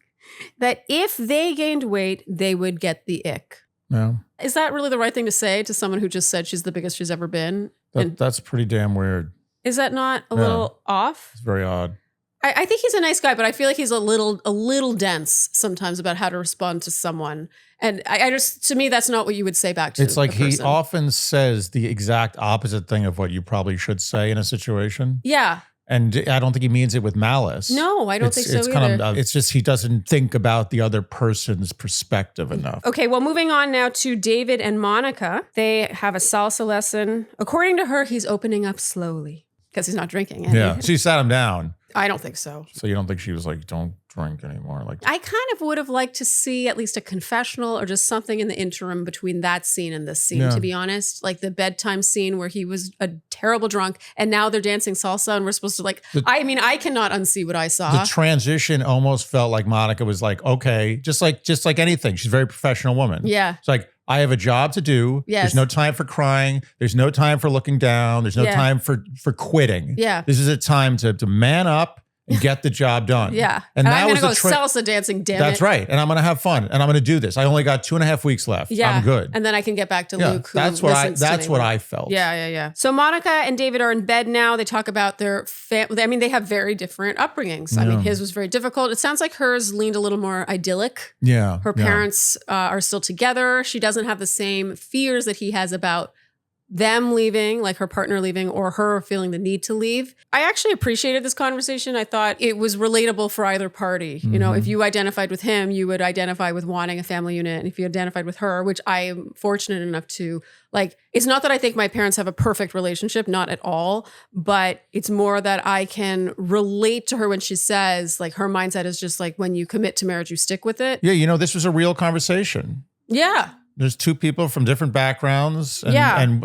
[SPEAKER 1] that if they gained weight, they would get the ick.
[SPEAKER 2] Yeah.
[SPEAKER 1] Is that really the right thing to say to someone who just said she's the biggest she's ever been?
[SPEAKER 2] That's pretty damn weird.
[SPEAKER 1] Is that not a little off?
[SPEAKER 2] It's very odd.
[SPEAKER 1] I think he's a nice guy, but I feel like he's a little dense sometimes about how to respond to someone. And I just, to me, that's not what you would say back to.
[SPEAKER 2] It's like he often says the exact opposite thing of what you probably should say in a situation.
[SPEAKER 1] Yeah.
[SPEAKER 2] And I don't think he means it with malice.
[SPEAKER 1] No, I don't think so either.
[SPEAKER 2] Kind of, it's just he doesn't think about the other person's perspective enough.
[SPEAKER 1] Okay, well, moving on now to David and Monica. They have a salsa lesson. According to her, he's opening up slowly because he's not drinking.
[SPEAKER 2] Yeah, she sat him down.
[SPEAKER 1] I don't think so.
[SPEAKER 2] So you don't think she was like, don't drink anymore? Like,
[SPEAKER 1] I kind of would have liked to see at least a confessional or just something in the interim between that scene and this scene, to be honest. Like the bedtime scene where he was a terrible drunk and now they're dancing salsa and we're supposed to I cannot unsee what I saw.
[SPEAKER 2] The transition almost felt like Monica was like, okay, just like anything. She's a very professional woman.
[SPEAKER 1] Yeah.
[SPEAKER 2] It's like, I have a job to do.
[SPEAKER 1] Yes.
[SPEAKER 2] There's no time for crying. There's no time for looking down. There's no time for quitting.
[SPEAKER 1] Yeah.
[SPEAKER 2] This is a time to man up and get the job done.
[SPEAKER 1] Yeah.
[SPEAKER 2] And
[SPEAKER 1] I'm going to go salsa dancing, damn
[SPEAKER 2] That's right. And I'm going to have fun. And I'm going to do this. I only got 2.5 weeks left. Yeah. I'm good.
[SPEAKER 1] And then I can get back to Luke.
[SPEAKER 2] That's what I felt.
[SPEAKER 1] Yeah. So Monica and David are in bed now. They talk about their family. I mean, they have very different upbringings. I mean, his was very difficult. It sounds like hers leaned a little more idyllic.
[SPEAKER 2] Yeah.
[SPEAKER 1] Her parents are still together. She doesn't have the same fears that he has about them leaving, like her partner leaving, or her feeling the need to leave. I actually appreciated this conversation. I thought it was relatable for either party. Mm-hmm. You know, if you identified with him, you would identify with wanting a family unit. And if you identified with her, which I am fortunate enough to, like, it's not that I think my parents have a perfect relationship, not at all, but it's more that I can relate to her when she says, like, her mindset is just like, when you commit to marriage, you stick with it.
[SPEAKER 2] Yeah, this was a real conversation.
[SPEAKER 1] Yeah.
[SPEAKER 2] There's 2 people from different backgrounds and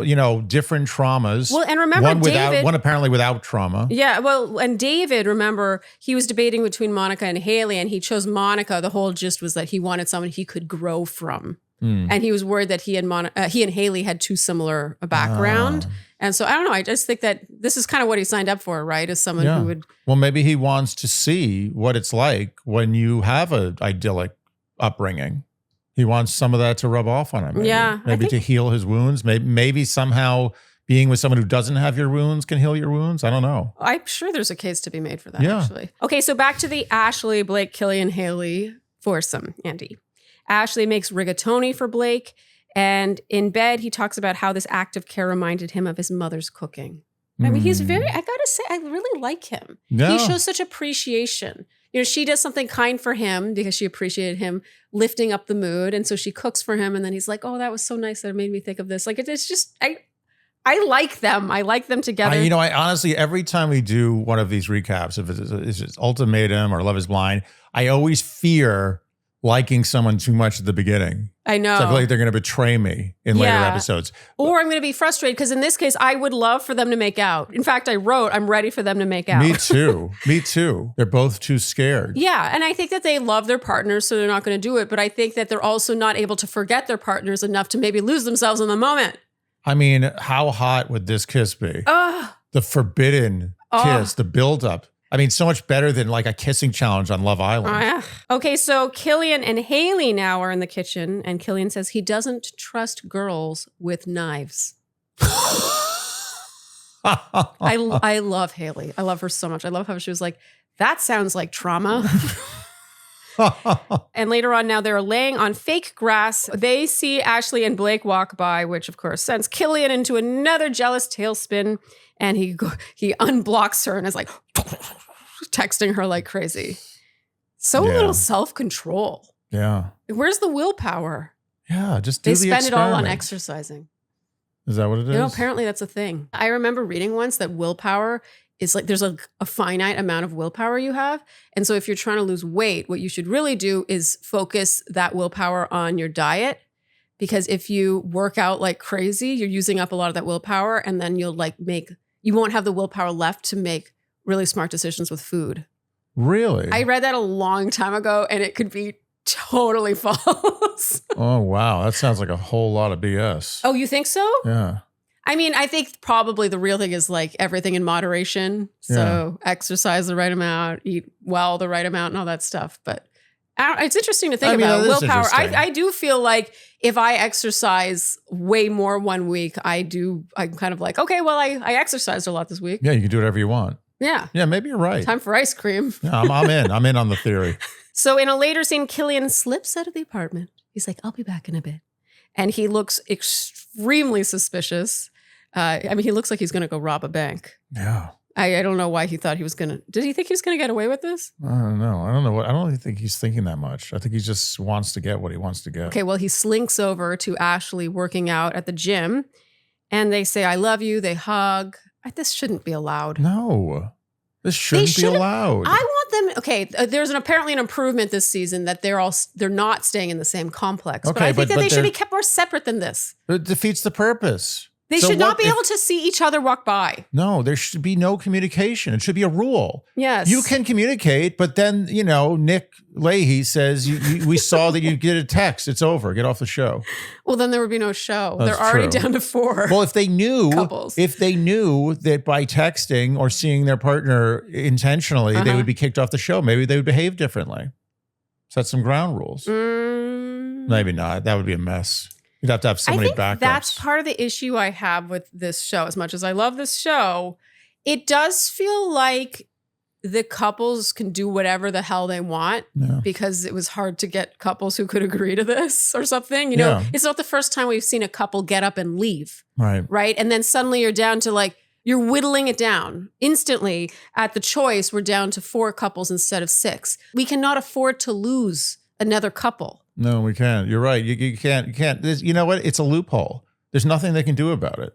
[SPEAKER 2] different traumas.
[SPEAKER 1] Well, and remember
[SPEAKER 2] one apparently without trauma.
[SPEAKER 1] Yeah, well, and David, remember, he was debating between Monica and Haley, and he chose Monica. The whole gist was that he wanted someone he could grow from. And he was worried that he and Haley had too similar a background. And so I don't know, I just think that this is kind of what he signed up for, right? As someone who would...
[SPEAKER 2] Well, maybe he wants to see what it's like when you have an idyllic upbringing. He wants some of that to rub off on him. Maybe to heal his wounds. Maybe somehow being with someone who doesn't have your wounds can heal your wounds. I don't know.
[SPEAKER 1] I'm sure there's a case to be made for that, actually. Okay, so back to the Ashley, Blake, Killian, Haley foursome, Andy. Ashley makes rigatoni for Blake, and in bed, he talks about how this act of care reminded him of his mother's cooking. I mean, he's I gotta say, I really like him. Yeah. He shows such appreciation. She does something kind for him because she appreciated him lifting up the mood. And so she cooks for him. And then he's like, oh, that was so nice that it made me think of this. Like, it's just, I like them. I like them together.
[SPEAKER 2] I honestly, every time we do one of these recaps, if it's Ultimatum or Love is Blind, I always fear liking someone too much at the beginning.
[SPEAKER 1] I know.
[SPEAKER 2] So I feel like they're going to betray me in later episodes.
[SPEAKER 1] Or I'm going to be frustrated because in this case, I would love for them to make out. In fact, I wrote, I'm ready for them to make out.
[SPEAKER 2] Me too. Me too. They're both too scared.
[SPEAKER 1] Yeah. And I think that they love their partners, so they're not going to do it. But I think that they're also not able to forget their partners enough to maybe lose themselves in the moment.
[SPEAKER 2] I mean, how hot would this kiss be? The forbidden kiss, the buildup. I mean, so much better than like a kissing challenge on Love Island.
[SPEAKER 1] Okay, so Killian and Haley now are in the kitchen, and Killian says he doesn't trust girls with knives. I love Haley. I love her so much. I love how she was like, that sounds like trauma. And later on now, they're laying on fake grass. They see Ashley and Blake walk by, which of course sends Killian into another jealous tailspin. And he unblocks her and is like texting her like crazy. So little self-control.
[SPEAKER 2] Yeah.
[SPEAKER 1] Where's the willpower?
[SPEAKER 2] Yeah, just do
[SPEAKER 1] they
[SPEAKER 2] the
[SPEAKER 1] spend it all on
[SPEAKER 2] experiment.
[SPEAKER 1] exercising.
[SPEAKER 2] Is that what it is?
[SPEAKER 1] You know, apparently that's a thing. I remember reading once that willpower is like there's a finite amount of willpower you have. And so if you're trying to lose weight, what you should really do is focus that willpower on your diet. Because if you work out like crazy, you're using up a lot of that willpower, and then you won't have the willpower left to make really smart decisions with food.
[SPEAKER 2] Really?
[SPEAKER 1] I read that a long time ago, and it could be totally false.
[SPEAKER 2] Oh, wow. That sounds like a whole lot of BS.
[SPEAKER 1] Oh, you think so?
[SPEAKER 2] Yeah.
[SPEAKER 1] I mean, I think probably the real thing is like everything in moderation. So exercise the right amount, eat well the right amount, and all that stuff. But it's interesting to think about willpower. I do feel like if I exercise way more one week, I'm kind of like, okay, well, I exercised a lot this week.
[SPEAKER 2] Yeah, you can do whatever you want.
[SPEAKER 1] Yeah.
[SPEAKER 2] Yeah, maybe you're right.
[SPEAKER 1] Time for ice cream.
[SPEAKER 2] Yeah, I'm in. I'm in on the theory.
[SPEAKER 1] So in a later scene, Killian slips out of the apartment. He's like, I'll be back in a bit. And he looks extremely suspicious. He looks like he's going to go rob a bank.
[SPEAKER 2] Yeah.
[SPEAKER 1] I don't know why he thought he was going to. Did he think he was going to get away with this?
[SPEAKER 2] I don't know. I don't know. I don't think he's thinking that much. I think he just wants to get what he wants to get.
[SPEAKER 1] Okay, well, he slinks over to Ashley working out at the gym, and they say, I love you. They hug. This shouldn't be allowed.
[SPEAKER 2] No. This shouldn't be allowed.
[SPEAKER 1] I want them. Okay, there's apparently an improvement this season that they're not staying in the same complex. Okay, but I think that they should be kept more separate than this.
[SPEAKER 2] It defeats the purpose.
[SPEAKER 1] They should not be able to see each other walk by.
[SPEAKER 2] No, there should be no communication. It should be a rule.
[SPEAKER 1] Yes.
[SPEAKER 2] You can communicate, but then, Nick Leahy says, we saw that you get a text. It's over. Get off the show.
[SPEAKER 1] Well, then there would be no show.
[SPEAKER 2] That's
[SPEAKER 1] They're already
[SPEAKER 2] true.
[SPEAKER 1] down to 4.
[SPEAKER 2] Well, if they knew
[SPEAKER 1] couples.
[SPEAKER 2] If they knew that by texting or seeing their partner intentionally, they would be kicked off the show, maybe they would behave differently. Set some ground rules. Maybe not. That would be a mess. You'd have to have so many backups.
[SPEAKER 1] That's part of the issue I have with this show. As much as I love this show, it does feel like the couples can do whatever the hell they want because it was hard to get couples who could agree to this or something. It's not the first time we've seen a couple get up and leave. Right. And then suddenly you're down to like, you're whittling it down. Instantly at the choice, we're down to 4 couples instead of 6. We cannot afford to lose another couple.
[SPEAKER 2] No, we can't. You're right. You can't. You know what? It's a loophole. There's nothing they can do about it.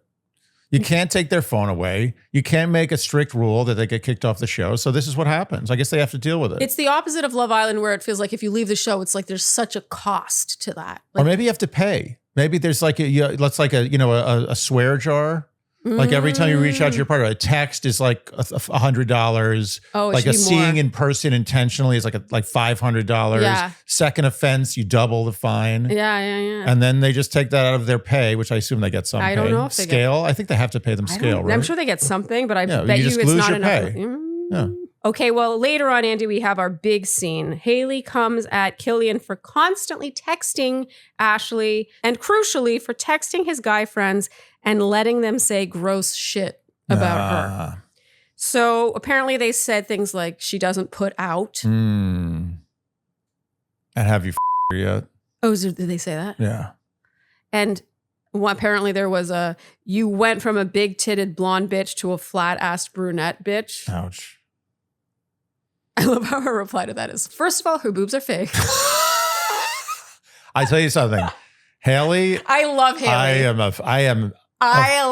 [SPEAKER 2] You can't take their phone away. You can't make a strict rule that they get kicked off the show. So this is what happens. I guess they have to deal with it.
[SPEAKER 1] It's the opposite of Love Island, where it feels like if you leave the show, it's like there's such a cost to that.
[SPEAKER 2] Or maybe you have to pay. Maybe there's like a swear jar. Like every time you reach out to your partner, a text is like $100.
[SPEAKER 1] Oh,
[SPEAKER 2] like a seeing in person intentionally is like $500.
[SPEAKER 1] Yeah.
[SPEAKER 2] Second offense, you double the fine.
[SPEAKER 1] Yeah.
[SPEAKER 2] And then they just take that out of their pay, which I assume they get some.
[SPEAKER 1] I don't know if they
[SPEAKER 2] scale. I think they have to pay them scale, right?
[SPEAKER 1] I'm sure they get something, but I bet
[SPEAKER 2] you
[SPEAKER 1] you
[SPEAKER 2] just
[SPEAKER 1] it's
[SPEAKER 2] lose
[SPEAKER 1] not
[SPEAKER 2] your
[SPEAKER 1] enough.
[SPEAKER 2] pay. Yeah.
[SPEAKER 1] Okay, well, later on, Andy, we have our big scene. Haley comes at Killian for constantly texting Ashley, and crucially, for texting his guy friends and letting them say gross shit about her. So apparently they said things like she doesn't put out.
[SPEAKER 2] And have you her yet?
[SPEAKER 1] Oh, did they say that?
[SPEAKER 2] Yeah.
[SPEAKER 1] And apparently there was you went from a big-titted blonde bitch to a flat-assed brunette bitch.
[SPEAKER 2] Ouch.
[SPEAKER 1] I love how her reply to that is, first of all, her boobs are fake.
[SPEAKER 2] I tell you something. Haley.
[SPEAKER 1] I love Haley.
[SPEAKER 2] I am a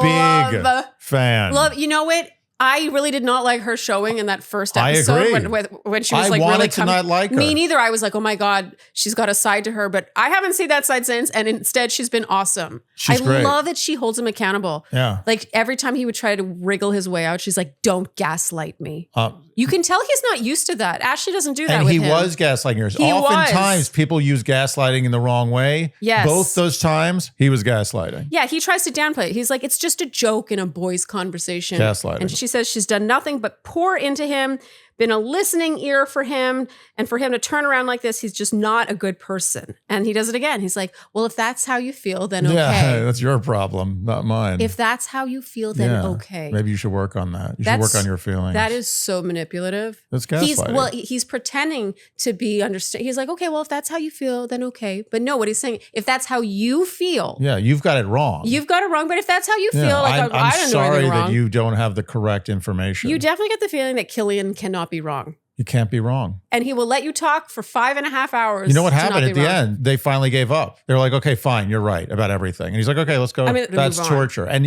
[SPEAKER 2] big fan.
[SPEAKER 1] You know what? I really did not like her showing in that first
[SPEAKER 2] I
[SPEAKER 1] episode
[SPEAKER 2] agree.
[SPEAKER 1] when she was like
[SPEAKER 2] wanted
[SPEAKER 1] really
[SPEAKER 2] to not like her.
[SPEAKER 1] Me neither. I was like, oh my God, she's got a side to her, but I haven't seen that side since. And instead she's been awesome.
[SPEAKER 2] She's great.
[SPEAKER 1] love that she holds him accountable.
[SPEAKER 2] Yeah.
[SPEAKER 1] Like every time he would try to wriggle his way out, she's like, don't gaslight me. You can tell he's not used to that. Ashley doesn't do that
[SPEAKER 2] and
[SPEAKER 1] with
[SPEAKER 2] he
[SPEAKER 1] him.
[SPEAKER 2] was gaslighting her.
[SPEAKER 1] He
[SPEAKER 2] Oftentimes
[SPEAKER 1] was.
[SPEAKER 2] people use gaslighting in the wrong way.
[SPEAKER 1] Yes.
[SPEAKER 2] Both those times he was gaslighting.
[SPEAKER 1] Yeah, he tries to downplay it. He's like, it's just a joke in a boy's conversation.
[SPEAKER 2] Gaslighting.
[SPEAKER 1] And she says she's done nothing but pour into him, been a listening ear for him. And for him to turn around like this, he's just not a good person. And he does it again. He's like, well, if that's how you feel, then okay.
[SPEAKER 2] Yeah, that's your problem, not mine.
[SPEAKER 1] If that's how you feel, then okay.
[SPEAKER 2] Maybe you should work on that. You should work on your feelings.
[SPEAKER 1] That is so manipulative.
[SPEAKER 2] That's gaslighting.
[SPEAKER 1] He's pretending to be understand. He's like, okay, well, if that's how you feel, then okay. But no, what he's saying, if that's how you feel.
[SPEAKER 2] Yeah, you've got it wrong.
[SPEAKER 1] You've got it wrong. But if that's how you feel, I don't
[SPEAKER 2] I'm
[SPEAKER 1] do
[SPEAKER 2] sorry
[SPEAKER 1] anything wrong.
[SPEAKER 2] that you don't have the correct information.
[SPEAKER 1] You definitely get the feeling that Killian cannot be wrong.
[SPEAKER 2] You can't be wrong.
[SPEAKER 1] And he will let you talk for 5.5 hours.
[SPEAKER 2] You know what happened at the end? They finally gave up. They were like, okay, fine, you're right about everything. And he's like, okay, let's go. That's torture. And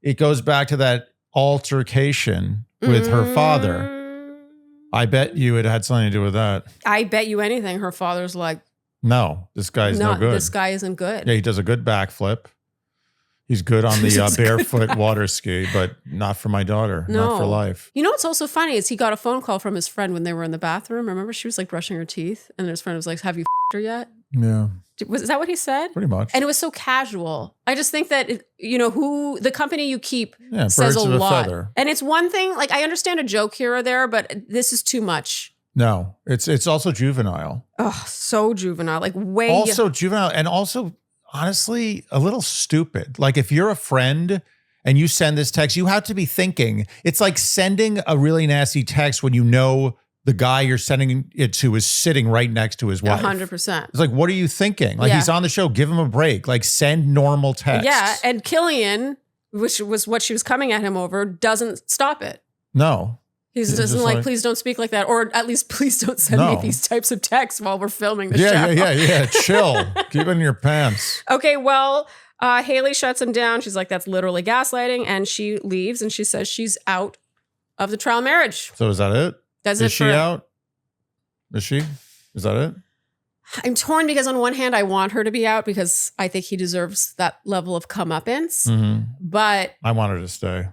[SPEAKER 2] it goes back to that altercation with her father. I bet you it had something to do with that.
[SPEAKER 1] I bet you anything. Her father's like,
[SPEAKER 2] no, this guy's no good.
[SPEAKER 1] This guy isn't good.
[SPEAKER 2] Yeah, he does a good backflip. He's good on the barefoot water ski, but not for my daughter. Not for life.
[SPEAKER 1] You know what's also funny is he got a phone call from his friend when they were in the bathroom. Remember, she was like brushing her teeth, and his friend was like, "Have you f***ed her yet?"
[SPEAKER 2] Yeah.
[SPEAKER 1] Is that what he said?
[SPEAKER 2] Pretty much.
[SPEAKER 1] And it was so casual. I just think that who the company you keep says
[SPEAKER 2] birds
[SPEAKER 1] a
[SPEAKER 2] of
[SPEAKER 1] lot.
[SPEAKER 2] Feather.
[SPEAKER 1] And it's one thing. Like I understand a joke here or there, but this is too much.
[SPEAKER 2] No, it's also juvenile.
[SPEAKER 1] Oh, so juvenile. Like way
[SPEAKER 2] also juvenile, and also. Honestly, a little stupid. Like if you're a friend and you send this text, you have to be thinking. It's like sending a really nasty text when you know the guy you're sending it to is sitting right next to his wife.
[SPEAKER 1] 100%.
[SPEAKER 2] It's like, what are you thinking? Like he's on the show, give him a break. Like send normal text.
[SPEAKER 1] Yeah, and Killian, which was what she was coming at him over, doesn't stop it.
[SPEAKER 2] No.
[SPEAKER 1] He's just like, please don't speak like that. Or at least please don't send me these types of texts while we're filming the show.
[SPEAKER 2] Yeah. Chill. Keep it in your pants.
[SPEAKER 1] Okay, well, Haley shuts him down. She's like, that's literally gaslighting. And she leaves and she says she's out of the trial marriage.
[SPEAKER 2] So is that it? Is she out? Is she? Is that it?
[SPEAKER 1] I'm torn because on one hand, I want her to be out because I think he deserves that level of comeuppance.
[SPEAKER 2] Mm-hmm.
[SPEAKER 1] But
[SPEAKER 2] I want her to stay.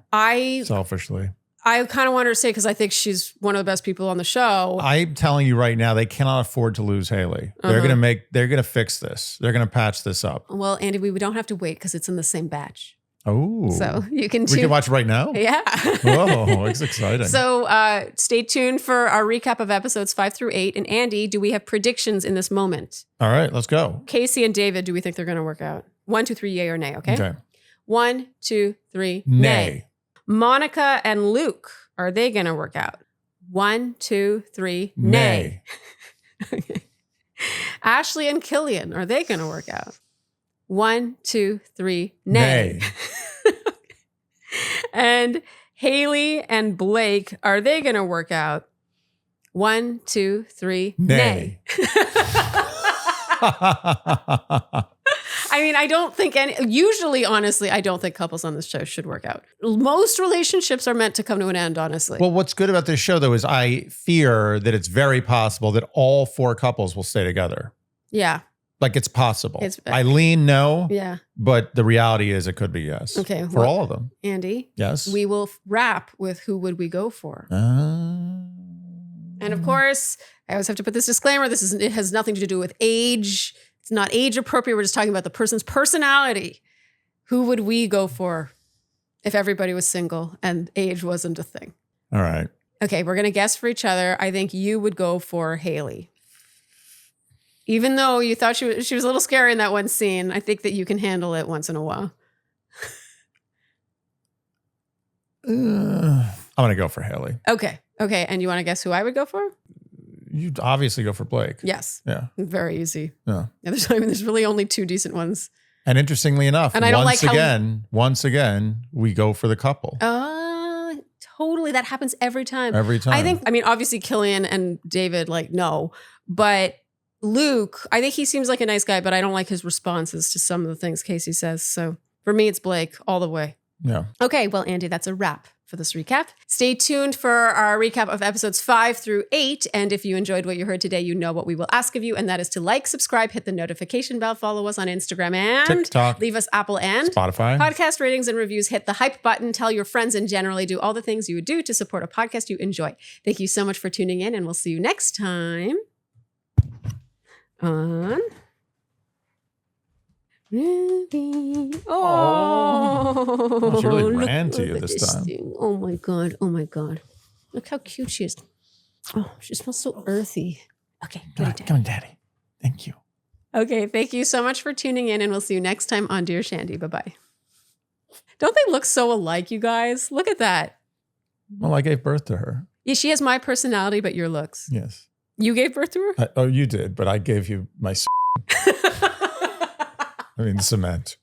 [SPEAKER 2] Selfishly.
[SPEAKER 1] I kind of want her to stay because I think she's one of the best people on the show.
[SPEAKER 2] I'm telling you right now, they cannot afford to lose Haley. They're gonna fix this. They're gonna patch this up.
[SPEAKER 1] Well, Andy, we don't have to wait because it's in the same batch.
[SPEAKER 2] Oh,
[SPEAKER 1] so you can.
[SPEAKER 2] We can watch right now.
[SPEAKER 1] Yeah.
[SPEAKER 2] Whoa, it's exciting.
[SPEAKER 1] So stay tuned for our recap of episodes 5 through 8. And Andy, do we have predictions in this moment?
[SPEAKER 2] All right, let's go.
[SPEAKER 1] Casey and David, do we think they're going to work out? 1, 2, 3, yay or nay? Okay. 1, 2, 3, nay. Monica and Luke, are they going to work out? 1, 2, 3, nay. Okay. Ashley and Killian, are they going to work out? 1, 2, 3, nay. And Haley and Blake, are they going to work out? 1, 2, 3, nay. I mean, I don't think usually, honestly, I don't think couples on this show should work out. Most relationships are meant to come to an end, honestly.
[SPEAKER 2] Well, what's good about this show, though, is I fear that it's very possible that all 4 couples will stay together.
[SPEAKER 1] Yeah.
[SPEAKER 2] Like it's possible. I lean no.
[SPEAKER 1] Yeah.
[SPEAKER 2] But the reality is it could be yes.
[SPEAKER 1] Okay.
[SPEAKER 2] For all of them.
[SPEAKER 1] Andy.
[SPEAKER 2] Yes.
[SPEAKER 1] We will wrap with who would we go for? And of course, I always have to put this disclaimer. It has nothing to do with age. It's not age appropriate. We're just talking about the person's personality. Who would we go for if everybody was single and age wasn't a thing?
[SPEAKER 2] All right.
[SPEAKER 1] Okay, we're going to guess for each other. I think you would go for Haley. Even though you thought she was a little scary in that one scene, I think that you can handle it once in a while.
[SPEAKER 2] I'm going to go for Haley.
[SPEAKER 1] Okay. And you want to guess who I would go for?
[SPEAKER 2] You'd obviously go for Blake.
[SPEAKER 1] Yes.
[SPEAKER 2] Yeah.
[SPEAKER 1] Very easy.
[SPEAKER 2] Yeah.
[SPEAKER 1] There's really only 2 decent ones.
[SPEAKER 2] And interestingly enough,
[SPEAKER 1] and I don't
[SPEAKER 2] once again, we go for the couple.
[SPEAKER 1] Totally. That happens every time.
[SPEAKER 2] Every time.
[SPEAKER 1] I mean, obviously Killian and David, no. But Luke, I think he seems like a nice guy, but I don't like his responses to some of the things Casey says. So for me, it's Blake all the way.
[SPEAKER 2] Yeah.
[SPEAKER 1] Okay. Well, Andy, that's a wrap for this recap. Stay tuned for our recap of episodes 5 through 8. And if you enjoyed what you heard today, you know what we will ask of you, and that is to like, subscribe, hit the notification bell, follow us on Instagram, and
[SPEAKER 2] TikTok,
[SPEAKER 1] leave us Apple and
[SPEAKER 2] Spotify
[SPEAKER 1] podcast ratings and reviews. Hit the hype button, tell your friends, and generally do all the things you would do to support a podcast you enjoy. Thank you so much for tuning in, and we'll see you next time on Ruby.
[SPEAKER 2] she really
[SPEAKER 1] look
[SPEAKER 2] ran to you
[SPEAKER 1] at
[SPEAKER 2] this time.
[SPEAKER 1] thing. Oh my god. Oh my god. Look how cute she is. Oh, she smells so earthy. Okay,
[SPEAKER 2] Come on, Daddy. Thank you.
[SPEAKER 1] Okay, thank you so much for tuning in, and we'll see you next time on Dear Shandy. Bye-bye. Don't they look so alike, you guys? Look at that.
[SPEAKER 2] Well, I gave birth to her.
[SPEAKER 1] Yeah, she has my personality, but your looks.
[SPEAKER 2] Yes.
[SPEAKER 1] You gave birth to her?
[SPEAKER 2] Oh, you did, but I gave you my cement.